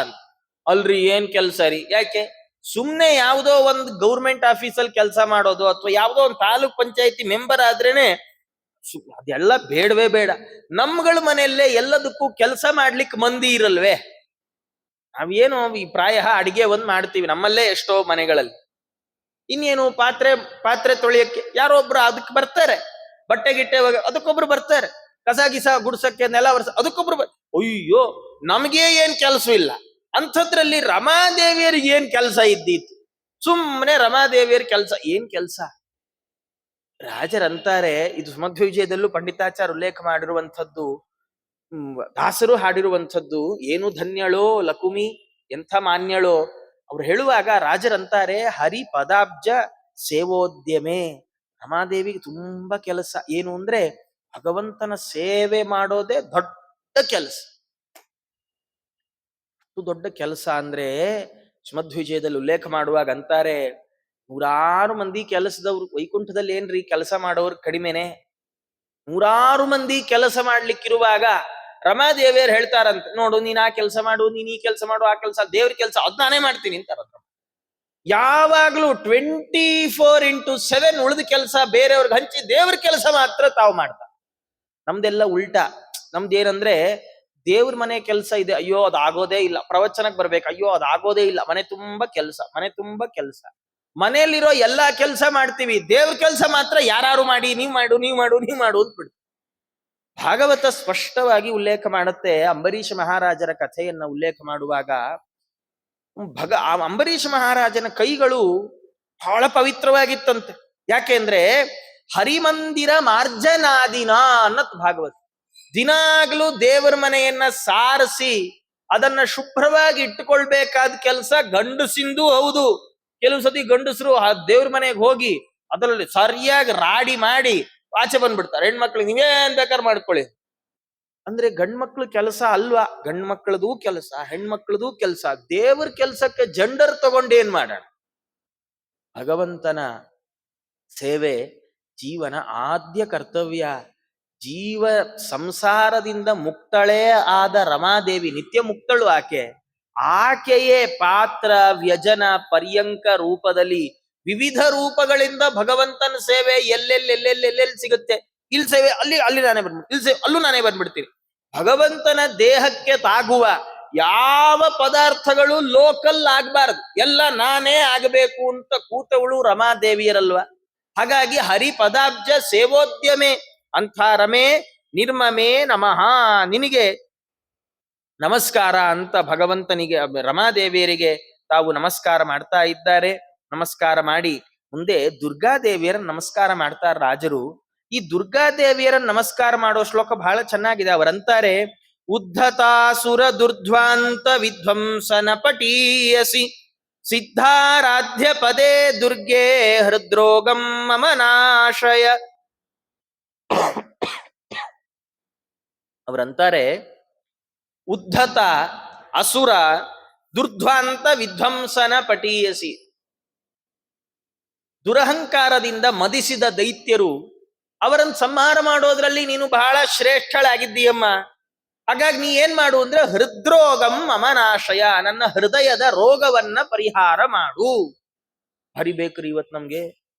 ಅಲ್ರಿ ಏನ್ ಕೆಲಸ ರೀ? ಯಾಕೆ ಸುಮ್ನೆ ಯಾವುದೋ ಒಂದು ಗೌರ್ಮೆಂಟ್ ಆಫೀಸಲ್ಲಿ ಕೆಲಸ ಮಾಡೋದು ಅಥವಾ ಯಾವುದೋ ಒಂದು ತಾಲೂಕ್ ಪಂಚಾಯತಿ ಮೆಂಬರ್ ಆದ್ರೇನೆ ಅದೆಲ್ಲ ಬೇಡವೇ ಬೇಡ. ನಮ್ಗಳ ಮನೆಯಲ್ಲೇ ಎಲ್ಲದಕ್ಕೂ ಕೆಲಸ ಮಾಡ್ಲಿಕ್ಕೆ ಮಂದಿ ಇರಲ್ವೇ? ನಾವೇನು ಈ ಪ್ರಾಯ ಅಡಿಗೆ ಒಂದ್ ಮಾಡ್ತೀವಿ ನಮ್ಮಲ್ಲೇ ಎಷ್ಟೋ ಮನೆಗಳಲ್ಲಿ. ಇನ್ನೇನು ಪಾತ್ರೆ ತೊಳೆಯಕ್ಕೆ ಯಾರೋ ಒಬ್ರು ಅದಕ್ಕೆ ಬರ್ತಾರೆ, ಬಟ್ಟೆ ಗಿಟ್ಟೆ ಅದಕ್ಕೊಬ್ರು ಬರ್ತಾರೆ, ಕಸ ಗಿಸ ಗುಡ್ಸಕ್ಕೆ ನೆಲ ವರ್ಸ ಅದಕ್ಕೊಬ್ರು ಅಯ್ಯೋ ನಮ್ಗೆ ಏನ್ ಕೆಲಸ ಇಲ್ಲ. ಅಂಥದ್ರಲ್ಲಿ ರಮಾದೇವಿಯರಿಗೆ ಏನ್ ಕೆಲಸ ಇದ್ದಿತ್ತು? ಸುಮ್ಮನೆ ರಮಾದೇವಿಯರ ಕೆಲಸ ಏನ್ ಕೆಲಸ? ರಾಜರಂತಾರೆ, ಇದು ಸುಮಧ್ವ ವಿಜಯದಲ್ಲೂ ಪಂಡಿತಾಚಾರ್ಯ ಉಲ್ಲೇಖ ಮಾಡಿರುವಂಥದ್ದು, ದಾಸರು ಹಾಡಿರುವಂಥದ್ದು. ಏನು ಧನ್ಯಳೋ ಲಕುಮಿ, ಎಂಥ ಮಾನ್ಯಳೋ. ಅವ್ರು ಹೇಳುವಾಗ ರಾಜರಂತಾರೆ ಹರಿ ಪದಾಬ್ಜ ಸೇವೋದ್ಯಮೆ. ರಮಾದೇವಿಗೆ ತುಂಬಾ ಕೆಲಸ. ಏನು ಅಂದ್ರೆ ಭಗವಂತನ ಸೇವೆ ಮಾಡೋದೇ ದೊಡ್ಡ ಕೆಲಸ. ದೊಡ್ಡ ಕೆಲಸ ಅಂದ್ರೆ ಸುಮಧ್ವಿಜಯದಲ್ಲಿ ಉಲ್ಲೇಖ ಮಾಡುವಾಗ ಅಂತಾರೆ, 100 ಮಂದಿ ಕೆಲಸದವ್ರು. ವೈಕುಂಠದಲ್ಲಿ ಏನ್ರಿ ಕೆಲಸ ಮಾಡೋರು ಕಡಿಮೆನೆ? 100 ಮಂದಿ ಕೆಲಸ ಮಾಡ್ಲಿಕ್ಕಿರುವಾಗ ರಮಾದೇವಿಯರು ಹೇಳ್ತಾರಂತ, ನೋಡು ನೀನ್ ಆ ಕೆಲಸ ಮಾಡು, ನೀನ್ ಈ ಕೆಲಸ ಮಾಡು, ಆ ಕೆಲಸ ದೇವ್ರ ಕೆಲಸ ಅದ್ ನಾನೇ ಮಾಡ್ತೀನಿ ಅಂತಾರ. ಯಾವಾಗ್ಲೂ 24x7 ಉಳಿದ ಕೆಲಸ ಬೇರೆಯವ್ರಿಗೆ ಹಂಚಿ ದೇವ್ರ ಕೆಲಸ ಮಾತ್ರ ತಾವು ಮಾಡ್ತಾರೆ. ನಮ್ದೆಲ್ಲ ಉಲ್ಟಾ. ನಮ್ದೇನಂದ್ರೆ ದೇವ್ರ ಮನೆ ಕೆಲಸ ಇದೆ, ಅಯ್ಯೋ ಅದಾಗೋದೇ ಇಲ್ಲ. ಪ್ರವಚನಕ್ಕೆ ಬರ್ಬೇಕು, ಅಯ್ಯೋ ಅದಾಗೋದೇ ಇಲ್ಲ. ಮನೆ ತುಂಬಾ ಕೆಲಸ. ಮನೆಯಲ್ಲಿರೋ ಎಲ್ಲಾ ಕೆಲಸ ಮಾಡ್ತೀವಿ, ದೇವ್ರ ಕೆಲಸ ಮಾತ್ರ ಯಾರು ಮಾಡಿ, ನೀವ್ ಮಾಡು ಅಂದ್ಬಿಡು. ಭಾಗವತ ಸ್ಪಷ್ಟವಾಗಿ ಉಲ್ಲೇಖ ಮಾಡುತ್ತೆ. ಅಂಬರೀಷ ಮಹಾರಾಜರ ಕಥೆಯನ್ನ ಉಲ್ಲೇಖ ಮಾಡುವಾಗ ಅಂಬರೀಷ ಮಹಾರಾಜನ ಕೈಗಳು ಬಹಳ ಪವಿತ್ರವಾಗಿತ್ತಂತೆ. ಯಾಕೆಂದ್ರೆ ಹರಿಮಂದಿರ ಮಾರ್ಜನಾದಿನ ಅನ್ನತ್ ಭಾಗವತ. ದಿನಾಗ್ಲೂ ದೇವರ ಮನೆಯನ್ನ ಸಾರಿಸಿ ಅದನ್ನ ಶುಭ್ರವಾಗಿ ಇಟ್ಟುಕೊಳ್ಬೇಕಾದ ಕೆಲಸ ಗಂಡಸಿಂದು ಹೌದು. ಕೆಲವು ಸತಿ ಗಂಡಸರು ಆ ದೇವ್ರ ಮನೆಗೆ ಹೋಗಿ ಅದರಲ್ಲಿ ಸರಿಯಾಗಿ ರಾಡಿ ಮಾಡಿ ಆಚೆ ಬಂದ್ಬಿಡ್ತಾರೆ. ಹೆಣ್ಮಕ್ಳಿಗೆ ನೀವೇನ್ ಬೇಕಾದ್ರೆ ಮಾಡ್ಕೊಳ್ಳಿ ಅಂದ್ರೆ ಗಂಡ್ಮಕ್ಳು ಕೆಲಸ ಅಲ್ವಾ? ಗಂಡ್ಮಕ್ಳದೂ ಕೆಲಸ, ಹೆಣ್ಮಕ್ಳದೂ ಕೆಲಸ. ದೇವ್ರ ಕೆಲಸಕ್ಕೆ ಜಂಡರ್ ತಗೊಂಡೇನ್ ಮಾಡೋಣ? ಭಗವಂತನ ಸೇವೆ ಜೀವನ ಆದ್ಯ ಕರ್ತವ್ಯ. ಜೀವ ಸಂಸಾರದಿಂದ ಮುಕ್ತಳೇ ಆದ ರಮಾದೇವಿ, ನಿತ್ಯ ಮುಕ್ತಳು ಆಕೆಯೇ ಪಾತ್ರ ವ್ಯಜನ ಪರ್ಯಂಕ ರೂಪದಲ್ಲಿ ವಿವಿಧ ರೂಪಗಳಿಂದ ಭಗವಂತನ ಸೇವೆ ಎಲ್ಲೆಲ್ಲಿ ಸಿಗುತ್ತೆ. ಇಲ್ಲಿ ಸೇವೆ ಅಲ್ಲಿ ನಾನೇ ಬಂದ್ಬಿಡ್ತೀನಿ, ಇಲ್ಲಿ ಸೇವೆ ಅಲ್ಲೂ ನಾನೇ ಬಂದ್ಬಿಡ್ತೀನಿ. ಭಗವಂತನ ದೇಹಕ್ಕೆ ತಾಗುವ ಯಾವ ಪದಾರ್ಥಗಳು ಲೋಕಲ್ ಆಗ್ಬಾರ್ದು, ಎಲ್ಲ ನಾನೇ ಆಗಬೇಕು ಅಂತ ಕೂತವಳು ರಮಾದೇವಿಯರಲ್ವ. ಹಾಗಾಗಿ ಹರಿಪದಾಬ್ಜ ಸೇವೋದ್ಯಮೆ. ಅಂಥ ರಮೆ ನಿರ್ಮಮೇ ನಮಃ, ನಿನಗೆ ನಮಸ್ಕಾರ ಅಂತ ಭಗವಂತನಿಗೆ ರಮಾದೇವಿಯರಿಗೆ ತಾವು ನಮಸ್ಕಾರ ಮಾಡ್ತಾ ಇದ್ದಾರೆ. ನಮಸ್ಕಾರ ಮಾಡಿ ಮುಂದೆ ದುರ್ಗಾದೇವಿಯರ ನಮಸ್ಕಾರ ಮಾಡ್ತಾರ ರಾಜರು. ಈ ದುರ್ಗಾದೇವಿಯರ ನಮಸ್ಕಾರ ಮಾಡೋ ಶ್ಲೋಕ ಬಹಳ ಚೆನ್ನಾಗಿದೆ. ಅವರಂತಾರೆ, ಉದ್ಧತಾಸುರ ದುರ್ಧ್ವಾಂತ ವಿಧ್ವಂಸನ ಪಟೀಯಸಿ ಸಿದ್ಧಾರಾಧ್ಯ ಪದೇ ದುರ್ಗೆ ಹೃದ್ರೋಗಂ ಮಮ ನಾಶಯ. ಅವರಂತಾರೆ, ಉದ್ಧತ ಅಸುರ ದುರ್ಧ್ವಾಂತ ವಿಧ್ವಂಸನ ಪಟೀಯಸಿ. ದುರಹಂಕಾರದಿಂದ ಮದಿಸಿದ ದೈತ್ಯರು, ಅವರನ್ನು ಸಂಹಾರ ಮಾಡೋದ್ರಲ್ಲಿ ನೀನು ಬಹಳ ಶ್ರೇಷ್ಠಳಾಗಿದ್ದೀಯಮ್ಮ. ಹಾಗಾಗಿ ನೀ ಏನ್ ಮಾಡು ಅಂದ್ರೆ ಹೃದ್ರೋಗಂ ಮಮನಾಶಯ, ನನ್ನ ಹೃದಯದ ರೋಗವನ್ನ ಪರಿಹಾರ ಮಾಡು. ಹರಿಬೇಕ್ರಿ ಇವತ್ತು ನಮ್ಗೆ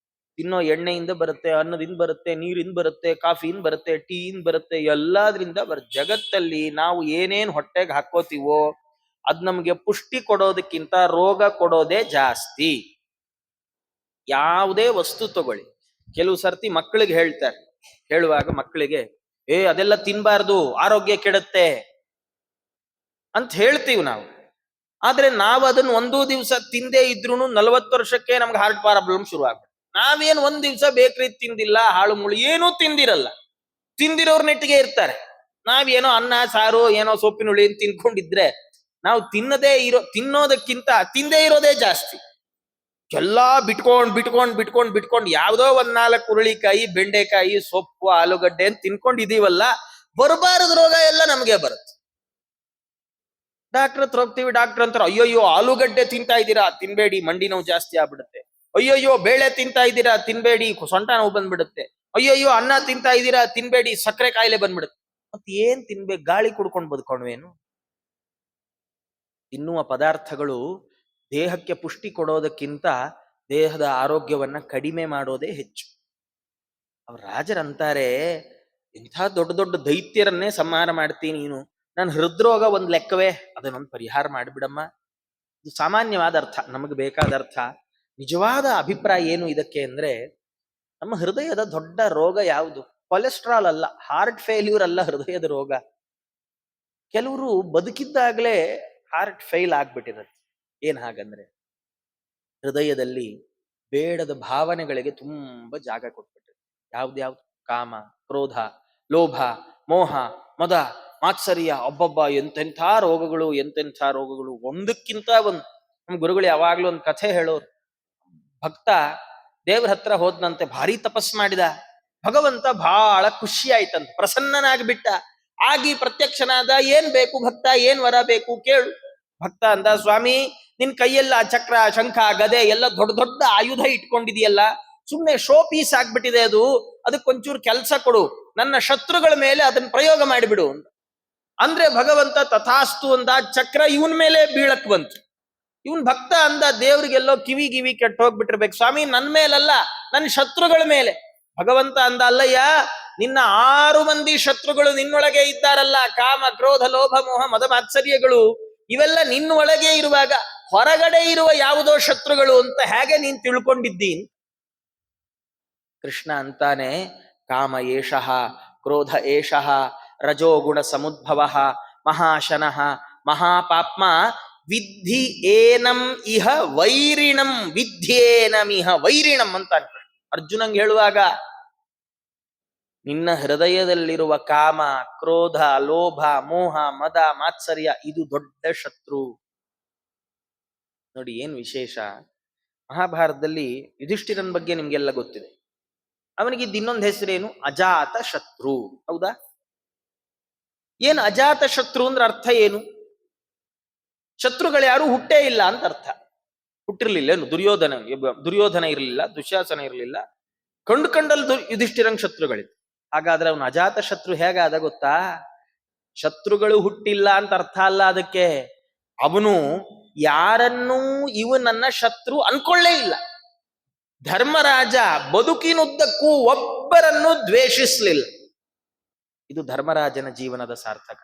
ತಿನ್ನೋ ಎಣ್ಣೆಯಿಂದ ಬರುತ್ತೆ, ಅನ್ನದಿಂದ ಬರುತ್ತೆ, ನೀರಿಂದ ಬರುತ್ತೆ, ಕಾಫಿಯಿಂದ ಬರುತ್ತೆ, ಟೀಯಿಂದ ಬರುತ್ತೆ, ಎಲ್ಲಾದ್ರಿಂದ ಜಗತ್ತಲ್ಲಿ ನಾವು ಏನೇನ್ ಹೊಟ್ಟೆಗೆ ಹಾಕೋತೀವೋ ಅದ್ ನಮ್ಗೆ ಪುಷ್ಟಿ ಕೊಡೋದಕ್ಕಿಂತ ರೋಗ ಕೊಡೋದೇ ಜಾಸ್ತಿ. ಯಾವುದೇ ವಸ್ತು ತಗೊಳ್ಳಿ, ಕೆಲವು ಸರ್ತಿ ಮಕ್ಕಳಿಗೆ ಹೇಳ್ತಾರೆ, ಹೇಳುವಾಗ ಮಕ್ಕಳಿಗೆ ಅದೆಲ್ಲ ತಿನ್ಬಾರ್ದು ಆರೋಗ್ಯ ಕೆಡುತ್ತೆ ಅಂತ ಹೇಳ್ತೀವಿ ನಾವು. ಆದ್ರೆ ನಾವು ಅದನ್ನ ಒಂದೂ ದಿವಸ ತಿಂದೇ ಇದ್ರು 40 ವರ್ಷಕ್ಕೆ ನಮ್ಗೆ ಹಾರ್ಟ್ ಪ್ರಾಬ್ಲಮ್ ಶುರು ಆಗ್ಬಿಡುತ್ತೆ. ನಾವೇನ್ ಒಂದ್ ದಿವಸ ಬೇಕ್ರಿ ತಿಂದಿಲ್ಲ, ಹಾಳು ಮುಳು ಏನೂ ತಿಂದಿರಲ್ಲ, ತಿಂದಿರೋರ್ ನೆಟ್ಟಿಗೆ ಇರ್ತಾರೆ. ನಾವೇನೋ ಅನ್ನ ಸಾರು ಏನೋ ಸೊಪ್ಪಿನ ಹುಳಿ ತಿನ್ಕೊಂಡಿದ್ರೆ ನಾವು ತಿನ್ನೋದಕ್ಕಿಂತ ತಿಂದೇ ಇರೋದೇ ಜಾಸ್ತಿ. ಎಲ್ಲಾ ಬಿಟ್ಕೊಂಡ್ ಯಾವ್ದೋ 4 ಹುರುಳಿಕಾಯಿ, ಬೆಂಡೆಕಾಯಿ, ಸೊಪ್ಪು, ಆಲೂಗಡ್ಡೆ ಅಂತ ತಿನ್ಕೊಂಡಿದೀವಲ್ಲ, ಬರಬಾರದ ರೋಗ ಎಲ್ಲ ನಮಗೆ ಬರುತ್ತೆ. ಡಾಕ್ಟರ್ ಹತ್ರ ಹೋಗ್ತೀವಿ, ಡಾಕ್ಟರ್ ಅಂತಾರೆ ಅಯ್ಯೋಯ್ಯೋ ಆಲೂಗಡ್ಡೆ ತಿಂತಾ ಇದ್ದೀರಾ ತಿನ್ಬೇಡಿ, ಮಂಡಿ ನೋವು ಜಾಸ್ತಿ ಆಗ್ಬಿಡುತ್ತೆ. ಅಯ್ಯೋಯ್ಯೋ ಬೇಳೆ ತಿಂತಾ ಇದ್ದೀರಾ ತಿನ್ಬೇಡಿ, ಸೊಂಟ ನೋವು ಬಂದ್ಬಿಡುತ್ತೆ. ಅಯ್ಯೋಯ್ಯೋ ಅನ್ನ ತಿಂತಾ ಇದ್ದೀರಾ ತಿನ್ಬೇಡಿ, ಸಕ್ಕರೆ ಕಾಯಿಲೆ ಬಂದ್ಬಿಡುತ್ತೆ. ಮತ್ ಏನ್ ತಿನ್ಬೇಕು, ಗಾಳಿ ಕುಡ್ಕೊಂಡು ಬದುಕೊಂಡ್ವೇನು? ತಿನ್ನುವ ಪದಾರ್ಥಗಳು ದೇಹಕ್ಕೆ ಪುಷ್ಟಿ ಕೊಡೋದಕ್ಕಿಂತ ದೇಹದ ಆರೋಗ್ಯವನ್ನ ಕಡಿಮೆ ಮಾಡೋದೇ ಹೆಚ್ಚು. ಅವ್ರ ರಾಜರಂತಾರೆ, ಇಂಥ ದೊಡ್ಡ ದೊಡ್ಡ ದೈತ್ಯರನ್ನೇ ಸಂಹಾರ ಮಾಡ್ತೀನಿ ನೀನು, ನನ್ನ ಹೃದ್ರೋಗ ಒಂದ್ ಲೆಕ್ಕವೇ, ಅದನ್ನೊಂದು ಪರಿಹಾರ ಮಾಡಿಬಿಡಮ್ಮ. ಇದು ಸಾಮಾನ್ಯವಾದ ಅರ್ಥ, ನಮಗೆ ಬೇಕಾದ ಅರ್ಥ. ನಿಜವಾದ ಅಭಿಪ್ರಾಯ ಏನು ಇದಕ್ಕೆ ಅಂದ್ರೆ, ನಮ್ಮ ಹೃದಯದ ದೊಡ್ಡ ರೋಗ ಯಾವುದು? ಕೊಲೆಸ್ಟ್ರಾಲ್ ಅಲ್ಲ, ಹಾರ್ಟ್ ಫೇಲ್ಯೂರ್ ಅಲ್ಲ ಹೃದಯದ ರೋಗ. ಕೆಲವರು ಬದುಕಿದ್ದಾಗಲೇ ಹಾರ್ಟ್ ಫೇಲ್ ಆಗ್ಬಿಟ್ಟಿರುತ್ತೆ. ಏನ್ ಹಾಗಂದ್ರೆ, ಹೃದಯದಲ್ಲಿ ಬೇಡದ ಭಾವನೆಗಳಿಗೆ ತುಂಬಾ ಜಾಗ ಕೊಟ್ಬಿಟ್ಟಿದೆ. ಯಾವ್ದ್ಯಾವ್ದು? ಕಾಮ, ಕ್ರೋಧ, ಲೋಭ, ಮೋಹ, ಮದ, ಮಾತ್ಸರ್ಯ. ಒಬ್ಬೊಬ್ಬ ಎಂತೆಂಥ ರೋಗಗಳು, ಒಂದಕ್ಕಿಂತ ಒಂದು. ನಮ್ ಗುರುಗಳು ಯಾವಾಗ್ಲೂ ಒಂದು ಕಥೆ ಹೇಳೋರು. ಭಕ್ತ ದೇವ್ರ ಹತ್ರ ಹೋದ್ನಂತೆ, ಭಾರಿ ತಪಸ್ ಮಾಡಿದ. ಭಗವಂತ ಬಹಳ ಖುಷಿ ಆಯ್ತಂತ, ಪ್ರಸನ್ನನಾಗ್ಬಿಟ್ಟ. ಆಗಿ ಪ್ರತ್ಯಕ್ಷನಾದ, ಏನ್ ಬೇಕು ಭಕ್ತ, ಏನ್ ವರ ಬೇಕು ಕೇಳು. ಭಕ್ತ ಅಂದ, ಸ್ವಾಮಿ ನಿನ್ ಕೈಯೆಲ್ಲ ಚಕ್ರ, ಶಂಖ, ಗದೆ ಎಲ್ಲ ದೊಡ್ಡ ದೊಡ್ಡ ಆಯುಧ ಇಟ್ಕೊಂಡಿದೆಯಲ್ಲ, ಸುಮ್ನೆ ಶೋ ಪೀಸ್ ಆಗ್ಬಿಟ್ಟಿದೆ ಅದು, ಅದಕ್ಕೊಂಚೂರು ಕೆಲಸ ಕೊಡು, ನನ್ನ ಶತ್ರುಗಳ ಮೇಲೆ ಅದನ್ನ ಪ್ರಯೋಗ ಮಾಡಿಬಿಡು ಅಂದ್ರೆ ಭಗವಂತ ತಥಾಸ್ತು ಅಂದ. ಚಕ್ರ ಇವನ್ ಮೇಲೆ ಬೀಳಕ್ ಬಂತು. ಇವನ್ ಭಕ್ತ ಅಂದ, ದೇವ್ರಿಗೆಲ್ಲೋ ಕಿವಿ ಕೆಟ್ಟ ಹೋಗ್ಬಿಟ್ಟಿರ್ಬೇಕು, ಸ್ವಾಮಿ ನನ್ ಮೇಲಲ್ಲ, ನನ್ನ ಶತ್ರುಗಳ ಮೇಲೆ. ಭಗವಂತ ಅಂದ, ಅಲ್ಲಯ್ಯ ನಿನ್ನ 6 ಮಂದಿ ಶತ್ರುಗಳು ನಿನ್ನೊಳಗೆ ಇದ್ದಾರಲ್ಲ, ಕಾಮ, ಕ್ರೋಧ, ಲೋಭ, ಮೋಹ, ಮದ, ಮಾತ್ಸರ್ಯಗಳು, ಇವೆಲ್ಲ ನಿನ್ನೊಳಗೆ ಇರುವಾಗ ಹೊರಗಡೆ ಇರುವ ಯಾವುದೋ ಶತ್ರುಗಳು ಅಂತ ಹೇಗೆ ನೀನ್ ತಿಳ್ಕೊಂಡಿದ್ದೀನಿ? ಕೃಷ್ಣ ಅಂತಾನೆ, ಕಾಮ ಏಷಃ, ಕ್ರೋಧ ಏಷಃ, ರಜೋಗುಣ ಸಮುದ್ಭವ, ಮಹಾಶನಃ, ಮಹಾಪಾಪ್ಮ, ವಿದ್ಧಿ ಏನಂ ಇಹ ವೈರಿಣಂ, ವಿದ್ಯೇನಮಿಹ ವೈರಿಣಂ ಅಂತಾನೆ ಅರ್ಜುನಂಗೆ ಹೇಳುವಾಗ. ನಿನ್ನ ಹೃದಯದಲ್ಲಿರುವ ಕಾಮ, ಕ್ರೋಧ, ಲೋಭ, ಮೋಹ, ಮದ, ಮಾತ್ಸರ್ಯ ಇದು ದೊಡ್ಡ ಶತ್ರು. ನೋಡಿ ಏನ್ ವಿಶೇಷ. ಮಹಾಭಾರತದಲ್ಲಿ ಯುಧಿಷ್ಠಿರನ್ ಬಗ್ಗೆ ನಿಮ್ಗೆಲ್ಲ ಗೊತ್ತಿದೆ. ಅವನಿಗೆ ಇನ್ನೊಂದು ಹೆಸರೇನು? ಅಜಾತ ಶತ್ರು. ಹೌದಾ? ಏನು ಅಜಾತ ಶತ್ರು ಅಂದ್ರೆ ಅರ್ಥ ಏನು? ಶತ್ರುಗಳು ಯಾರು ಹುಟ್ಟೇ ಇಲ್ಲ ಅಂತ ಅರ್ಥ. ಹುಟ್ಟಿರ್ಲಿಲ್ಲ ಏನು? ದುರ್ಯೋಧನ ಇರಲಿಲ್ಲ, ದುಶ್ಯಾಸನ ಇರಲಿಲ್ಲ, ಕಂಡಲ್ಲಿ ಯುಧಿಷ್ಠಿರಂಗ್ ಶತ್ರುಗಳಿತ್ತು. ಹಾಗಾದ್ರೆ ಅವನು ಅಜಾತ ಶತ್ರು ಹೇಗಾದ ಗೊತ್ತಾ? ಶತ್ರುಗಳು ಹುಟ್ಟಿಲ್ಲ ಅಂತ ಅರ್ಥ ಅಲ್ಲ ಅದಕ್ಕೆ. ಅವನು ಯಾರನ್ನೂ ನನ್ನ ಶತ್ರು ಅನ್ಕೊಳ್ಳೇ ಇಲ್ಲ. ಧರ್ಮರಾಜ ಬದುಕಿನುದ್ದಕ್ಕೂ ಒಬ್ಬರನ್ನು ದ್ವೇಷಿಸ್ಲಿಲ್ಲ. ಇದು ಧರ್ಮರಾಜನ ಜೀವನದ ಸಾರ್ಥಕ.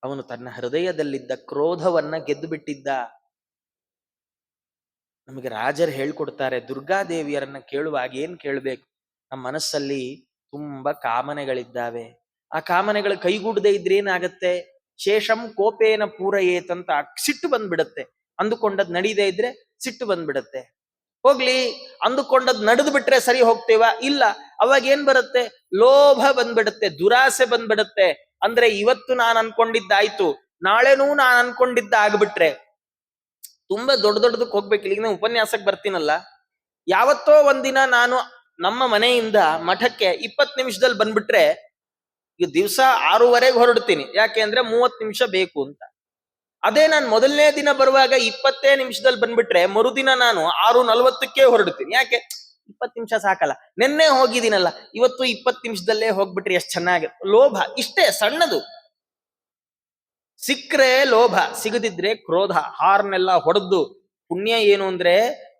ಅವನು ತನ್ನ ಹೃದಯದಲ್ಲಿದ್ದ ಕ್ರೋಧವನ್ನ ಗೆದ್ದು ಬಿಟ್ಟಿದ್ದ. ನಮಗೆ ರಾಜರು ಹೇಳ್ಕೊಡ್ತಾರೆ, ದುರ್ಗಾದೇವಿಯರನ್ನ ಕೇಳುವಾಗ ಏನ್ ಕೇಳ್ಬೇಕು? ನಮ್ಮ ಮನಸ್ಸಲ್ಲಿ ತುಂಬಾ ಕಾಮನೆಗಳಿದ್ದಾವೆ, ಆ ಕಾಮನೆಗಳು ಕೈಗೂಡದೆ ಇದ್ರೆ ಏನಾಗತ್ತೆ? ಶೇಷಂ ಕೋಪೇನ ಪೂರಯೇತಂತ ಸಿಟ್ಟು ಬಂದ್ಬಿಡತ್ತೆ. ಅಂದುಕೊಂಡದ್ ನಡೀದೇ ಇದ್ರೆ ಸಿಟ್ಟು ಬಂದ್ಬಿಡತ್ತೆ. ಹೋಗ್ಲಿ, ಅಂದುಕೊಂಡದ್ ನಡೆದು ಬಿಟ್ರೆ ಸರಿ ಹೋಗ್ತೇವ? ಇಲ್ಲ. ಅವಾಗ ಏನ್ ಬರುತ್ತೆ? ಲೋಭ ಬಂದ್ಬಿಡುತ್ತೆ, ದುರಾಸೆ ಬಂದ್ಬಿಡುತ್ತೆ. ಅಂದ್ರೆ ಇವತ್ತು ನಾನು ಅನ್ಕೊಂಡಿದ್ದಾಯ್ತು, ನಾಳೆನೂ ನಾನು ಅನ್ಕೊಂಡಿದ್ದ ಆಗ್ಬಿಟ್ರೆ. ತುಂಬಾ ದೊಡ್ಡದಕ್ಕೆ ಹೋಗ್ಬೇಕಿಲ್ಲ. ಈಗ ನಾನು ಉಪನ್ಯಾಸಕ್ಕೆ ಬರ್ತೀನಲ್ಲ, ಯಾವತ್ತೋ ಒಂದಿನ ನಾನು ನಮ್ಮ ಮನೆಯಿಂದ ಮಠಕ್ಕೆ 20 ನಿಮಿಷದಲ್ಲಿ ಬಂದ್ಬಿಟ್ರೆ, ಈಗ ದಿವಸ 6:30 ಹೊರಡ್ತೀನಿ. ಯಾಕೆ ಅಂದ್ರೆ 30 ನಿಮಿಷ ಬೇಕು ಅಂತ. ಅದೇ ನಾನು ಮೊದಲನೇ ದಿನ ಬರುವಾಗ 20 ನಿಮಿಷದಲ್ಲಿ ಬಂದ್ಬಿಟ್ರೆ, ಮರುದಿನ ನಾನು 6:40ಕ್ಕೆ ಹೊರಡ್ತೀನಿ. ಯಾಕೆ? 20 ನಿಮಿಷ ಸಾಕಲ್ಲ, ನಿನ್ನೆ ಹೋಗಿದ್ದೀನಲ್ಲ, ಇವತ್ತು 20 ನಿಮಿಷದಲ್ಲೇ ಹೋಗ್ಬಿಟ್ರೆ ಎಷ್ಟು ಚೆನ್ನಾಗಿ. ಲೋಭ ಇಷ್ಟೇ, ಸಣ್ಣದು. ಸಿಕ್ಕ್ರೆ ಲೋಭ, ಸಿಗದಿದ್ರೆ ಕ್ರೋಧ. ಹಾರ್ನೆಲ್ಲ ಹೊಡೆದು, ಪುಣ್ಯ ಏನು ಅಂದ್ರೆ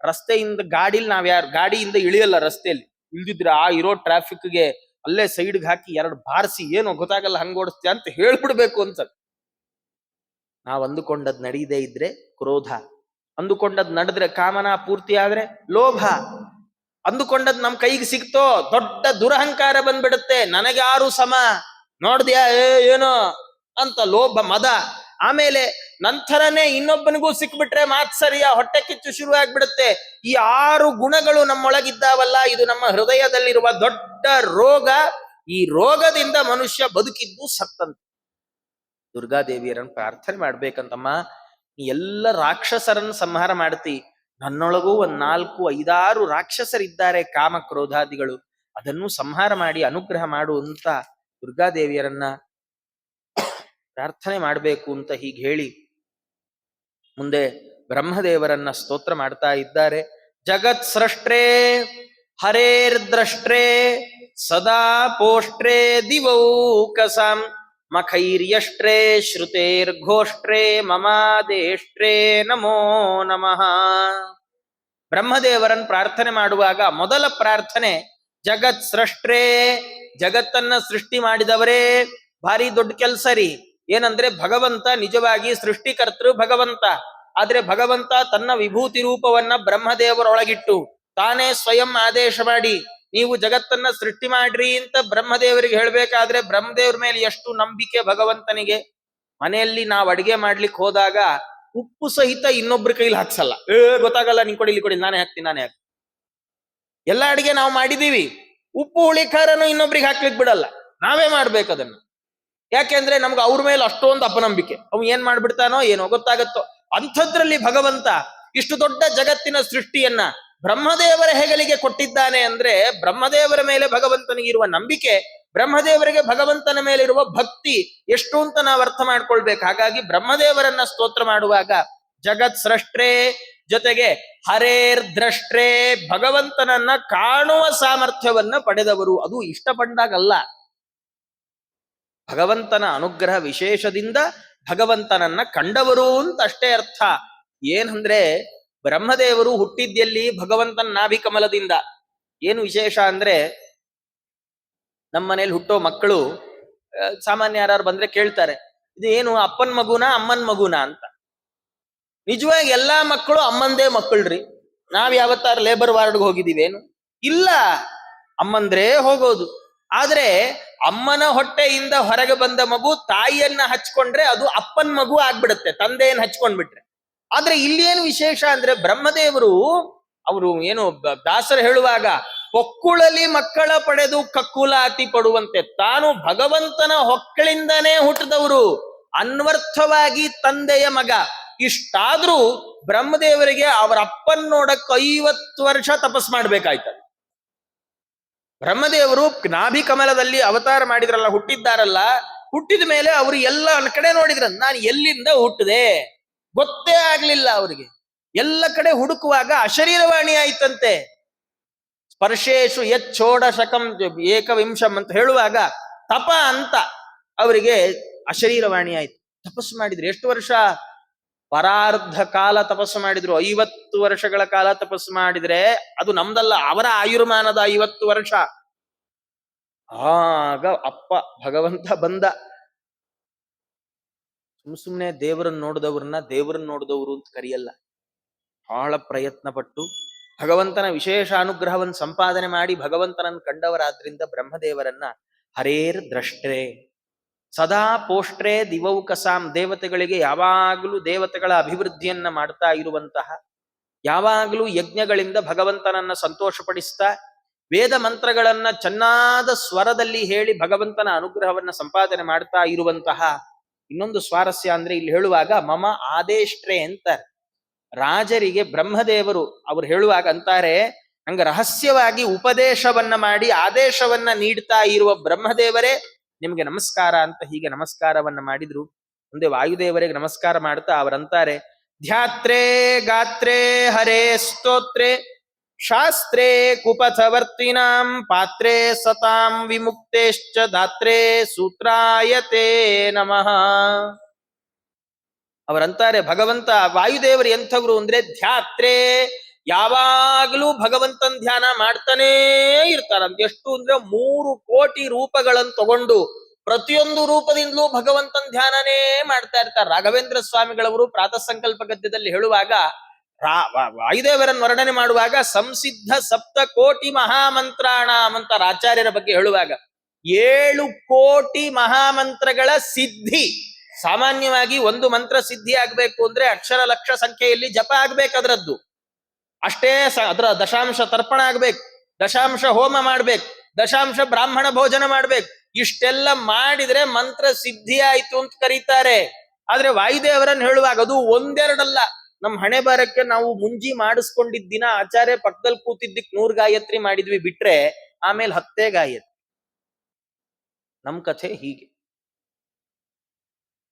ರಸ್ತೆಯಿಂದ ಗಾಡಿಯಿಂದ ಇಳಿಯಲ್ಲ, ರಸ್ತೆಯಲ್ಲಿ ಇಳ್ದಿದ್ರೆ ಆ ಇರೋ ಟ್ರಾಫಿಕ್ಗೆ ಅಲ್ಲೇ ಸೈಡ್ಗೆ ಹಾಕಿ ಎರಡು ಬಾರಿಸಿ, ಏನೋ ಗೊತ್ತಾಗಲ್ಲ ಹಂಗ ಓಡಿಸ್ತೀಯ ಅಂತ ಹೇಳ್ಬಿಡ್ಬೇಕು ಅಂತ. ನಾವ್ ಅಂದುಕೊಂಡದ್ ನಡೀದೇ ಇದ್ರೆ ಕ್ರೋಧ, ಅಂದುಕೊಂಡದ್ ನಡೆದ್ರೆ ಕಾಮನ ಪೂರ್ತಿ ಆದ್ರೆ ಲೋಭ, ಅಂದುಕೊಂಡದ್ ನಮ್ ಕೈಗೆ ಸಿಕ್ತೋ ದೊಡ್ಡ ದುರಹಂಕಾರ ಬಂದ್ಬಿಡುತ್ತೆ, ನನಗ್ಯಾರು ಸಮ, ನೋಡ್ದ್ಯಾ ಏನೋ ಅಂತ ಲೋಭ ಮದ. ಆಮೇಲೆ ನಂತರನೇ ಇನ್ನೊಬ್ಬನಿಗೂ ಸಿಕ್ಬಿಟ್ರೆ ಮಾತ್ಸರ್ಯ, ಹೊಟ್ಟೆ ಕಿಚ್ಚು ಶುರು ಆಗ್ಬಿಡುತ್ತೆ. ಈ 6 ಗುಣಗಳು ನಮ್ಮೊಳಗಿದ್ದಾವಲ್ಲ, ಇದು ನಮ್ಮ ಹೃದಯದಲ್ಲಿರುವ ದೊಡ್ಡ ರೋಗ. ಈ ರೋಗದಿಂದ ಮನುಷ್ಯ ಬದುಕಿದ್ದು ಸತ್ತಂತ. ದುರ್ಗಾದೇವಿಯರನ್ನು ಪ್ರಾರ್ಥನೆ ಮಾಡ್ಬೇಕಂತಮ್ಮ, ನೀ ಎಲ್ಲ ರಾಕ್ಷಸರನ್ನು ಸಂಹಾರ ಮಾಡ್ತಿ, ನನ್ನೊಳಗೂ 4-5-6 ರಾಕ್ಷಸರಿದ್ದಾರೆ ಕಾಮ ಕ್ರೋಧಾದಿಗಳು, ಅದನ್ನು ಸಂಹಾರ ಮಾಡಿ ಅನುಗ್ರಹ ಮಾಡು ಅಂತ ದುರ್ಗಾದೇವಿಯರನ್ನ ಪ್ರಾರ್ಥನೆ ಮಾಡಬೇಕು ಅಂತ ಹೀಗೆ ಹೇಳಿ ಮುಂದೆ ಬ್ರಹ್ಮದೇವರನ್ನ ಸ್ತೋತ್ರ ಮಾಡ್ತಾ ಇದ್ದಾರೆ. ಜಗತ್ ಸೃಷ್ಟ್ರೇ ಹರೇರ್ದ್ರಷ್ಟ್ರೇ ಸದಾ ಪೋಷ್ಟ್ರೇ ದಿವೌಕಸಾಂ ಮಖೈರ್ಯಷ್ಟ್ರೇ ಶ್ರುತೇರ್ಘೋಷ್ಟ್ರೇ ಮಮಾದೇಷ್ಟ್ರೇ ನಮೋ ನಮಃ. ಬ್ರಹ್ಮದೇವರನ್ನು ಪ್ರಾರ್ಥನೆ ಮಾಡುವಾಗ ಮೊದಲ ಪ್ರಾರ್ಥನೆ ಜಗತ್ ಸೃಷ್ಟ್ರೇ, ಜಗತ್ತನ್ನ ಸೃಷ್ಟಿ ಮಾಡಿದವರೇ. ಭಾರಿ ದೊಡ್ಡ ಕೆಲಸ ರೀ. ಏನಂದ್ರೆ ಭಗವಂತ ನಿಜವಾಗಿ ಸೃಷ್ಟಿಕರ್ತೃ ಭಗವಂತ. ಆದ್ರೆ ಭಗವಂತ ತನ್ನ ವಿಭೂತಿ ರೂಪವನ್ನ ಬ್ರಹ್ಮದೇವರೊಳಗಿಟ್ಟು ತಾನೇ ಸ್ವಯಂ ಆದೇಶ ಮಾಡಿ ನೀವು ಜಗತ್ತನ್ನ ಸೃಷ್ಟಿ ಮಾಡ್ರಿ ಅಂತ ಬ್ರಹ್ಮದೇವರಿಗೆ ಹೇಳ್ಬೇಕಾದ್ರೆ ಬ್ರಹ್ಮದೇವ್ರ ಮೇಲೆ ಎಷ್ಟು ನಂಬಿಕೆ ಭಗವಂತನಿಗೆ. ಮನೆಯಲ್ಲಿ ನಾವು ಅಡಿಗೆ ಮಾಡ್ಲಿಕ್ಕೆ ಹೋದಾಗ ಉಪ್ಪು ಸಹಿತ ಇನ್ನೊಬ್ರ ಕೈಲಿ ಹಾಕ್ಸಲ್ಲ. ಗೊತ್ತಾಗಲ್ಲ, ನೀನ್ ಕೊಡಿ, ಇಲ್ಲಿ ಕೊಡಿ, ನಾನೇ ಹಾಕ್ತೀನಿ. ಎಲ್ಲ ಅಡಿಗೆ ನಾವು ಮಾಡಿದೀವಿ, ಉಪ್ಪು ಹುಳಿ ಖಾರನು ಇನ್ನೊಬ್ರಿಗೆ ಹಾಕ್ಲಿಕ್ಕೆ ಬಿಡಲ್ಲ, ನಾವೇ ಮಾಡ್ಬೇಕು ಅದನ್ನ. ಯಾಕೆಂದ್ರೆ ನಮ್ಗೆ ಅವ್ರ ಮೇಲೆ ಅಷ್ಟೊಂದು ಅಪನಂಬಿಕೆ. ಅವ್ ಏನ್ ಮಾಡ್ಬಿಡ್ತಾನೋ ಏನೋ ಗೊತ್ತಾಗತ್ತೋ. ಅಂಥದ್ರಲ್ಲಿ ಭಗವಂತ ಇಷ್ಟು ದೊಡ್ಡ ಜಗತ್ತಿನ ಸೃಷ್ಟಿಯನ್ನ ಬ್ರಹ್ಮದೇವರ ಹೆಗಲಿಗೆ ಕೊಟ್ಟಿದ್ದಾನೆ ಅಂದ್ರೆ ಬ್ರಹ್ಮದೇವರ ಮೇಲೆ ಭಗವಂತನಿಗಿರುವ ನಂಬಿಕೆ, ಬ್ರಹ್ಮದೇವರಿಗೆ ಭಗವಂತನ ಮೇಲಿರುವ ಭಕ್ತಿ ಎಷ್ಟು ಅಂತ ನಾವು ಅರ್ಥ ಮಾಡ್ಕೊಳ್ಬೇಕು. ಹಾಗಾಗಿ ಬ್ರಹ್ಮದೇವರನ್ನ ಸ್ತೋತ್ರ ಮಾಡುವಾಗ ಜಗತ್ ಸೃಷ್ಟ್ರೇ ಜೊತೆಗೆ ಹರೇರ್ ದ್ರಷ್ಟ್ರೇ, ಭಗವಂತನನ್ನ ಕಾಣುವ ಸಾಮರ್ಥ್ಯವನ್ನ ಪಡೆದವರು. ಅದು ಇಷ್ಟಪಟ್ಟಾಗಲ್ಲ, ಭಗವಂತನ ಅನುಗ್ರಹ ವಿಶೇಷದಿಂದ ಭಗವಂತನನ್ನ ಕಂಡವರು ಅಂತ ಅಷ್ಟೇ ಅರ್ಥ. ಏನಂದ್ರೆ ಬ್ರಹ್ಮದೇವರು ಹುಟ್ಟಿದ್ಯಲ್ಲಿ ಭಗವಂತನ ನಾಭಿಕಮಲದಿಂದ. ಏನು ವಿಶೇಷ ಅಂದ್ರೆ ನಮ್ಮ ಮನೇಲಿ ಹುಟ್ಟೋ ಮಕ್ಕಳು ಸಾಮಾನ್ಯ ಯಾರು ಬಂದ್ರೆ ಕೇಳ್ತಾರೆ, ಇದು ಏನು ಅಪ್ಪನ್ ಮಗುನ ಅಮ್ಮನ್ ಮಗುನ ಅಂತ. ನಿಜವಾಗಿ ಎಲ್ಲಾ ಮಕ್ಕಳು ಅಮ್ಮಂದೇ ಮಕ್ಕಳ್ರಿ. ನಾವ್ ಯಾವತ್ತಾರ ಲೇಬರ್ ವಾರ್ಡ್ಗೆ ಹೋಗಿದೀವೇನು? ಇಲ್ಲ, ಅಮ್ಮಂದ್ರೆ ಹೋಗೋದು. ಆದ್ರೆ ಅಮ್ಮನ ಹೊಟ್ಟೆಯಿಂದ ಹೊರಗೆ ಬಂದ ಮಗು ತಾಯಿಯನ್ನ ಹಚ್ಕೊಂಡ್ರೆ ಅದು ಅಪ್ಪನ್ ಮಗು ಆಗ್ಬಿಡುತ್ತೆ, ತಂದೆಯನ್ನು ಹಚ್ಕೊಂಡ್ಬಿಟ್ರೆ. ಆದ್ರೆ ಇಲ್ಲಿ ಏನು ವಿಶೇಷ ಅಂದ್ರೆ ಬ್ರಹ್ಮದೇವರು ಅವರು ಏನು ದಾಸರು ಹೇಳುವಾಗ ಹೊಕ್ಕುಳಲಿ ಮಕ್ಕಳ ಪಡೆದು ಕಕ್ಕುಲಾತಿ ಪಡುವಂತೆ, ತಾನು ಭಗವಂತನ ಹೊಕ್ಕಳಿಂದನೇ ಹುಟ್ಟಿದವರು, ಅನ್ವರ್ಥವಾಗಿ ತಂದೆಯ ಮಗ. ಇಷ್ಟಾದ್ರೂ ಬ್ರಹ್ಮದೇವರಿಗೆ ಅವರ ಅಪ್ಪನ್ ನೋಡಕ್ 50 ವರ್ಷ ತಪಸ್ ಮಾಡ್ಬೇಕಾಯ್ತದೆ. ಬ್ರಹ್ಮದೇವರು ನಾಭಿ ಕಮಲದಲ್ಲಿ ಅವತಾರ ಮಾಡಿದ್ರಲ್ಲ, ಹುಟ್ಟಿದ್ದಾರಲ್ಲ, ಹುಟ್ಟಿದ ಮೇಲೆ ಅವರು ಎಲ್ಲ ಕಡೆ ನೋಡಿದ್ರ, ನಾನು ಎಲ್ಲಿಂದ ಹುಟ್ಟಿದೆ ಗೊತ್ತೇ ಆಗ್ಲಿಲ್ಲ ಅವರಿಗೆ. ಎಲ್ಲ ಕಡೆ ಹುಡುಕುವಾಗ ಅಶರೀರವಾಣಿ ಆಯ್ತಂತೆ. ಸ್ಪರ್ಶೇಶು ಯಚ್ಚೋಡಶಕಂ ಏಕವಿಂಶಂ ಅಂತ ಹೇಳುವಾಗ ತಪ ಅಂತ ಅವರಿಗೆ ಅಶರೀರವಾಣಿ ಆಯ್ತು. ತಪಸ್ಸು ಮಾಡಿದ್ರು. ಎಷ್ಟು ವರ್ಷ? ಪರಾರ್ಧ ಕಾಲ ತಪಸ್ಸು ಮಾಡಿದ್ರು. 50 ವರ್ಷಗಳ ಕಾಲ ತಪಸ್ಸು ಮಾಡಿದ್ರೆ ಅದು ನಮ್ದಲ್ಲ, ಅವರ ಆಯುರ್ಮಾನದ 50 ವರ್ಷ. ಆಗ ಅಪ್ಪ ಭಗವಂತ ಬಂದ. ಸುಮ್ನೆ ದೇವರನ್ನ ನೋಡಿದವರು ಅಂತ ಕರೆಯಲ್ಲ. ಬಹಳ ಪ್ರಯತ್ನ ಪಟ್ಟು ಭಗವಂತನ ವಿಶೇಷ ಅನುಗ್ರಹವನ್ನು ಸಂಪಾದನೆ ಮಾಡಿ ಭಗವಂತನನ್ನು ಕಂಡವರಾದ್ರಿಂದ ಬ್ರಹ್ಮದೇವರನ್ನ ಹರೇರ್ ದ್ರಷ್ಟ್ರೇ ಸದಾ ಪೋಷ್ಟ್ರೇ ದಿವೌಕಸಾಂ, ದೇವತೆಗಳಿಗೆ ಯಾವಾಗಲೂ ದೇವತೆಗಳ ಅಭಿವೃದ್ಧಿಯನ್ನ ಮಾಡ್ತಾ ಇರುವಂತಹ, ಯಾವಾಗಲೂ ಯಜ್ಞಗಳಿಂದ ಭಗವಂತನನ್ನ ಸಂತೋಷಪಡಿಸ್ತಾ ವೇದ ಮಂತ್ರಗಳನ್ನ ಚೆನ್ನಾದ ಸ್ವರದಲ್ಲಿ ಹೇಳಿ ಭಗವಂತನ ಅನುಗ್ರಹವನ್ನ ಸಂಪಾದನೆ ಮಾಡ್ತಾ ಇರುವಂತಹ. ಇನ್ನೊಂದು ಸ್ವಾರಸ್ಯ ಅಂದ್ರೆ ಇಲ್ಲಿ ಹೇಳುವಾಗ ಮಮ ಆದೇಷ್ಟ್ರೇ ಅಂತಾರೆ. ರಾಜರಿಗೆ ಬ್ರಹ್ಮದೇವರು ಅವರು ಹೇಳುವಾಗ ಅಂತಾರೆ, ಹಂಗ ರಹಸ್ಯವಾಗಿ ಉಪದೇಶವನ್ನ ಮಾಡಿ ಆದೇಶವನ್ನ ನೀಡ್ತಾ ಇರುವ ಬ್ರಹ್ಮದೇವರೇ ನಿಮ್ಗೆ ನಮಸ್ಕಾರ ಅಂತ ಹೀಗೆ ನಮಸ್ಕಾರವನ್ನ ಮಾಡಿದ್ರು. ಮುಂದೆ ವಾಯುದೇವರಿಗೆ ನಮಸ್ಕಾರ ಮಾಡ್ತಾ ಅವರಂತಾರೆ, ಧ್ಯಾತ್ರೇ ಗಾತ್ರೇ ಹರೇ ಸ್ತೋತ್ರೇ ಶಾಸ್ತ್ರೇ ಕುಪಥವರ್ತಿನಾಂ ಪಾತ್ರೇ ಸತಾಂ ವಿಮುಕ್ತೇಶ್ಚ ದಾತ್ರೇ ಸೂತ್ರಾಯತೆ ನಮಃ. ಅವರಂತಾರೆ ಭಗವಂತ ವಾಯುದೇವರು ಎಂಥವ್ರು ಅಂದ್ರೆ ಧ್ಯಾತ್ರೆ, ಯಾವಾಗಲೂ ಭಗವಂತನ ಧ್ಯಾನ ಮಾಡ್ತಾನೇ ಇರ್ತಾರಂತ. ಎಷ್ಟು ಅಂದ್ರೆ 3 ಕೋಟಿ ರೂಪಗಳನ್ನು ತಗೊಂಡು ಪ್ರತಿಯೊಂದು ರೂಪದಿಂದಲೂ ಭಗವಂತನ ಧ್ಯಾನನೇ ಮಾಡ್ತಾ ಇರ್ತಾರೆ. ರಾಘವೇಂದ್ರ ಸ್ವಾಮಿಗಳವರು ಪ್ರಾತಃ ಸಂಕಲ್ಪ ಗದ್ಯದಲ್ಲಿ ಹೇಳುವಾಗ ವಾಯುದೇವರನ್ನು ವರ್ಣನೆ ಮಾಡುವಾಗ ಸಂಸಿದ್ಧ 7 ಕೋಟಿ ಮಹಾಮಂತ್ರಾಣಾಮ್ ಅಂತ ಆಚಾರ್ಯರ ಬಗ್ಗೆ ಹೇಳುವಾಗ 7 ಕೋಟಿ ಮಹಾಮಂತ್ರಗಳ ಸಿದ್ಧಿ. ಸಾಮಾನ್ಯವಾಗಿ ಒಂದು ಮಂತ್ರ ಸಿದ್ಧಿ ಆಗ್ಬೇಕು ಅಂದ್ರೆ ಅಕ್ಷರ ಲಕ್ಷ ಸಂಖ್ಯೆಯಲ್ಲಿ ಜಪ ಆಗ್ಬೇಕು, ಅದರದ್ದು ಅಷ್ಟೇ. ಅದರ ದಶಾಂಶ ತರ್ಪಣ ಆಗ್ಬೇಕು, ದಶಾಂಶ ಹೋಮ ಮಾಡ್ಬೇಕು, ದಶಾಂಶ ಬ್ರಾಹ್ಮಣ ಭೋಜನ ಮಾಡ್ಬೇಕು. ಇಷ್ಟೆಲ್ಲ ಮಾಡಿದ್ರೆ ಮಂತ್ರ ಸಿದ್ಧಿ ಆಯ್ತು ಅಂತ ಕರೀತಾರೆ. ಆದ್ರೆ ವಾಯುದೇವರನ್ನು ಹೇಳುವಾಗ ಅದು ಒಂದೆರಡಲ್ಲ. ನಮ್ ಹಣೆ ಬಾರಕ್ಕೆ ನಾವು ಮುಂಜಿ ಮಾಡಿಸ್ಕೊಂಡಿದ್ದ ದಿನ ಆಚಾರ್ಯ ಪಕ್ಕದಲ್ಲಿ ಕೂತಿದ್ದಕ್ 100 ಗಾಯತ್ರಿ ಮಾಡಿದ್ವಿ ಬಿಟ್ರೆ ಆಮೇಲೆ 10 ಗಾಯತ್ರಿ. ನಮ್ ಕಥೆ ಹೀಗೆ.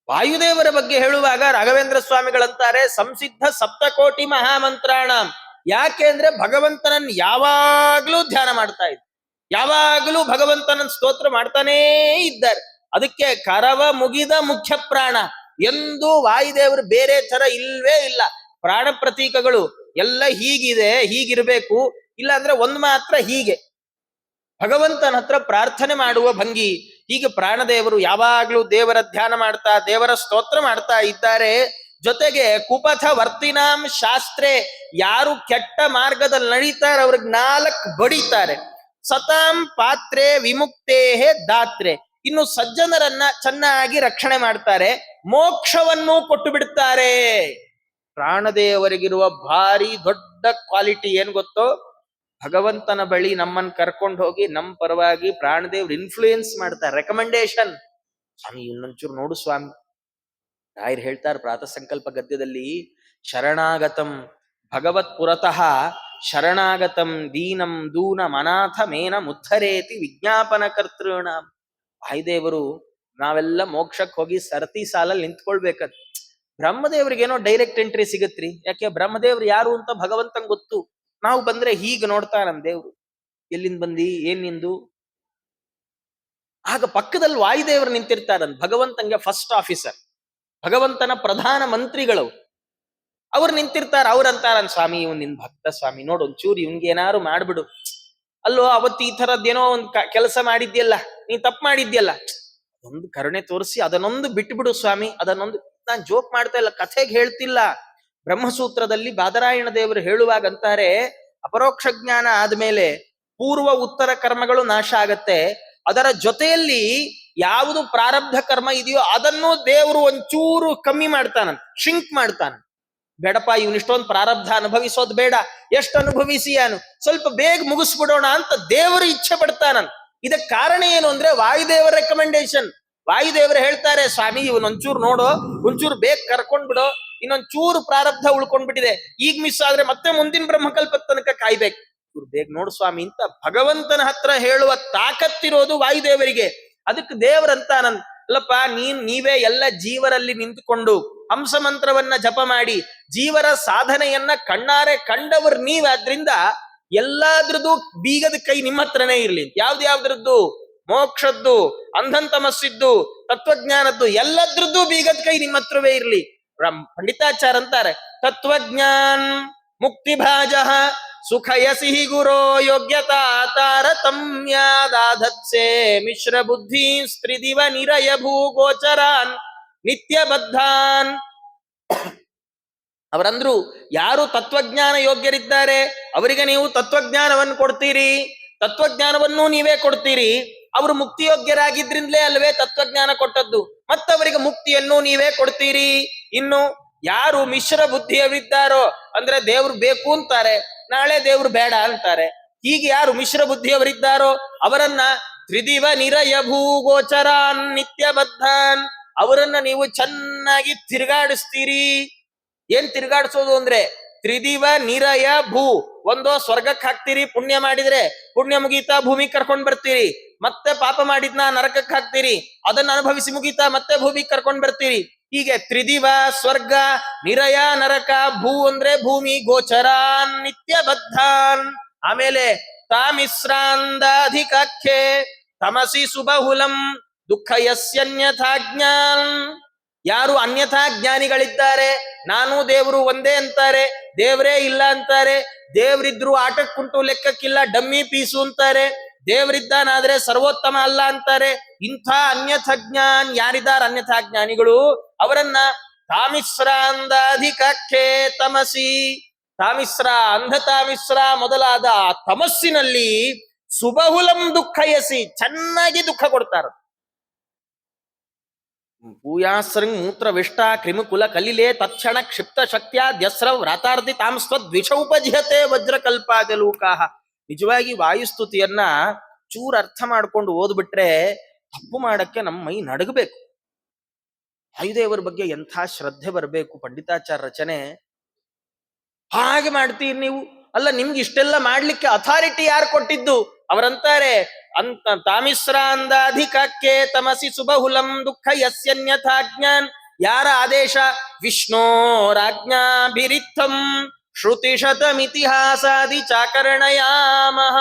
ವಾಯುದೇವರ ಬಗ್ಗೆ ಹೇಳುವಾಗ ರಾಘವೇಂದ್ರ ಸ್ವಾಮಿಗಳಂತಾರೆ ಸಂಸಿದ್ಧ 7 ಕೋಟಿ ಮಹಾಮಂತ್ರಾಣ. ಯಾಕೆ ಅಂದ್ರೆ ಭಗವಂತನನ್ನು ಯಾವಾಗ್ಲೂ ಧ್ಯಾನ ಮಾಡ್ತಾ ಇದ್ದಾರೆ, ಯಾವಾಗಲೂ ಭಗವಂತನ ಸ್ತೋತ್ರ ಮಾಡ್ತಾನೇ ಇದ್ದಾರೆ. ಅದಕ್ಕೆ ಕರವ ಮುಗಿದ ಮುಖ್ಯ ಪ್ರಾಣ ಎಂದು ವಾಯುದೇವರು ಬೇರೆ ತರ ಇಲ್ವೇ ಇಲ್ಲ. ಪ್ರಾಣ ಪ್ರತೀಕಗಳು ಎಲ್ಲ ಹೀಗಿದೆ, ಹೀಗಿರ್ಬೇಕು, ಇಲ್ಲ ಅಂದ್ರೆ ಒಂದ್ ಮಾತ್ರ ಹೀಗೆ ಭಗವಂತನ ಹತ್ರ ಪ್ರಾರ್ಥನೆ ಮಾಡುವ ಭಂಗಿ. ಹೀಗೆ ಪ್ರಾಣದೇವರು ಯಾವಾಗ್ಲೂ ದೇವರ ಧ್ಯಾನ ಮಾಡ್ತಾ ದೇವರ ಸ್ತೋತ್ರ ಮಾಡ್ತಾ ಇದ್ದಾರೆ. ಜೊತೆಗೆ ಕುಪಥ ವರ್ತಿನಾಂ ಶಾಸ್ತ್ರೆ, ಯಾರು ಕೆಟ್ಟ ಮಾರ್ಗದಲ್ಲಿ ನಡೀತಾರೆ ಅವ್ರಿಗೆ 4 ಬಡಿತಾರೆ. ಸತಾಂ ಪಾತ್ರೆ ವಿಮುಕ್ತೇಹೇ ದಾತ್ರೆ, ಇನ್ನು ಸಜ್ಜನರನ್ನ ಚೆನ್ನಾಗಿ ರಕ್ಷಣೆ ಮಾಡ್ತಾರೆ, ಮೋಕ್ಷವನ್ನೂ ಕೊಟ್ಟು ಬಿಡ್ತಾರೆ. ಪ್ರಾಣದೇವರಿಗಿರುವ ಭಾರಿ ದೊಡ್ಡ ಕ್ವಾಲಿಟಿ ಏನ್ ಗೊತ್ತೋ, ಭಗವಂತನ ಬಳಿ ನಮ್ಮನ್ನು ಕರ್ಕೊಂಡು ಹೋಗಿ ನಮ್ಮ ಪರವಾಗಿ ಪ್ರಾಣದೇವ್ರು ಇನ್ಫ್ಲೂಯೆನ್ಸ್ ಮಾಡ್ತಾರೆ, ರೆಕಮೆಂಡೇಶನ್. ಸ್ವಾಮಿ ಇನ್ನೊಂಚೂರು ನೋಡು ಸ್ವಾಮಿ. ರಾಯರು ಹೇಳ್ತಾರೆ ಪ್ರಾತಃ ಸಂಕಲ್ಪ ಗದ್ಯದಲ್ಲಿ, ಶರಣಾಗತಂ ಭಗವತ್ ಪುರತಃ ಶರಣಾಗತಂ ದೀನಂ ದೂನ ಮನಾಥ ಮೇನ ಮುದ್ಧರೇತಿ ವಿಜ್ಞಾಪನ ಕರ್ತೃಣ. ವಾಯುದೇವರು ನಾವೆಲ್ಲ ಮೋಕ್ಷಕ್ಕೆ ಹೋಗಿ ಸರತಿ ಸಾಲಲ್ಲಿ ನಿಂತ್ಕೊಳ್ಬೇಕಂತ. ಬ್ರಹ್ಮದೇವ್ರಿಗೇನೋ ಡೈರೆಕ್ಟ್ ಎಂಟ್ರಿ ಸಿಗತ್ರಿ. ಯಾಕೆ ಬ್ರಹ್ಮದೇವ್ರು ಯಾರು ಅಂತ ಭಗವಂತಂಗ್ ಗೊತ್ತು. ನಾವು ಬಂದ್ರೆ ಹೀಗೆ ನೋಡ್ತಾ ನಮ್ ದೇವ್ರು, ಎಲ್ಲಿಂದ ಬಂದಿ, ಏನ್ ನಿಂದು. ಆಗ ಪಕ್ಕದಲ್ಲಿ ವಾಯುದೇವರು ನಿಂತಿರ್ತಾರಂತ, ಭಗವಂತಂಗೆ ಫಸ್ಟ್ ಆಫೀಸರ್, ಭಗವಂತನ ಪ್ರಧಾನ ಮಂತ್ರಿಗಳು ಅವ್ರು ನಿಂತಿರ್ತಾರ. ಅವ್ರಂತಾರನ್ ಸ್ವಾಮಿ ಇವ್ನ್ ನಿನ್ ಭಕ್ತ ಸ್ವಾಮಿ, ನೋಡು ಒಂಚೂರು ಇವ್ನ್ಗೇನಾರು ಮಾಡ್ಬಿಡು. ಅಲ್ಲೋ ಅವತ್ತು ಈ ಥರದ್ದೇನೋ ಒಂದ್ ಕೆಲಸ ಮಾಡಿದ್ಯಲ್ಲ, ನೀ ತಪ್ಪು ಮಾಡಿದ್ಯಲ್ಲ, ಒಂದು ಕರುಣೆ ತೋರಿಸಿ ಅದನ್ನೊಂದು ಬಿಟ್ಬಿಡು ಸ್ವಾಮಿ, ಅದನ್ನೊಂದು. ನಾನ್ ಜೋಕ್ ಮಾಡ್ತಾ ಇಲ್ಲ, ಕಥೆಗೆ ಹೇಳ್ತಿಲ್ಲ. ಬ್ರಹ್ಮಸೂತ್ರದಲ್ಲಿ ಬಾದರಾಯಣ ದೇವರು ಹೇಳುವಾಗ ಅಂತಾರೆ, ಅಪರೋಕ್ಷ ಜ್ಞಾನ ಆದ್ಮೇಲೆ ಪೂರ್ವ ಉತ್ತರ ಕರ್ಮಗಳು ನಾಶ ಆಗತ್ತೆ. ಅದರ ಜೊತೆಯಲ್ಲಿ ಯಾವುದು ಪ್ರಾರಬ್ಧ ಕರ್ಮ ಇದೆಯೋ ಅದನ್ನು ದೇವರು ಒಂಚೂರು ಕಮ್ಮಿ ಮಾಡ್ತಾನಂತ, ಶಿಂಕ್ ಮಾಡ್ತಾನ. ಬೇಡಪ್ಪ ಇವನಿಷ್ಟೊಂದು ಪ್ರಾರಬ್ಧ ಅನುಭವಿಸೋದು ಬೇಡ, ಎಷ್ಟು ಅನುಭವಿಸಿಯಾನು, ಸ್ವಲ್ಪ ಬೇಗ ಮುಗಿಸ್ಬಿಡೋಣ ಅಂತ ದೇವರು ಇಚ್ಛೆ ಪಡ್ತಾನಂತ. ಇದಕ್ಕೆ ಕಾರಣ ಏನು ಅಂದ್ರೆ ವಾಯುದೇವರ ರೆಕಮೆಂಡೇಶನ್. ವಾಯುದೇವರು ಹೇಳ್ತಾರೆ, ಸ್ವಾಮಿ ಇವನ್ ಒಂಚೂರು ನೋಡೋ, ಒಂಚೂರು ಬೇಗ ಕರ್ಕೊಂಡ್ಬಿಡೋ, ಇನ್ನೊಂಚೂರು ಪ್ರಾರಬ್ಧ ಉಳ್ಕೊಂಡ್ಬಿಟ್ಟಿದೆ, ಈಗ ಮಿಸ್ ಆದ್ರೆ ಮತ್ತೆ ಮುಂದಿನ ಬ್ರಹ್ಮಕಲ್ಪ ತನಕ ಕಾಯ್ಬೇಕು, ಬೇಗ ನೋಡು ಸ್ವಾಮಿ ಅಂತ ಭಗವಂತನ ಹತ್ರ ಹೇಳುವ ತಾಕತ್ತಿರೋದು ವಾಯುದೇವರಿಗೆ. ಅದಕ್ಕೆ ದೇವರಂತಾನಂದ್, ಅಲ್ಲಪ್ಪ ನೀವೇ ಎಲ್ಲ ಜೀವರಲ್ಲಿ ನಿಂತುಕೊಂಡು ಹಂಸ ಮಂತ್ರವನ್ನ ಜಪ ಮಾಡಿ ಜೀವರ ಸಾಧನೆಯನ್ನ ಕಣ್ಣಾರೆ ಕಂಡವರು ನೀವಾದ್ರಿಂದ ಎಲ್ಲಾದ್ರದ್ದು ಬೀಗದ ಕೈ ನಿಮ್ಮ ಹತ್ರನೇ ಇರ್ಲಿ. ಯಾವ್ದ್ಯಾವ್ದ್ರದ್ದು, ಮೋಕ್ಷದ್ದು, ಅಂಧನ್ ತಮಸ್ಸಿದ್ದು, ತತ್ವಜ್ಞಾನದ್ದು, ಎಲ್ಲದ್ರದ್ದು ಬೀಗದ ಕೈ ನಿಮ್ಮ ಹತ್ರವೇ ಇರ್ಲಿ. ಪಂಡಿತಾಚಾರ ಅಂತಾರೆ, ತತ್ವಜ್ಞಾನ್ ಮುಕ್ತಿಭಾಜ ಸುಖಯಸಿ ಗುರೋ ಯೋಗ್ಯತಾ ತಾರತಮ್ಯಾದಾಧತ್ಸೆ ಮಿಶ್ರ ಬುದ್ಧಿ ಸ್ತ್ರಿದಿವ ನಿರಯ ಭೂಗೋಚರಾನ್ ನಿತ್ಯಬದ್ಧಾನ್. ಅವರಂದ್ರು, ಯಾರು ತತ್ವಜ್ಞಾನ ಯೋಗ್ಯರಿದ್ದಾರೆ ಅವರಿಗೆ ನೀವು ತತ್ವಜ್ಞಾನವನ್ನು ಕೊಡ್ತೀರಿ, ತತ್ವಜ್ಞಾನವನ್ನೂ ನೀವೇ ಕೊಡ್ತೀರಿ. ಅವರು ಮುಕ್ತಿಯೋಗ್ಯರಾಗಿದ್ರಿಂದಲೇ ಅಲ್ವೇ ತತ್ವಜ್ಞಾನ ಕೊಟ್ಟದ್ದು, ಮತ್ತವರಿಗೆ ಮುಕ್ತಿಯನ್ನು ನೀವೇ ಕೊಡ್ತೀರಿ. ಇನ್ನು ಯಾರು ಮಿಶ್ರ ಬುದ್ಧಿಯವರಿದ್ದಾರೋ ಅಂದ್ರೆ ದೇವ್ರು ಬೇಕು ಅಂತಾರೆ, ನಾಳೆ ದೇವ್ರು ಬೇಡ ಅಂತಾರೆ. ಹೀಗೆ ಯಾರು ಮಿಶ್ರ ಬುದ್ಧಿಯವರಿದ್ದಾರೋ ಅವರನ್ನ ತ್ರಿದಿವ ನಿರಯ ಭೂಗೋಚರಾನ್ ನಿತ್ಯಬದ್ಧಾನ್, ಅವರನ್ನ ನೀವು ಚೆನ್ನಾಗಿ ತಿರುಗಾಡಿಸ್ತೀರಿ. ಏನ್ ತಿರುಗಾಡಿಸೋದು ಅಂದ್ರೆ ತ್ರಿದಿವ ನಿರಯ ಭೂ, ಒಂದೋ ಸ್ವರ್ಗಕ್ಕೆ ಹಾಕ್ತೀರಿ, ಪುಣ್ಯ ಮಾಡಿದ್ರೆ ಪುಣ್ಯ ಮುಗೀತಾ ಭೂಮಿಗೆ ಕರ್ಕೊಂಡ್ ಬರ್ತೀರಿ, ಮತ್ತೆ ಪಾಪ ಮಾಡಿದ್ನ ನರಕಕ್ಕೆ ಹಾಕ್ತೀರಿ, ಅದನ್ನ ಅನುಭವಿಸಿ ಮುಗೀತಾ ಮತ್ತೆ ಭೂಮಿಗೆ ಕರ್ಕೊಂಡ್ ಬರ್ತೀರಿ. ಹೀಗೆ ತ್ರಿದಿವ ಸ್ವರ್ಗ, ನಿರಯ ನರಕ, ಭೂ ಅಂದ್ರೆ ಭೂಮಿ, ಗೋಚರಾನ್ ನಿತ್ಯಬದ್ಧಾನ್. ಆಮೇಲೆ ತಾಮಿಶ್ರಾಂದಾಧಿಕಾಖ್ಯೆ ತಮಸಿ ಸುಬಹುಲಂ ದುಃಖ ಯಸ್ಯನ್ಯಥಾ ಜ್ಞಾನ್. ಯಾರು ಅನ್ಯಥಾ ಜ್ಞಾನಿಗಳಿದ್ದಾರೆ, ನಾನು ದೇವರು ಒಂದೇ ಅಂತಾರೆ, ದೇವರೇ ಇಲ್ಲ ಅಂತಾರೆ, ದೇವರಿದ್ರು ಆಟಕ್ಕುಂಟು ಲೆಕ್ಕಕ್ಕಿಲ್ಲ ಡಮ್ಮಿ ಪೀಸು ಅಂತಾರೆ, ದೇವರಿದ್ದಾನಾದ್ರೆ ಸರ್ವೋತ್ತಮ ಅಲ್ಲ ಅಂತಾರೆ. ಇಂಥ ಅನ್ಯಥ ಜ್ಞಾನ್ ಯಾರಿದ್ದಾರೆ ಅನ್ಯಥಾ ಜ್ಞಾನಿಗಳು, ಅವರನ್ನ ತಾಮಿಸ್ರ ಅಂದಾಧಿಕಾಖ್ಯೆ ತಮಸಿ, ತಾಮಿಸ್ರ ಅಂಧತಾಮಿಸ್ರ ಮೊದಲಾದ ತಮಸ್ಸಿನಲ್ಲಿ ಸುಬಹುಲಂ ದುಃಖಯಸಿ, ಚೆನ್ನಾಗಿ ದುಃಖ ಕೊಡ್ತಾರ. ಭೂಯಾಸೃಂಗ್ ಮೂತ್ರ ವಿಷ್ಟ ಕ್ರಿಮಿಕುಲ ಕಲಿಲೆ ತಕ್ಷಣ ಕ್ಷಿಪ್ತ ಶಕ್ತಿಯ ದ್ಯಸ್ರ ವ್ರಾತಾರ್ಧಿ ತಾಂಸ್ವದ್ವಿಷೌಪಜಿಹತೆ ವಜ್ರಕಲ್ಪಾದಲೂಕಾಹ. ನಿಜವಾಗಿ ವಾಯುಸ್ತುತಿಯನ್ನ ಚೂರ್ ಅರ್ಥ ಮಾಡ್ಕೊಂಡು ಓದ್ಬಿಟ್ರೆ ತಪ್ಪು ಮಾಡಕ್ಕೆ ನಮ್ಮ ಮೈ ನಡಗಬೇಕು. ವಾಯುದೇವರ ಬಗ್ಗೆ ಎಂಥ ಶ್ರದ್ಧೆ ಬರಬೇಕು. ಪಂಡಿತಾಚಾರ್ಯ ರಚನೆ ಹಾಗೆ ಮಾಡ್ತೀರಿ ನೀವು. ಅಲ್ಲ, ನಿಮ್ಗೆ ಇಷ್ಟೆಲ್ಲ ಮಾಡ್ಲಿಕ್ಕೆ ಅಥಾರಿಟಿ ಯಾರು ಕೊಟ್ಟಿದ್ದು? ಅವರಂತಾರೆ ಅಂತ ತಾಮಿಸ್ರ ಅಂದಾಧಿಕಾಖ್ಯೆ ತಮಸಿ ಸುಬಹುಲಂ ದುಃಖ ಯಸ್ಯನ್ಯಥಾಜ್ಞಾನ್. ಯಾರ ಆದೇಶ? ವಿಷ್ಣೋರಾಜ್ಞಾಭಿರಿತ್ತಂ ಶ್ರುತಿಶತಮಿತಿಹಾಸಾದಿ ಚಾಕರಣಯಾಮಃ.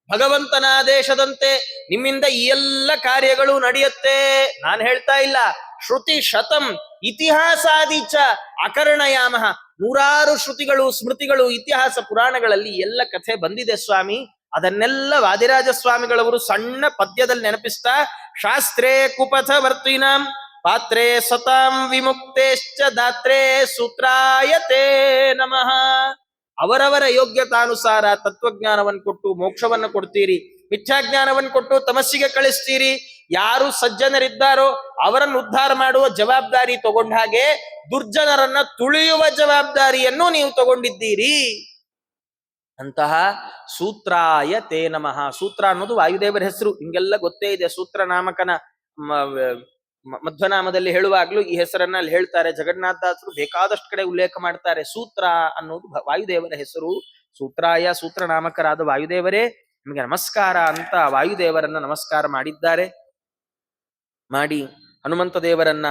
ಭಗವಂತನ ಆದೇಶದಂತೆ ನಿಮ್ಮಿಂದ ಈ ಎಲ್ಲ ಕಾರ್ಯಗಳು ನಡೆಯುತ್ತೆ. ನಾನು ಹೇಳ್ತಾ ಇಲ್ಲ, ಶ್ರುತಿ ಶತಂ ಇತಿಹಾಸಾದಿ ಚ ಅಕರ್ಣಯಾಮಃ. 100 ಶ್ರುತಿಗಳು ಸ್ಮೃತಿಗಳು ಇತಿಹಾಸ ಪುರಾಣಗಳಲ್ಲಿ ಎಲ್ಲ ಕಥೆ ಬಂದಿದೆ ಸ್ವಾಮಿ. ಅದನ್ನೆಲ್ಲ ವಾದಿರಾಜ ಸ್ವಾಮಿಗಳವರು ಸಣ್ಣ ಪದ್ಯದಲ್ಲಿ ನೆನಪಿಸ್ತಾ, ಶಾಸ್ತ್ರೇ ಕುಪಥವರ್ತಿನಾಂ ಪಾತ್ರೇ ಸತಾಂ ವಿಮುಕ್ತೇಶ್ಚ ದಾತ್ರೇ ಸೂತ್ರಾಯತೆ ನಮಃ. ಅವರವರ ಯೋಗ್ಯತಾನುಸಾರ ತತ್ವಜ್ಞಾನವನ್ನು ಕೊಟ್ಟು ಮೋಕ್ಷವನ್ನು ಕೊಡ್ತೀರಿ, ಮಿಥ್ಯಾಜ್ಞಾನವನ್ನು ಕೊಟ್ಟು ತಮಸ್ಸಿಗೆ ಕಳಿಸ್ತೀರಿ. ಯಾರು ಸಜ್ಜನರಿದ್ದಾರೋ ಅವರನ್ನು ಉದ್ಧಾರ ಮಾಡುವ ಜವಾಬ್ದಾರಿ ತಗೊಂಡ ಹಾಗೆ ದುರ್ಜನರನ್ನ ತುಳಿಯುವ ಜವಾಬ್ದಾರಿಯನ್ನು ನೀವು ತಗೊಂಡಿದ್ದೀರಿ. ಅಂತಹ ಸೂತ್ರಾಯ ತೇ ನಮಃ. ಸೂತ್ರ ಅನ್ನೋದು ವಾಯುದೇವರ ಹೆಸರು, ಹಿಂಗೆಲ್ಲ ಗೊತ್ತೇ ಇದೆ. ಸೂತ್ರ ನಾಮಕನ ಮಧ್ವನಾಮದಲ್ಲಿ ಹೇಳುವಾಗ್ಲೂ ಈ ಹೆಸರನ್ನ ಅಲ್ಲಿ ಹೇಳ್ತಾರೆ. ಜಗನ್ನಾಥದಾಸರು ಬೇಕಾದಷ್ಟು ಕಡೆ ಉಲ್ಲೇಖ ಮಾಡ್ತಾರೆ. ಸೂತ್ರ ಅನ್ನೋದು ವಾಯುದೇವರ ಹೆಸರು. ಸೂತ್ರಾಯ, ಸೂತ್ರ ನಾಮಕರಾದ ವಾಯುದೇವರೇ ನಿಮಗೆ ನಮಸ್ಕಾರ ಅಂತ ವಾಯುದೇವರನ್ನ ನಮಸ್ಕಾರ ಮಾಡಿದ್ದಾರೆ. ಮಾಡಿ ಹನುಮಂತ ದೇವರನ್ನ,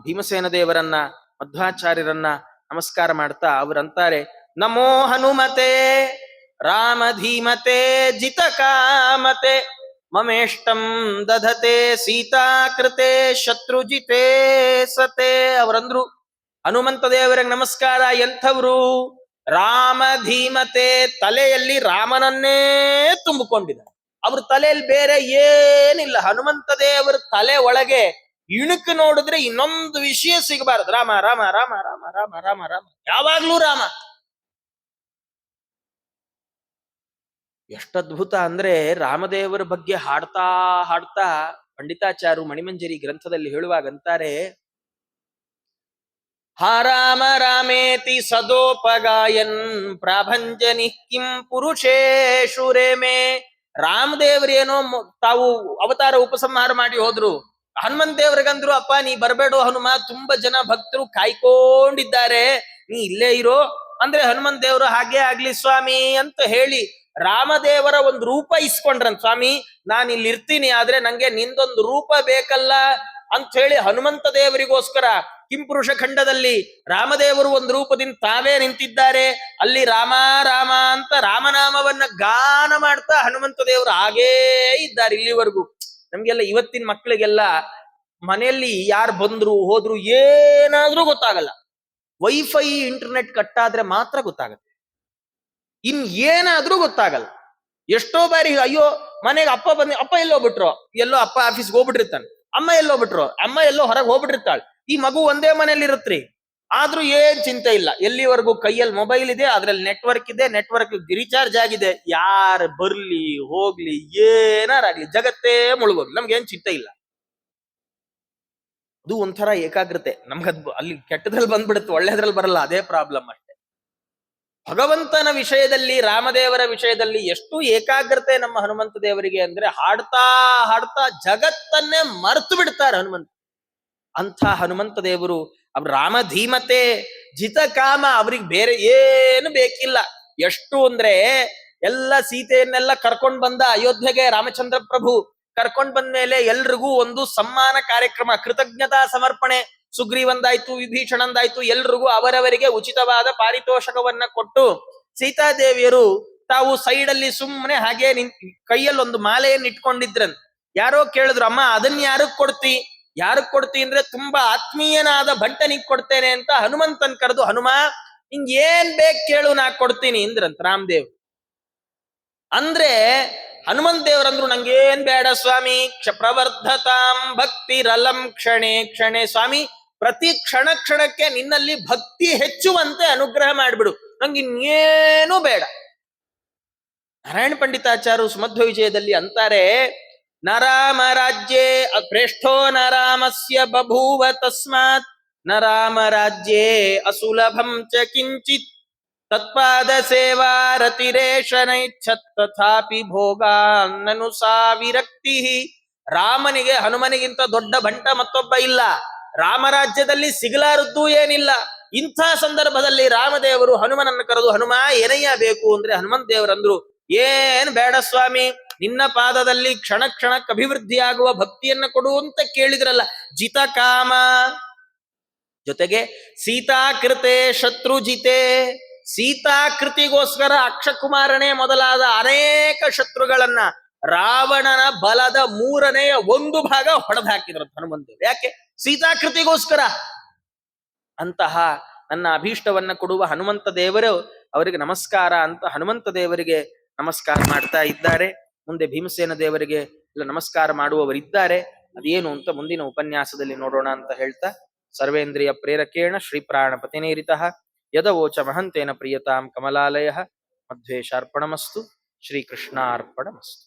ಭೀಮಸೇನ ದೇವರನ್ನ, ಮಧ್ವಾಚಾರ್ಯರನ್ನ ನಮಸ್ಕಾರ ಮಾಡ್ತಾ ಅವರಂತಾರೆ, ನಮೋ ಹನುಮತೆ ರಾಮಧೀಮತೆ ಜಿತಕಾಮತೆ ಮಮೇಷ್ಟಂ ದಧತೆ ಸೀತಾಕೃತೆ ಶತ್ರುಜಿತೇ ಸತೆ. ಅವರಂದ್ರು ಹನುಮಂತ ದೇವರಿಗೆ ನಮಸ್ಕಾರ. ಎಂಥವ್ರು? ರಾಮಧೀಮತೆ, ತಲೆಯಲ್ಲಿ ರಾಮನನ್ನೇ ತುಂಬಿಕೊಂಡಿದ್ದಾರೆ. ಅವ್ರ ತಲೆಯಲ್ಲಿ ಬೇರೆ ಏನಿಲ್ಲ. ಹನುಮಂತ ದೇವರ ತಲೆ ಒಳಗೆ ಇಣುಕು ನೋಡಿದ್ರೆ ಇನ್ನೊಂದು ವಿಷಯ ಸಿಗಬಾರದು. ರಾಮ ರಾಮ ರಾಮ ರಾಮ ರಾಮ ರಾಮ ರಾಮ, ಯಾವಾಗ್ಲೂ ರಾಮ. ಎಷ್ಟದ್ಭುತ ಅಂದ್ರೆ, ರಾಮದೇವರ ಬಗ್ಗೆ ಹಾಡ್ತಾ ಹಾಡ್ತಾ ಪಂಡಿತಾಚಾರ್ಯರು ಮಣಿಮಂಜರಿ ಗ್ರಂಥದಲ್ಲಿ ಹೇಳುವಾಗಂತಾರೆ, ಹಾ ರಾಮ ರಾಮೇತಿ ಸದೋಪಗಾಯನ್ ಪ್ರಾಭಂಜನಿ ಕಿಂ ಪುರುಷೇಶು ರೇಮೆ. ರಾಮದೇವರೇನೋ ತಾವು ಅವತಾರ ಉಪಸಂಹಾರ ಮಾಡಿ ಹೋದ್ರು. ಹನುಮಂತ ದೇವ್ರಿಗಂದ್ರು, ಅಪ್ಪ ನೀ ಬರ್ಬೇಡು ಹನುಮ, ತುಂಬಾ ಜನ ಭಕ್ತರು ಕಾಯ್ಕೊಂಡಿದ್ದಾರೆ, ನೀ ಇಲ್ಲೇ ಇರೋ ಅಂದ್ರೆ ಹನುಮಂತ ದೇವರು ಹಾಗೆ ಆಗ್ಲಿ ಸ್ವಾಮಿ ಅಂತ ಹೇಳಿ ರಾಮದೇವರ ಒಂದು ರೂಪ ಇಸ್ಕೊಂಡ್ರನ್. ಸ್ವಾಮಿ ನಾನು ಇಲ್ಲಿ ಇರ್ತೀನಿ, ಆದ್ರೆ ನಂಗೆ ನಿಂದೊಂದು ರೂಪ ಬೇಕಲ್ಲ ಅಂತ ಹೇಳಿ ಹನುಮಂತ ದೇವರಿಗೋಸ್ಕರ ಕಿಂಪುರುಷ ಖಂಡದಲ್ಲಿ ರಾಮದೇವರು ಒಂದು ರೂಪದಿಂದ ತಾವೇ ನಿಂತಿದ್ದಾರೆ. ಅಲ್ಲಿ ರಾಮ ರಾಮ ಅಂತ ರಾಮನಾಮವನ್ನ ಗಾನ ಮಾಡ್ತಾ ಹನುಮಂತ ದೇವರು ಹಾಗೇ ಇದ್ದಾರೆ ಇಲ್ಲಿವರೆಗೂ. ನಮ್ಗೆಲ್ಲ ಇವತ್ತಿನ ಮಕ್ಕಳಿಗೆಲ್ಲ ಮನೆಯಲ್ಲಿ ಯಾರು ಬಂದ್ರು ಹೋದ್ರು ಏನಾದ್ರೂ ಗೊತ್ತಾಗಲ್ಲ. ವೈಫೈ ಇಂಟರ್ನೆಟ್ ಕಟ್ಟಾದ್ರೆ ಮಾತ್ರ ಗೊತ್ತಾಗತ್ತೆ, ಇನ್ ಏನಾದ್ರೂ ಗೊತ್ತಾಗಲ್ಲ. ಎಷ್ಟೋ ಬಾರಿ ಅಯ್ಯೋ ಮನೆಗೆ ಅಪ್ಪ ಅಪ್ಪ ಎಲ್ಲೋಗ್ಬಿಟ್ರು, ಎಲ್ಲೋ ಅಪ್ಪ ಆಫೀಸ್ಗೆ ಹೋಗ್ಬಿಟ್ಟಿರ್ತಾನೆ, ಅಮ್ಮ ಎಲ್ಲೋಗ್ಬಿಟ್ರು, ಅಮ್ಮ ಎಲ್ಲೋ ಹೊರಗೆ ಹೋಗ್ಬಿಟ್ಟಿರ್ತಾಳೆ, ಈ ಮಗು ಒಂದೇ ಮನೇಲಿ ಇರುತ್ತ್ರಿ. ಆದ್ರೂ ಏನ್ ಚಿಂತೆ ಇಲ್ಲ, ಎಲ್ಲಿವರೆಗೂ ಕೈಯಲ್ಲಿ ಮೊಬೈಲ್ ಇದೆ, ಅದ್ರಲ್ಲಿ ನೆಟ್ವರ್ಕ್ ಇದೆ, ನೆಟ್ವರ್ಕ್ ರೀಚಾರ್ಜ್ ಆಗಿದೆ, ಯಾರು ಬರ್ಲಿ ಹೋಗ್ಲಿ ಏನಾರಾಗ್ಲಿ ಜಗತ್ತೇ ಮುಳುಗೋಗ್ಲಿ ನಮ್ಗೇನ್ ಚಿಂತೆ ಇಲ್ಲ. ಅದು ಒಂಥರ ಏಕಾಗ್ರತೆ. ನಮ್ಗದ್ ಅಲ್ಲಿ ಕೆಟ್ಟದ್ರಲ್ಲಿ ಬಂದ್ಬಿಡುತ್ತೆ, ಒಳ್ಳೇದ್ರಲ್ಲಿ ಬರಲ್ಲ, ಅದೇ ಪ್ರಾಬ್ಲಮ್ ಅಷ್ಟೇ. ಭಗವಂತನ ವಿಷಯದಲ್ಲಿ, ರಾಮದೇವರ ವಿಷಯದಲ್ಲಿ ಎಷ್ಟು ಏಕಾಗ್ರತೆ ನಮ್ಮ ಹನುಮಂತ ದೇವರಿಗೆ ಅಂದ್ರೆ, ಹಾಡ್ತಾ ಹಾಡ್ತಾ ಜಗತ್ತನ್ನೇ ಮರ್ತು ಬಿಡ್ತಾರೆ ಹನುಮಂತ. ಅಂಥ ಹನುಮಂತ ದೇವರು ಅವ್ರ ರಾಮಧೀಮತೆ ಜಿತ ಕಾಮ, ಅವ್ರಿಗೆ ಬೇರೆ ಏನು ಬೇಕಿಲ್ಲ. ಎಷ್ಟು ಅಂದ್ರೆ, ಎಲ್ಲ ಸೀತೆಯನ್ನೆಲ್ಲ ಕರ್ಕೊಂಡ್ ಬಂದ ಅಯೋಧ್ಯೆಗೆ ರಾಮಚಂದ್ರ ಪ್ರಭು. ಕರ್ಕೊಂಡ್ ಬಂದ್ಮೇಲೆ ಎಲ್ರಿಗೂ ಒಂದು ಸಮ್ಮಾನ ಕಾರ್ಯಕ್ರಮ, ಕೃತಜ್ಞತಾ ಸಮರ್ಪಣೆ. ಸುಗ್ರೀವಂದಾಯ್ತು, ವಿಭೀಷಣಂದಾಯ್ತು, ಎಲ್ರಿಗೂ ಅವರವರಿಗೆ ಉಚಿತವಾದ ಪಾರಿತೋಷಕವನ್ನ ಕೊಟ್ಟು ಸೀತಾದೇವಿಯರು ತಾವು ಸೈಡಲ್ಲಿ ಸುಮ್ಮನೆ ಹಾಗೆ ಕೈಯಲ್ಲಿ ಒಂದು ಮಾಲೆಯನ್ನು ಇಟ್ಕೊಂಡಿದ್ರನ್. ಯಾರೋ ಕೇಳಿದ್ರು, ಅಮ್ಮ ಅದನ್ನ ಯಾರಕ್ ಕೊಡ್ತಿ? ಯಾರು ಕೊಡ್ತೀನಿ ಅಂದ್ರೆ ತುಂಬಾ ಆತ್ಮೀಯನಾದ ಭಂಟನಿಗೆ ಕೊಡ್ತೇನೆ ಅಂತ ಹನುಮಂತನ್ ಕರೆದು, ಹನುಮ ಹಿಂಗ್ ಏನ್ ಬೇಕು ಕೇಳು ನಾ ಕೊಡ್ತೀನಿ ಅಂದ್ರಂತ ರಾಮದೇವ್. ಅಂದ್ರೆ ಹನುಮಂತ ದೇವರಂದ್ರು ನಂಗೇನ್ ಬೇಡ ಸ್ವಾಮಿ, ಪ್ರವರ್ಧತಾಂ ಭಕ್ತಿರಲಂ ಕ್ಷಣೆ ಕ್ಷಣೆ, ಸ್ವಾಮಿ ಪ್ರತಿ ಕ್ಷಣ ಕ್ಷಣಕ್ಕೆ ನಿನ್ನಲ್ಲಿ ಭಕ್ತಿ ಹೆಚ್ಚುವಂತೆ ಅನುಗ್ರಹ ಮಾಡಿಬಿಡು, ನಂಗೆ ಇನ್ನೇನು ಬೇಡ. ನಾರಾಯಣ ಪಂಡಿತಾಚಾರ್ಯರು ಸುಮಧ್ವ ವಿಜಯದಲ್ಲಿ ಅಂತಾರೆ, ನರಾಮ ರಾಜ್ಯೇ ಪ್ರೇಷ್ಠೋ ನರಾಮಸ್ಯ ಬಭೂವ ತಸ್ಮಾತ್ ನರಾಮ ರಾಜ್ಯೇ ಅಸುಲಭಂ ಚ ಕಿಂಚಿತ್ ತತ್ಪಾದ ಸೇವಾ ರತಿರೇಶನೈಚ್ಛತ್ ತಥಾಪಿ ಭೋಗಾನ್ನನು ಸಾ ವಿರಕ್ತಿ. ರಾಮನಿಗೆ ಹನುಮನಿಗಿಂತ ದೊಡ್ಡ ಭಂಟ ಮತ್ತೊಬ್ಬ ಇಲ್ಲ, ರಾಮರಾಜ್ಯದಲ್ಲಿ ಸಿಗಲಾರದ್ದು ಏನಿಲ್ಲ. ಇಂಥ ಸಂದರ್ಭದಲ್ಲಿ ರಾಮದೇವರು ಹನುಮನನ್ನು ಕರೆದು, ಹನುಮ ಏನಯ್ಯ ಬೇಕು ಅಂದ್ರೆ ಹನುಮಂತ ದೇವರಂದ್ರು, ಏನ್ ಬೇಡ ಸ್ವಾಮಿ, ನಿನ್ನ ಪಾದದಲ್ಲಿ ಕ್ಷಣ ಕ್ಷಣಕ್ಕೆ ಅಭಿವೃದ್ಧಿಯಾಗುವ ಭಕ್ತಿಯನ್ನ ಕೊಡು ಅಂತ ಕೇಳಿದ್ರಲ್ಲ, ಜಿತ ಕಾಮ. ಜೊತೆಗೆ ಸೀತಾಕೃತೆ ಶತ್ರುಜಿತೆ, ಸೀತಾಕೃತಿಗೋಸ್ಕರ ಅಕ್ಷಕುಮಾರನೇ ಮೊದಲಾದ ಅನೇಕ ಶತ್ರುಗಳನ್ನ ರಾವಣನ ಬಲದ 1/3 ಭಾಗ ಹೊಡೆದು ಹಾಕಿದ್ರು ಹನುಮಂತರು. ಯಾಕೆ? ಸೀತಾಕೃತಿಗೋಸ್ಕರ. ಅಂತಹ ನನ್ನ ಅಭೀಷ್ಟವನ್ನ ಕೊಡುವ ಹನುಮಂತ ದೇವರು ಅವರಿಗೆ ನಮಸ್ಕಾರ ಅಂತ ಹನುಮಂತ ದೇವರಿಗೆ ನಮಸ್ಕಾರ ಮಾಡ್ತಾ ಇದ್ದಾರೆ. ಮುಂದೆ ಭೀಮಸೇನ ದೇವರಿಗೆ ಎಲ್ಲ ನಮಸ್ಕಾರ ಮಾಡುವವರಿದ್ದಾರೆ. ಅದೇನು ಅಂತ ಮುಂದಿನ ಉಪನ್ಯಾಸದಲ್ಲಿ ನೋಡೋಣ ಅಂತ ಹೇಳ್ತಾ, ಸರ್ವೇಂದ್ರಿಯ ಪ್ರೇರಕೇಣ ಶ್ರೀ ಪ್ರಾಣಪತಿನೇರಿತಃ ಯದವೋಚ ಮಹಂತೇನ ಪ್ರಿಯತಾಂ ಕಮಲಾಲಯ ಮಧ್ವೇಶಾರ್ಪಣಮಸ್ತು. ಶ್ರೀಕೃಷ್ಣಾರ್ಪಣಮಸ್ತು.